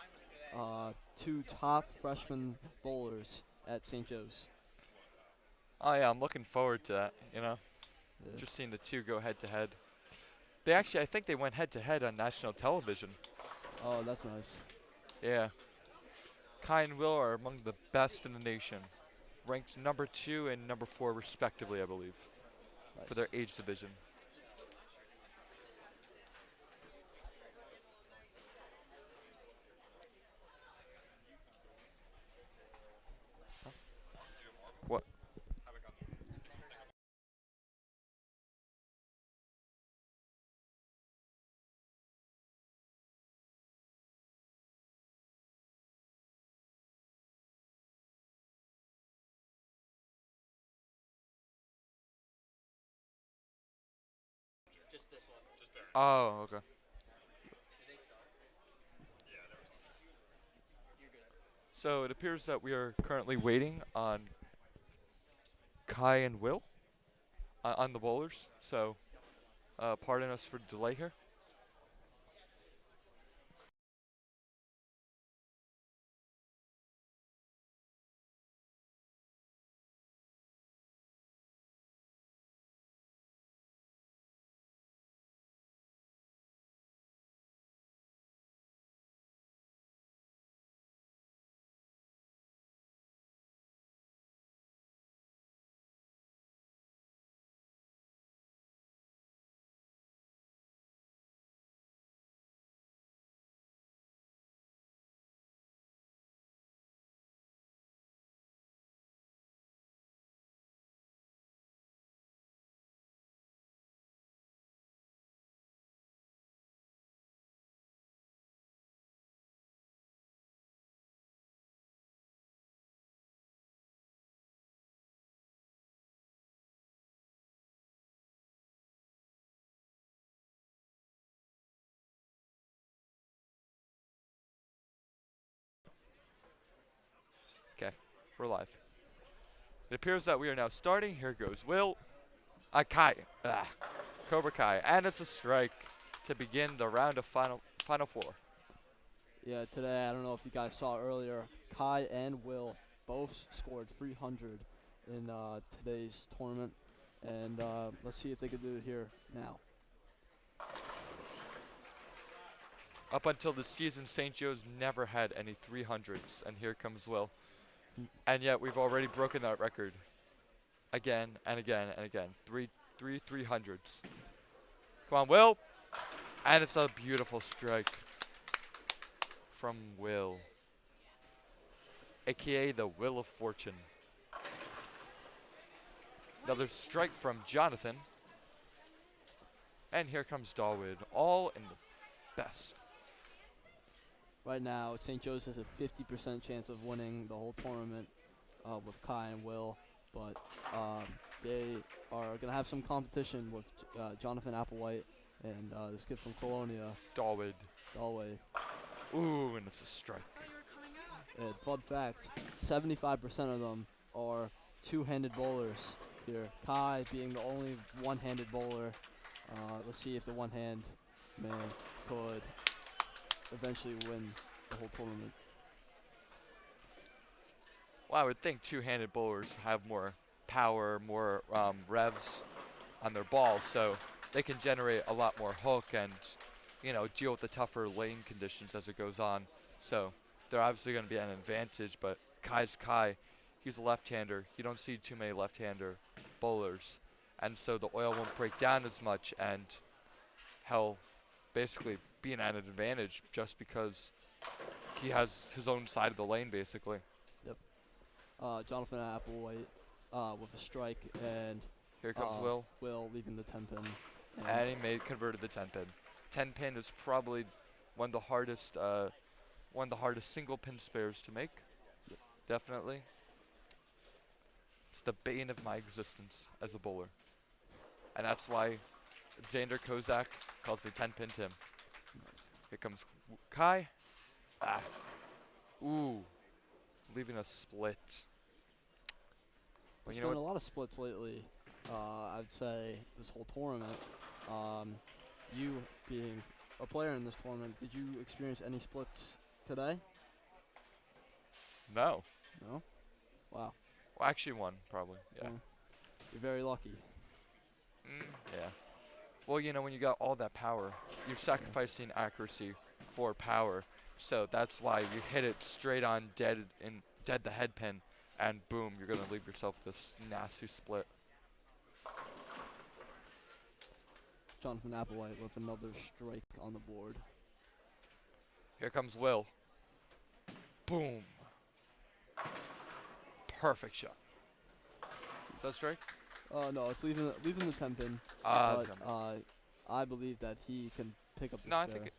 2 top freshman bowlers at St. Joe's. Oh yeah, I'm looking forward to that, you know. Yeah. Just seeing the 2 go head to head. They actually, I think they went head to head on national television. Oh, that's nice. Yeah. Kai and Will are among the best in the nation, ranked number 2 and number 4 respectively, I believe, for their age division. What? Just this one. Oh, okay. So it appears that we are currently waiting on Kai and Will on the bowlers. So pardon us for the delay here. Okay, we're live. It appears that we are now starting. Here goes Will. Kai. Cobra Kai. And it's a strike to begin the round of final 4. Yeah, today, I don't know if you guys saw earlier, Kai and Will both scored 300 in today's tournament. And let's see if they can do it here now. Up until this season, St. Joe's never had any 300s, and here comes Will. And yet we've already broken that record again and again and again. Three 300s. Come on, Will. And it's a beautiful strike from Will, aka the Will of Fortune. Another strike from Jonathan. And here comes Dahlwood, all in the best. Right now, St. Joe's has a 50% chance of winning the whole tournament with Kai and Will, but they are going to have some competition with Jonathan Applewhite and this kid from Colonia, Dahlwood. Galway. Ooh, and it's a strike. And fun fact, 75% of them are two-handed bowlers here. Kai being the only one-handed bowler. Let's see if the one-hand man could eventually win the whole tournament. Well, I would think two-handed bowlers have more power, more revs on their balls, so they can generate a lot more hook and, you know, deal with the tougher lane conditions as it goes on. So they're obviously going to be an advantage, but Kai's Kai. He's a left-hander. You don't see too many left-hander bowlers, and so the oil won't break down as much, and he'll basically be an added advantage just because he has his own side of the lane, basically. Yep. Jonathan Applewhite with a strike, and Here comes Will. Will leaving the 10 pin. And he converted the 10 pin. 10 pin is probably one of the hardest single pin spares to make. Yep. Definitely. It's the bane of my existence as a bowler. And that's why Xander Kozak calls me 10 pin Tim. Here comes Kai. Ah. Ooh. Leaving a split. Well, There's you know been what? a lot of splits lately. I'd say this whole tournament. You being a player in this tournament, did you experience any splits today? No. No? Wow. Well, actually one, probably. Yeah. You're very lucky. Yeah. Well, you know, when you got all that power, you're sacrificing accuracy for power. So that's why you hit it straight on dead the head pin, and boom, you're gonna leave yourself this nasty split. Jonathan Applewhite with another strike on the board. Here comes Will. Boom. Perfect shot. Is that strike? No, it's leaving the 10 pin. Ah, But I believe that he can pick up the no, I spare. think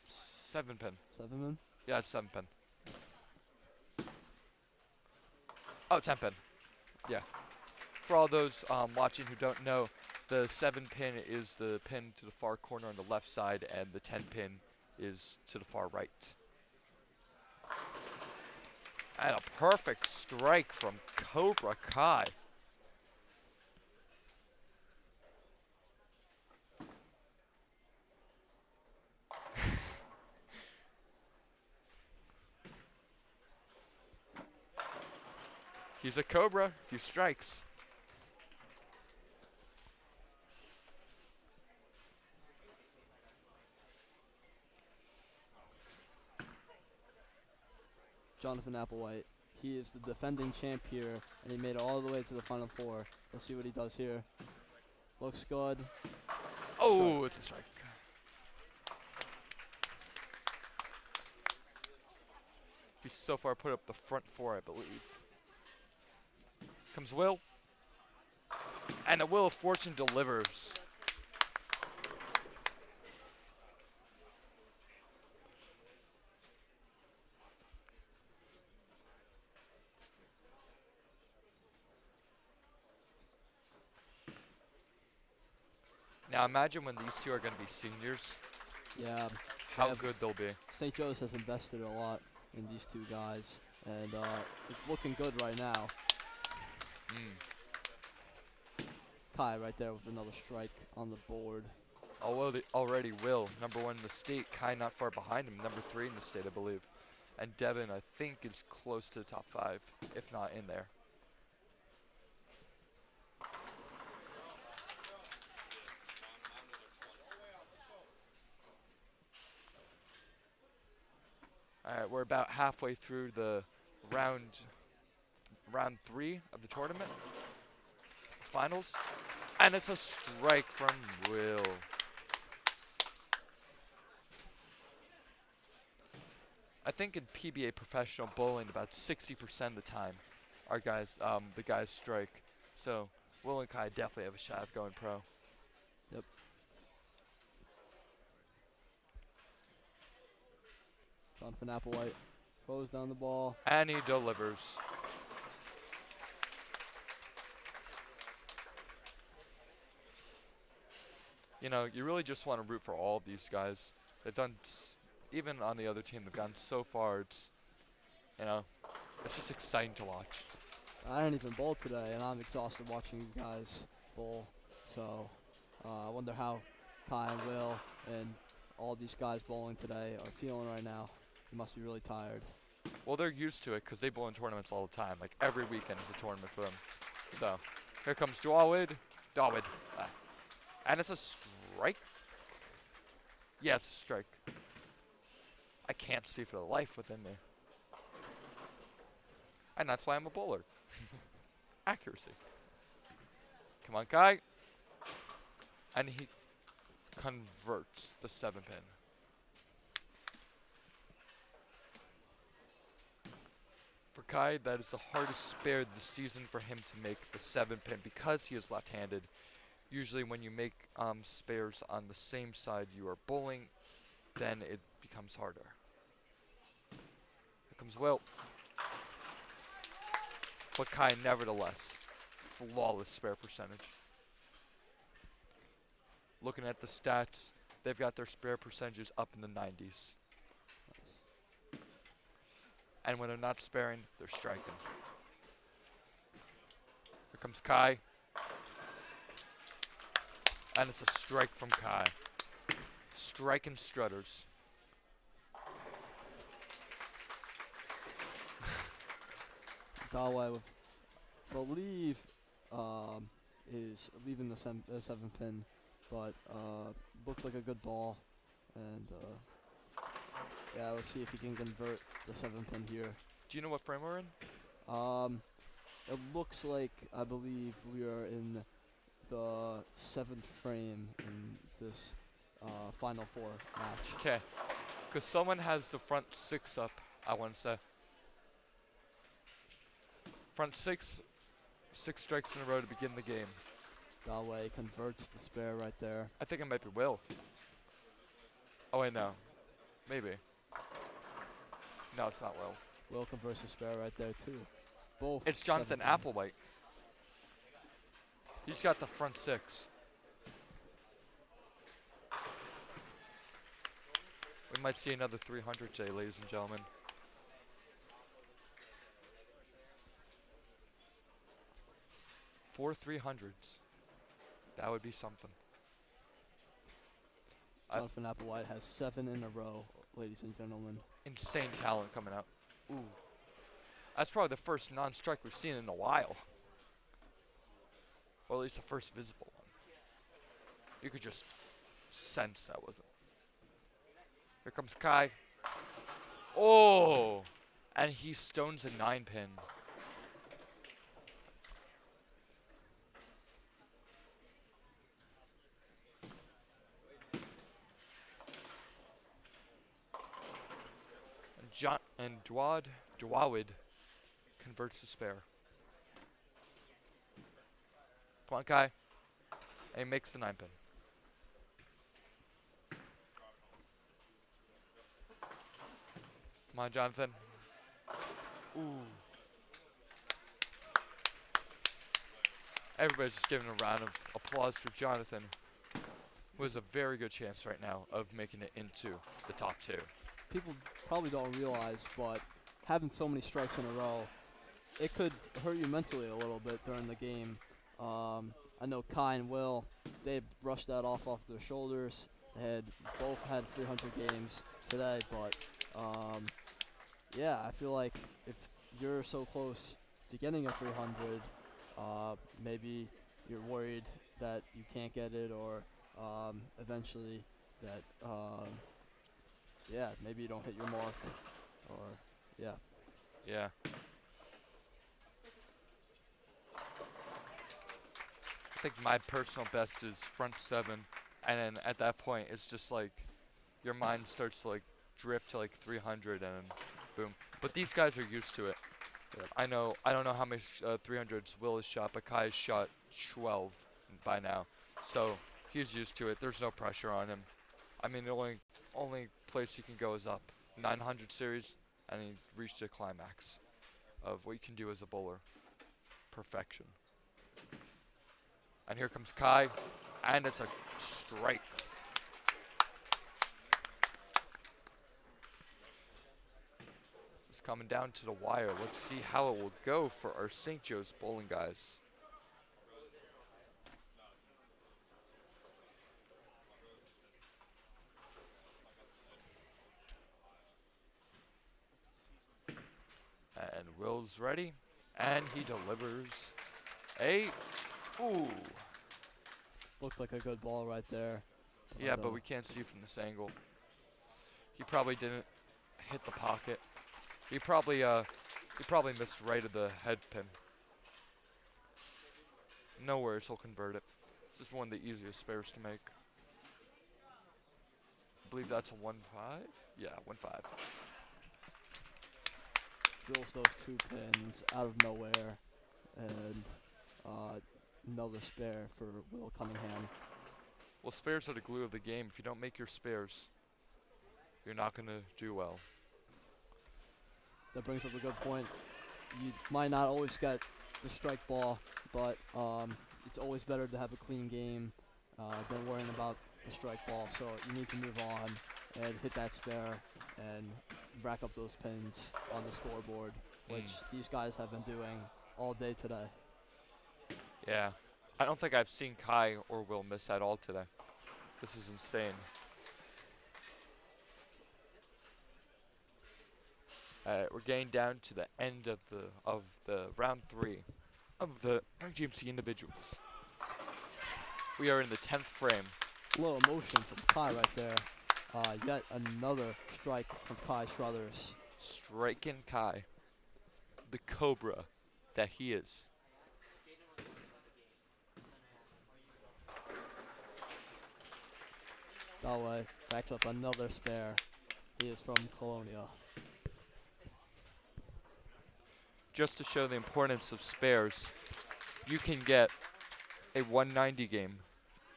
7 pin. 7 pin? Yeah, it's 7 pin. Oh, 10 pin. Yeah. For all those watching who don't know, the 7 pin is the pin to the far corner on the left side, and the 10 pin is to the far right. And a perfect strike from Cobra Kai. He's a Cobra. He strikes. Jonathan Applewhite. He is the defending champ here, and he made it all the way to the final 4. Let's see what he does here. Looks good. Oh, it's a strike. He's so far put up the front 4, I believe. Comes Will. And a Will of Fortune delivers. Now imagine when these two are going to be seniors, Yeah. how good they'll be. St. Joe's has invested a lot in these two guys, and it's looking good right now. Kai right there with another strike on the board. Already Will, number 1 in the state. Kai not far behind him, number 3 in the state, I believe. And Devin, I think, is close to the top 5, if not in there. All right, we're about halfway through the round 3 of the tournament finals, and it's a strike from Will. I think in PBA professional bowling, about 60% of the time, the guys strike. So Will and Kai definitely have a shot of going pro. Yep. Jonathan Applewhite throws down the ball. And he delivers. You know, you really just want to root for all of these guys. They've done, even on the other team, they've gone so far. It's, you know, it's just exciting to watch. I didn't even bowl today, and I'm exhausted watching you guys bowl. So I wonder how Kai and Will and all these guys bowling today are feeling right now. You must be really tired. Well, they're used to it because they bowl in tournaments all the time. Like every weekend is a tournament for them. So here comes Dawid. And it's a strike. Yeah, it's a strike. I can't see for the life within me. And that's why I'm a bowler. Accuracy. Come on, Kai. And he converts the 7-pin. For Kai, that is the hardest spare this season for him to make the 7-pin because he is left-handed. Usually when you make spares on the same side you are bowling, then it becomes harder. Here comes Will. But Kai, nevertheless, flawless spare percentage. Looking at the stats, they've got their spare percentages up in the 90s. And when they're not sparing, they're striking. Here comes Kai. And it's a strike from Kai. Striking Struthers. Galway, believe, is leaving the 7-pin, but looks like a good ball. And yeah, let's see if he can convert the 7-pin here. Do you know what frame we're in? It looks like, I believe we are in the 7th frame in this Final Four match. Okay. Because someone has the front 6 up, I want to say. Front 6, 6 strikes in a row to begin the game. Galway converts the spare right there. I think it might be Will. Oh, wait, no. Maybe. No, it's not Will. Will converts the spare right there, too. Both. It's Jonathan 7-pin. Applewhite. He's got the front 6. We might see another 300 today, ladies and gentlemen. Four 300s. That would be something. Jonathan Applewhite has 7 in a row, ladies and gentlemen. Insane talent coming out. Ooh. That's probably the first non-strike we've seen in a while. Or at least the first visible one. You could just sense that wasn't. Here comes Kai. Oh! And he stones a 9-pin. And Dawid converts the spare. Come on, Kai. And he makes the 9-pin. Come on, Jonathan. Ooh. Everybody's just giving a round of applause for Jonathan, who has a very good chance right now of making it into the top 2. People probably don't realize, but having so many strikes in a row, it could hurt you mentally a little bit during the game. I know Kai and Will, they brushed that off their shoulders. They both had 300 games today, but yeah, I feel like if you're so close to getting a 300, maybe you're worried that you can't get it, or eventually that yeah, maybe you don't hit your mark, or yeah. Yeah. I think my personal best is front 7, and then at that point it's just like your mind starts to like drift to like 300 and boom. But these guys are used to it. I don't know how many 300s Will has shot, but Kai has shot 12 by now, so he's used to it. There's no pressure on him. I mean, the only place he can go is up. 900 series, and he reached a climax of what you can do as a bowler. Perfection. And here comes Kai, and it's a strike. This is coming down to the wire. Let's see how it will go for our St. Joe's bowling guys. And Will's ready, and he delivers a, ooh. Looked like a good ball right there. Yeah, but we can't see from this angle. He probably didn't hit the pocket. He probably missed right of the head pin. No worries, he'll convert it. This is one of the easiest spares to make. I believe that's a 1-5. Yeah, 1-5. Drills those 2 pins out of nowhere, and another spare for Will Cunningham. Well, spares are the glue of the game. If you don't make your spares, you're not going to do well. That brings up a good point. You might not always get the strike ball, but it's always better to have a clean game than worrying about the strike ball. So you need to move on and hit that spare and rack up those pins on the scoreboard, which these guys have been doing all day today. Yeah. I don't think I've seen Kai or Will miss at all today. This is insane. We're getting down to the end of the round 3 of the GMC individuals. We are in the 10th frame. A little emotion from Kai right there. Yet another strike from Kai Struthers. Striking Kai, the cobra that he is. That way, backs up another spare. He is from Colonia. Just to show the importance of spares, you can get a 190 game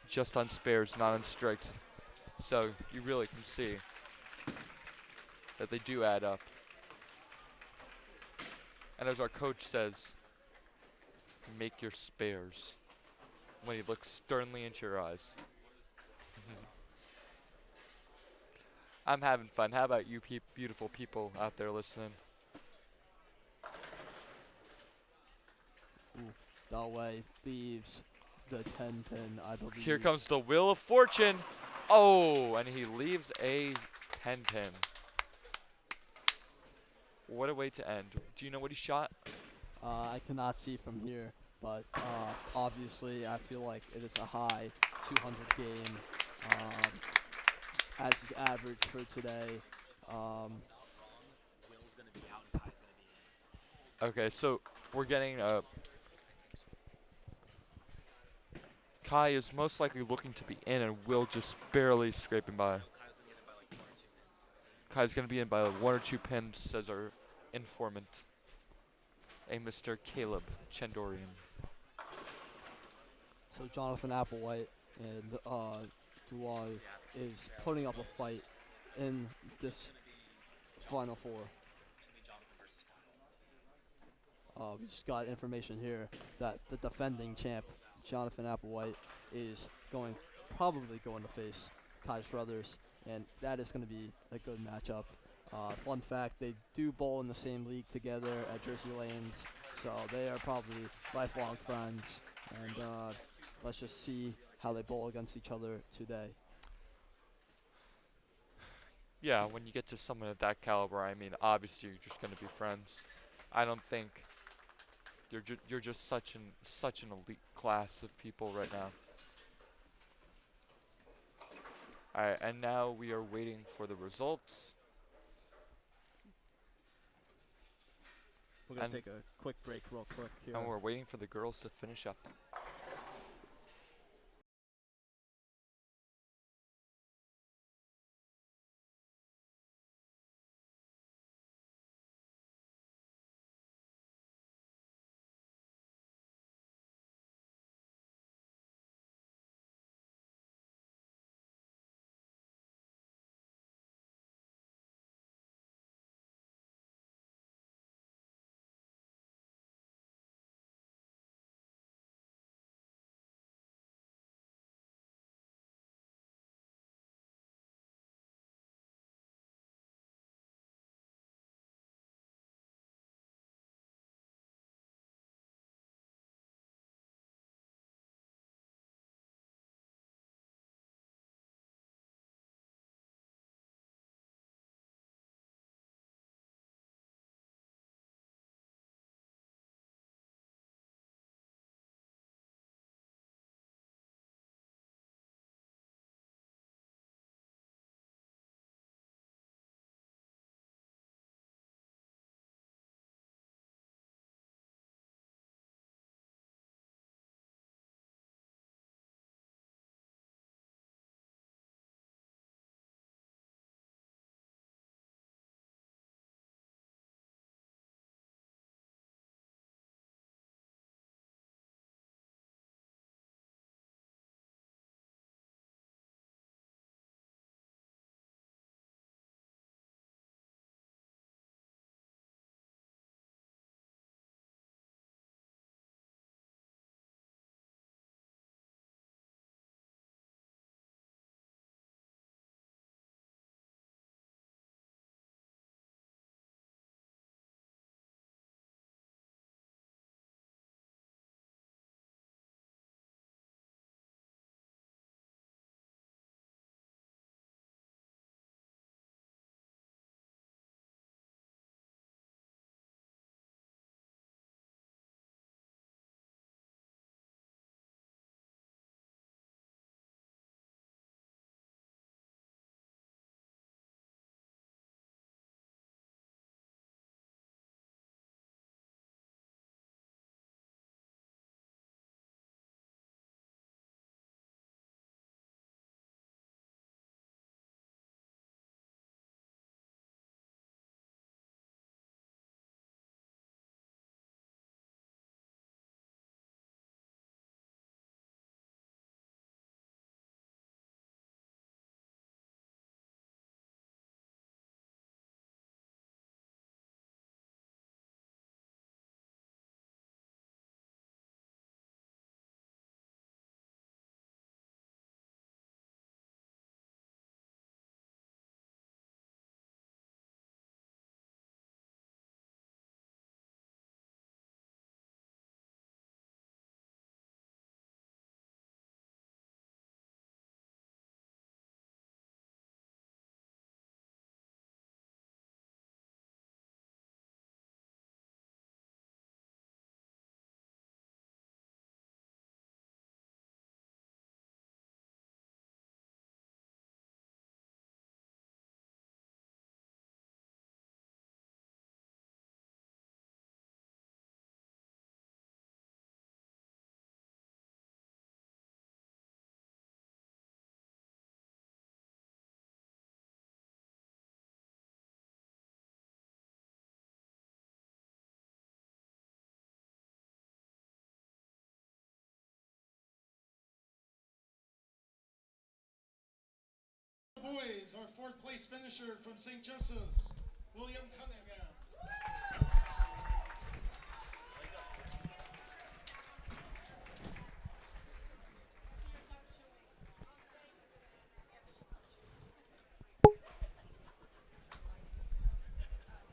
just on spares, not on strikes. So you really can see that they do add up. And as our coach says, make your spares when he looks sternly into your eyes. I'm having fun. How about you beautiful people out there listening? That way leaves the 10 pin, I believe. Here comes the Wheel of Fortune. Oh, and he leaves a 10 pin. What a way to end. Do you know what he shot? I cannot see from here, but obviously I feel like it is a high 200 game, as is average for today. Okay, so we're getting Kai is most likely looking to be in, and Will just barely scraping by. Kai's going to be in by 1 or 2 pins, says our informant, a Mr. Caleb Chandorian. So Jonathan Applewhite and Duai is putting up a fight in this Final Four. We just got information here that the defending champ, Jonathan Applewhite, is probably going to face Kai Struthers, and that is going to be a good matchup. Fun fact, they do bowl in the same league together at Jersey Lanes, so they are probably lifelong friends, and let's just see how they bowl against each other today. Yeah, when you get to someone of that caliber, I mean, obviously you're just going to be friends. I don't think you're just such an elite class of people right now. All right, and now we are waiting for the results. We're going to take a quick break real quick here. And we're waiting for the girls to finish up. boys, our fourth place finisher from St. Joseph's, William Cunningham.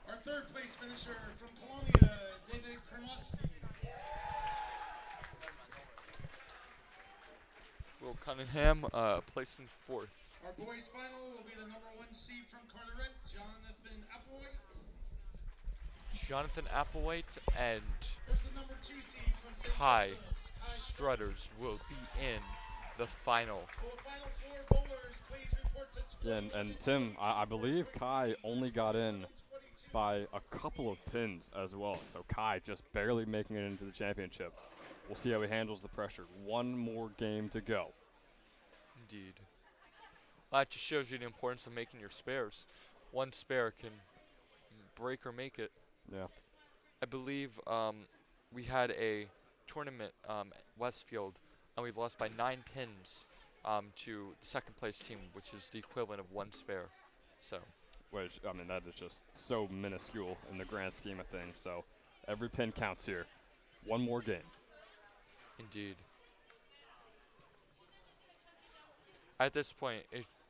Our third place finisher from Colonia, David Kremoski. Will Cunningham placed in 4th. Our boys final will be the number 1 seed from Carteret, Jonathan Applewhite. Jonathan Applewhite and There's the number 2 seed from St. Kai Joseph's, Kai Struthers will be in the final. Will the final 4 bowlers please report to Yeah, and Tim, I believe Kai only got in by a couple of pins as well. So Kai just barely making it into the championship. We'll see how he handles the pressure. One more game to go. Indeed. Well, that just shows you the importance of making your spares. One spare can break or make it. Yeah. I believe we had a tournament Westfield, and we lost by 9 pins to the second place team, which is the equivalent of 1 spare. So. Which, I mean, that is just so minuscule in the grand scheme of things. So every pin counts here. One more game. Indeed. At this point,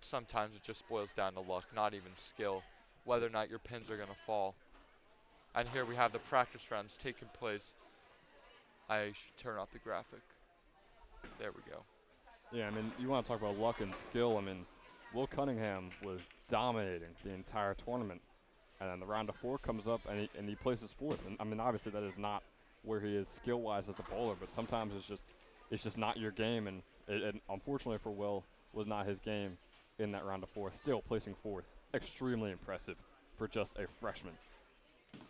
sometimes it just boils down to luck, not even skill, whether or not your pins are going to fall. And here we have the practice rounds taking place. I should turn off the graphic. There we go. Yeah, I mean, you want to talk about luck and skill. I mean, Will Cunningham was dominating the entire tournament. And then the round of 4 comes up, and he places 4th. And, I mean, obviously that is not where he is skill-wise as a bowler, but sometimes it's just not your game. And it unfortunately for Will, was not his game in that round of 4. Still placing 4th. Extremely impressive for just a freshman.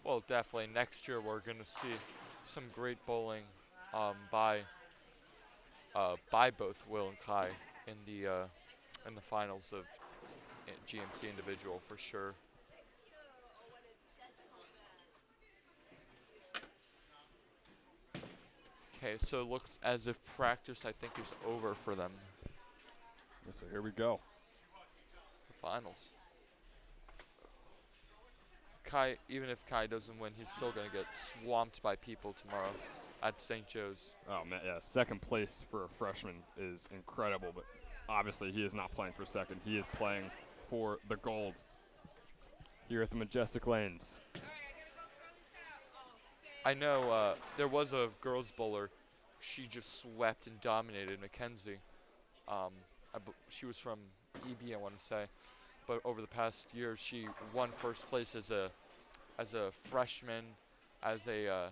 Well, definitely. Next year we're going to see some great bowling by both Will and Kai in the finals of GMC individual for sure. Okay, so it looks as if practice, I think, is over for them. So here we go. The finals. Kai, even if Kai doesn't win, he's still going to get swamped by people tomorrow at St. Joe's. Oh, man, yeah, second place for a freshman is incredible, but obviously he is not playing for second. He is playing for the gold here at the Majestic Lanes. I know there was a girls bowler. She just swept and dominated Mackenzie. She was from EB, I want to say. But over the past year, she won first place as a freshman, as a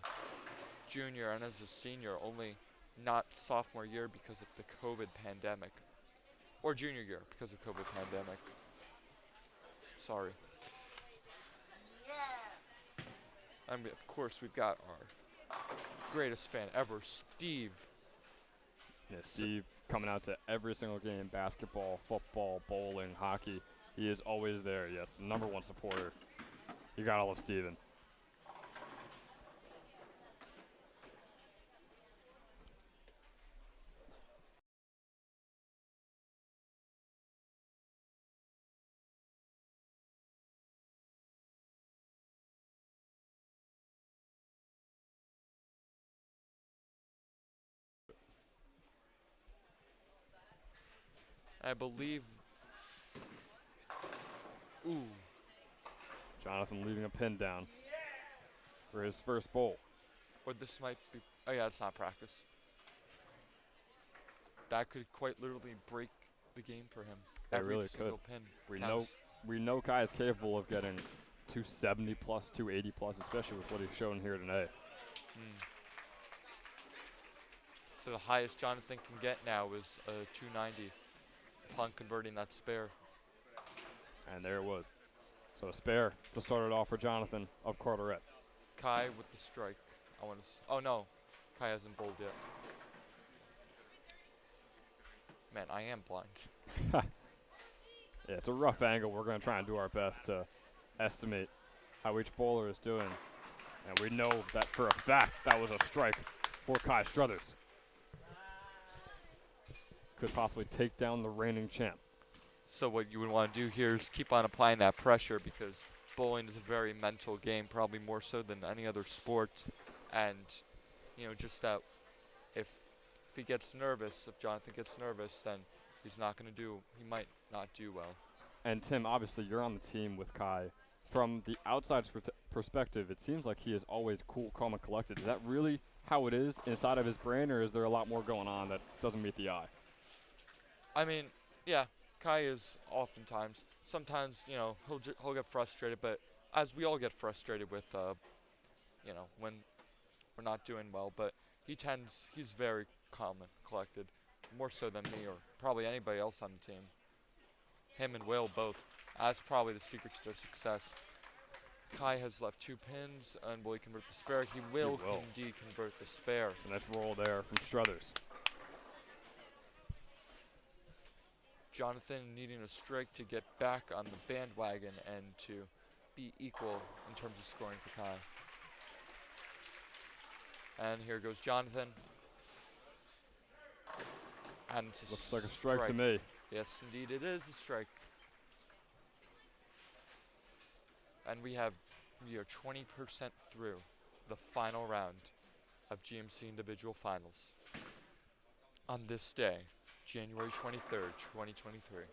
junior, and as a senior. Only not sophomore year because of the COVID pandemic, or junior year because of COVID pandemic. Sorry. And of course, we've got our greatest fan ever, Steve. Yeah, Steve coming out to every single game, basketball, football, bowling, hockey. He is always there, yes, #1 supporter. You gotta love Steven. I believe. Ooh. Jonathan leaving a pin down for his first bowl. Or this might be. Oh yeah, it's not practice. That could quite literally break the game for him. It Every really single could. pin. We know Kai is capable of getting 270 plus, 280 plus, especially with what he's shown here today. So the highest Jonathan can get now is 290 upon converting that spare. And there it was. So a spare to start it off for Jonathan of Carteret. Kai with the strike. Oh no, Kai hasn't bowled yet. Man, I am blind. Yeah, it's a rough angle. We're going to try and do our best to estimate how each bowler is doing. And we know that for a fact that was a strike for Kai Struthers. Could possibly take down the reigning champ. So what you would want to do here is keep on applying that pressure, because bowling is a very mental game, probably more so than any other sport. And, you know, just that if he gets nervous, if Jonathan gets nervous, then he might not do well. And Tim, obviously you're on the team with Kai. From the outside perspective, it seems like he is always cool, calm, and collected. Is that really how it is inside of his brain, or is there a lot more going on that doesn't meet the eye? I mean, yeah, Kai is oftentimes. Sometimes, you know, he'll get frustrated, but as we all get frustrated with, you know, when we're not doing well. But he's very calm and collected, more so than me or probably anybody else on the team. Him and Will both. That's probably the secret to their success. Kai has left 2 pins, and will he convert the spare? He will indeed convert the spare. So nice roll there from Struthers. Jonathan needing a strike to get back on the bandwagon and to be equal in terms of scoring for Kai. And here goes Jonathan. And it's Looks like a strike to me. Yes, indeed, it is a strike. And we are 20% through the final round of GMC Individual Finals on this day, January 23rd, 2023.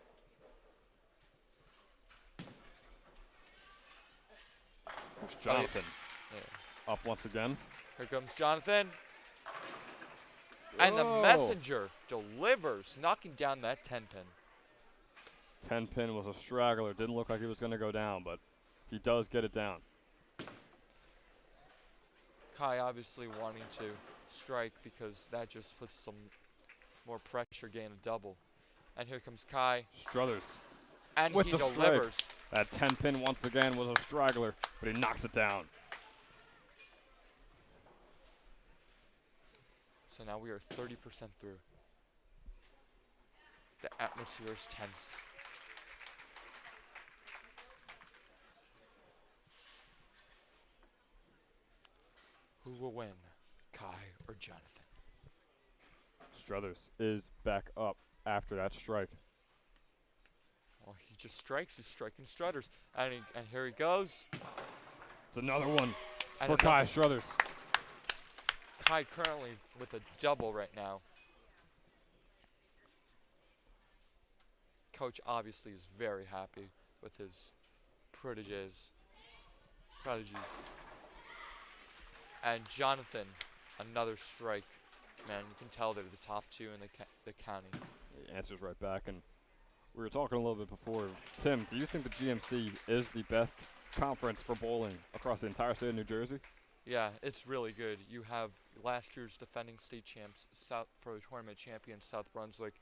There's Jonathan up once again. Here comes Jonathan. And the messenger delivers, knocking down that 10-pin. 10-pin was a straggler. Didn't look like he was going to go down, but he does get it down. Kai obviously wanting to strike because that just puts some more pressure, gain a double. And here comes Kai. Struthers. And with he the delivers. Strike. That 10-pin once again was a straggler, but he knocks it down. So now we are 30% through. The atmosphere is tense. Who will win, Kai or Jonathan? Struthers is back up after that strike. Well, he just strikes. He's striking Struthers. And here he goes. It's another one and for Kai Struthers. Kai currently with a double right now. Coach obviously is very happy with his prodigies. And Jonathan, another strike. Man, you can tell they're the top 2 in the county. He answers right back, and we were talking a little bit before. Tim, do you think the GMC is the best conference for bowling across the entire state of New Jersey? Yeah, it's really good. You have last year's defending state champs, for the tournament champion, South Brunswick.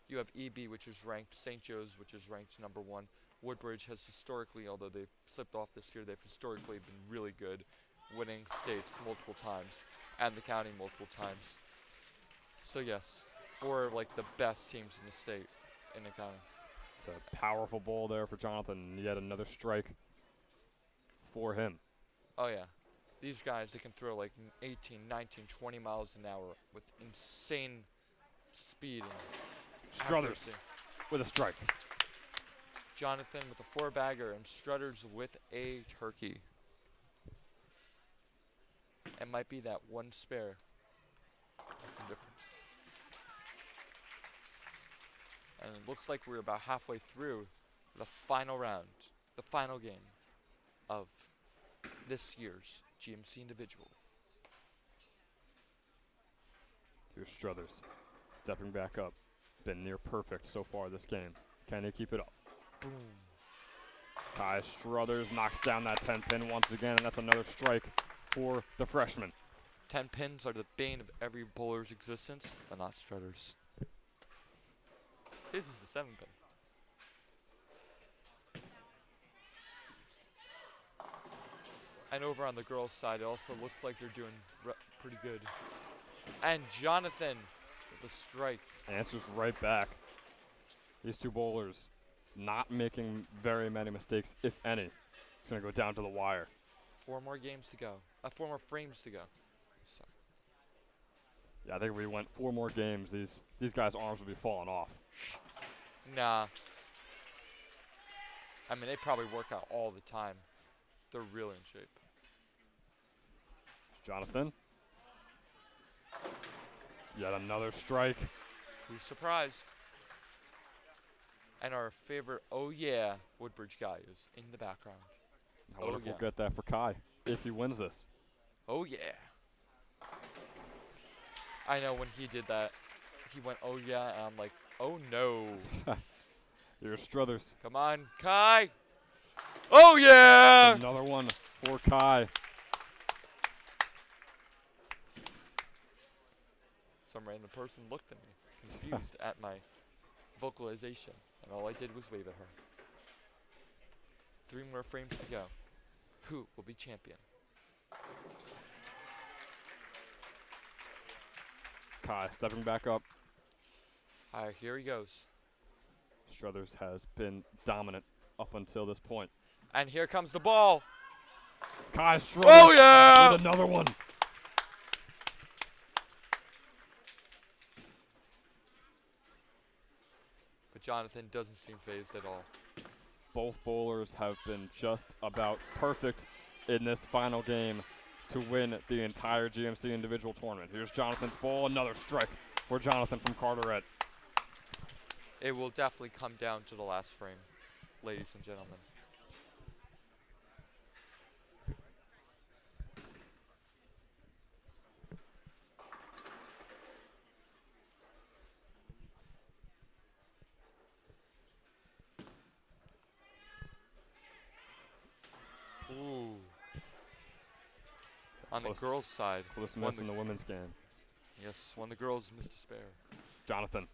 You have EB, which is ranked, St. Joe's, which is ranked #1. Woodbridge has historically, although they've slipped off this year, they've historically been really good, winning states multiple times and the county multiple times. So yes, 4 like the best teams in the state, in the county. It's a powerful bowl there for Jonathan. Yet another strike for him. Oh yeah. These guys, they can throw like 18, 19, 20 miles an hour with insane speed and Struthers accuracy. with a strike. Jonathan with a 4-bagger and Struthers with a turkey. It might be that one spare. That's the difference. And it looks like we're about halfway through the final round, the final game of this year's GMC Individual. Here's Struthers stepping back up. Been near perfect so far this game. Can he keep it up? Boom. Kai Struthers knocks down that 10-pin once again, and that's another strike for the freshman. 10 pins are the bane of every bowler's existence, but not Struthers. His is the 7-pin. And over on the girls' side, it also looks like they're doing pretty good. And Jonathan with a strike. Answers right back. These 2 bowlers not making very many mistakes, if any. It's going to go down to the wire. 4 more games to go. 4 more frames to go. Sorry. Yeah, I think if we went 4 more games, these guys' arms would be falling off. Nah. I mean, they probably work out all the time. They're really in shape. Jonathan. Yet another strike. Who's surprised? And our favorite, oh yeah, Woodbridge guy is in the background. I wonder if yeah. we'll get that for Kai if he wins this. Oh yeah. I know when he did that, he went, oh yeah, and I'm like, oh no. Here's Struthers. Come on, Kai. Oh yeah! Another one for Kai. Some random person looked at me, confused at my vocalization, and all I did was wave at her. 3 more frames to go. Who will be champion? Kai stepping back up. Alright, here he goes. Struthers has been dominant up until this point. And here comes the ball. Kai Struthers Oh yeah! with another one. But Jonathan doesn't seem phased at all. Both bowlers have been just about perfect in this final game to win the entire GMC individual tournament. Here's Jonathan's ball, another strike for Jonathan from Carteret. It will definitely come down to the last frame, ladies and gentlemen. Ooh. On the Close. girls' side. Close won miss in the women's game. Yes, when the girls missed a spare. Jonathan.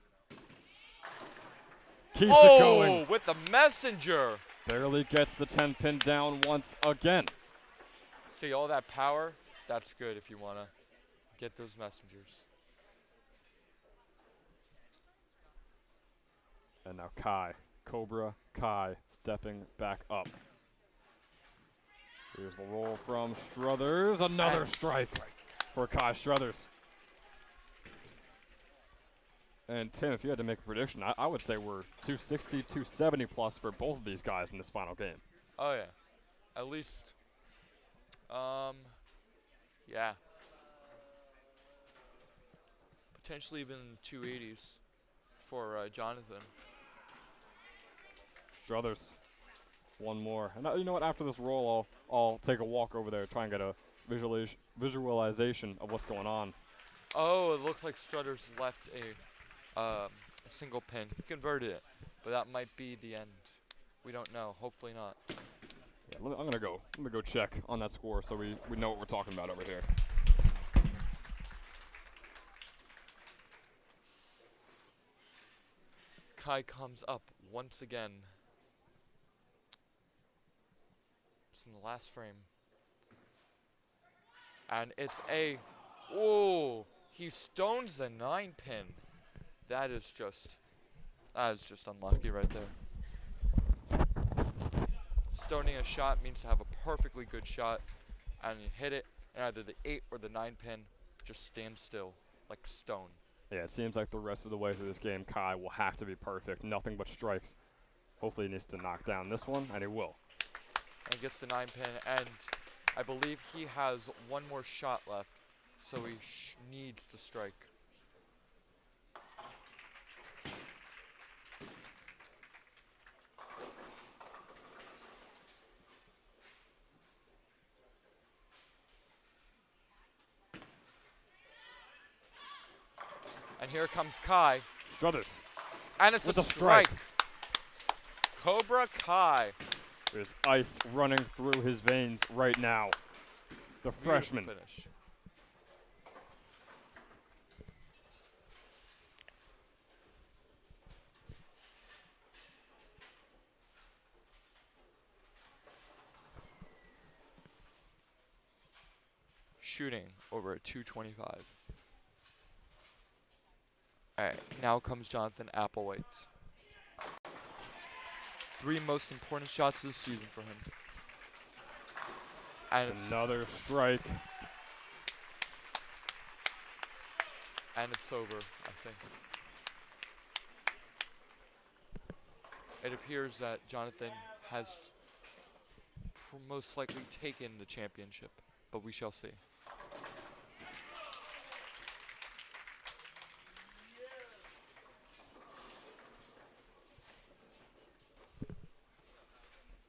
Keeps it Oh, going. with the messenger. Barely gets the 10 pin down once again. See all that power? That's good if you want to get those messengers. And now Kai, Cobra Kai, stepping back up. Here's the roll from Struthers. Another And strike for Kai Struthers. And Tim, if you had to make a prediction, I would say we're 260, 270 plus for both of these guys in this final game. Oh yeah, at least. Yeah. Potentially even 280s for Jonathan. Struthers, one more. And you know what? After this roll, I'll take a walk over there, try and get a visualization of what's going on. Oh, it looks like Struthers left a single pin. He converted it, but that might be the end. We don't know. Hopefully not. Yeah, I'm gonna go check on that score so we know what we're talking about over here. Kai comes up once again. It's in the last frame. And it's a, oh, he stones the 9 pin. That is just unlucky right there. Stoning a shot means to have a perfectly good shot, and you hit it, and either the 8 or the 9 pin just stands still, like stone. Yeah, it seems like the rest of the way through this game, Kai will have to be perfect. Nothing but strikes. Hopefully he needs to knock down this one, and he will. And gets the 9 pin, and I believe he has one more shot left, so he needs to strike. And here comes Kai. Struthers. And it's with a strike. Cobra Kai. There's ice running through his veins right now. The Beautiful freshman. finish. Shooting over a 225. Alright, now comes Jonathan Applewhite. 3 most important shots this season for him. And It's another strike. it's over, I think. It appears that Jonathan has most likely taken the championship, but we shall see.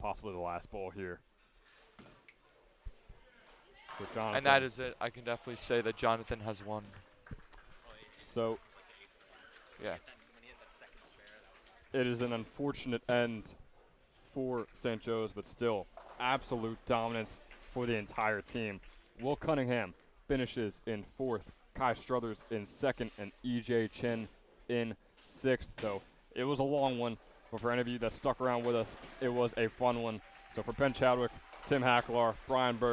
Possibly the last ball here. For Jonathan. And that is it. I can definitely say that Jonathan has won. So Yeah. it is an unfortunate end for St. Joe's, but still absolute dominance for the entire team. Will Cunningham finishes in 4th, Kai Struthers in 2nd, and EJ Chin in 6th. So it was a long one, but for any of you that stuck around with us, it was a fun one. So for Ben Chadwick, Tim Hacklar, Brian Burke,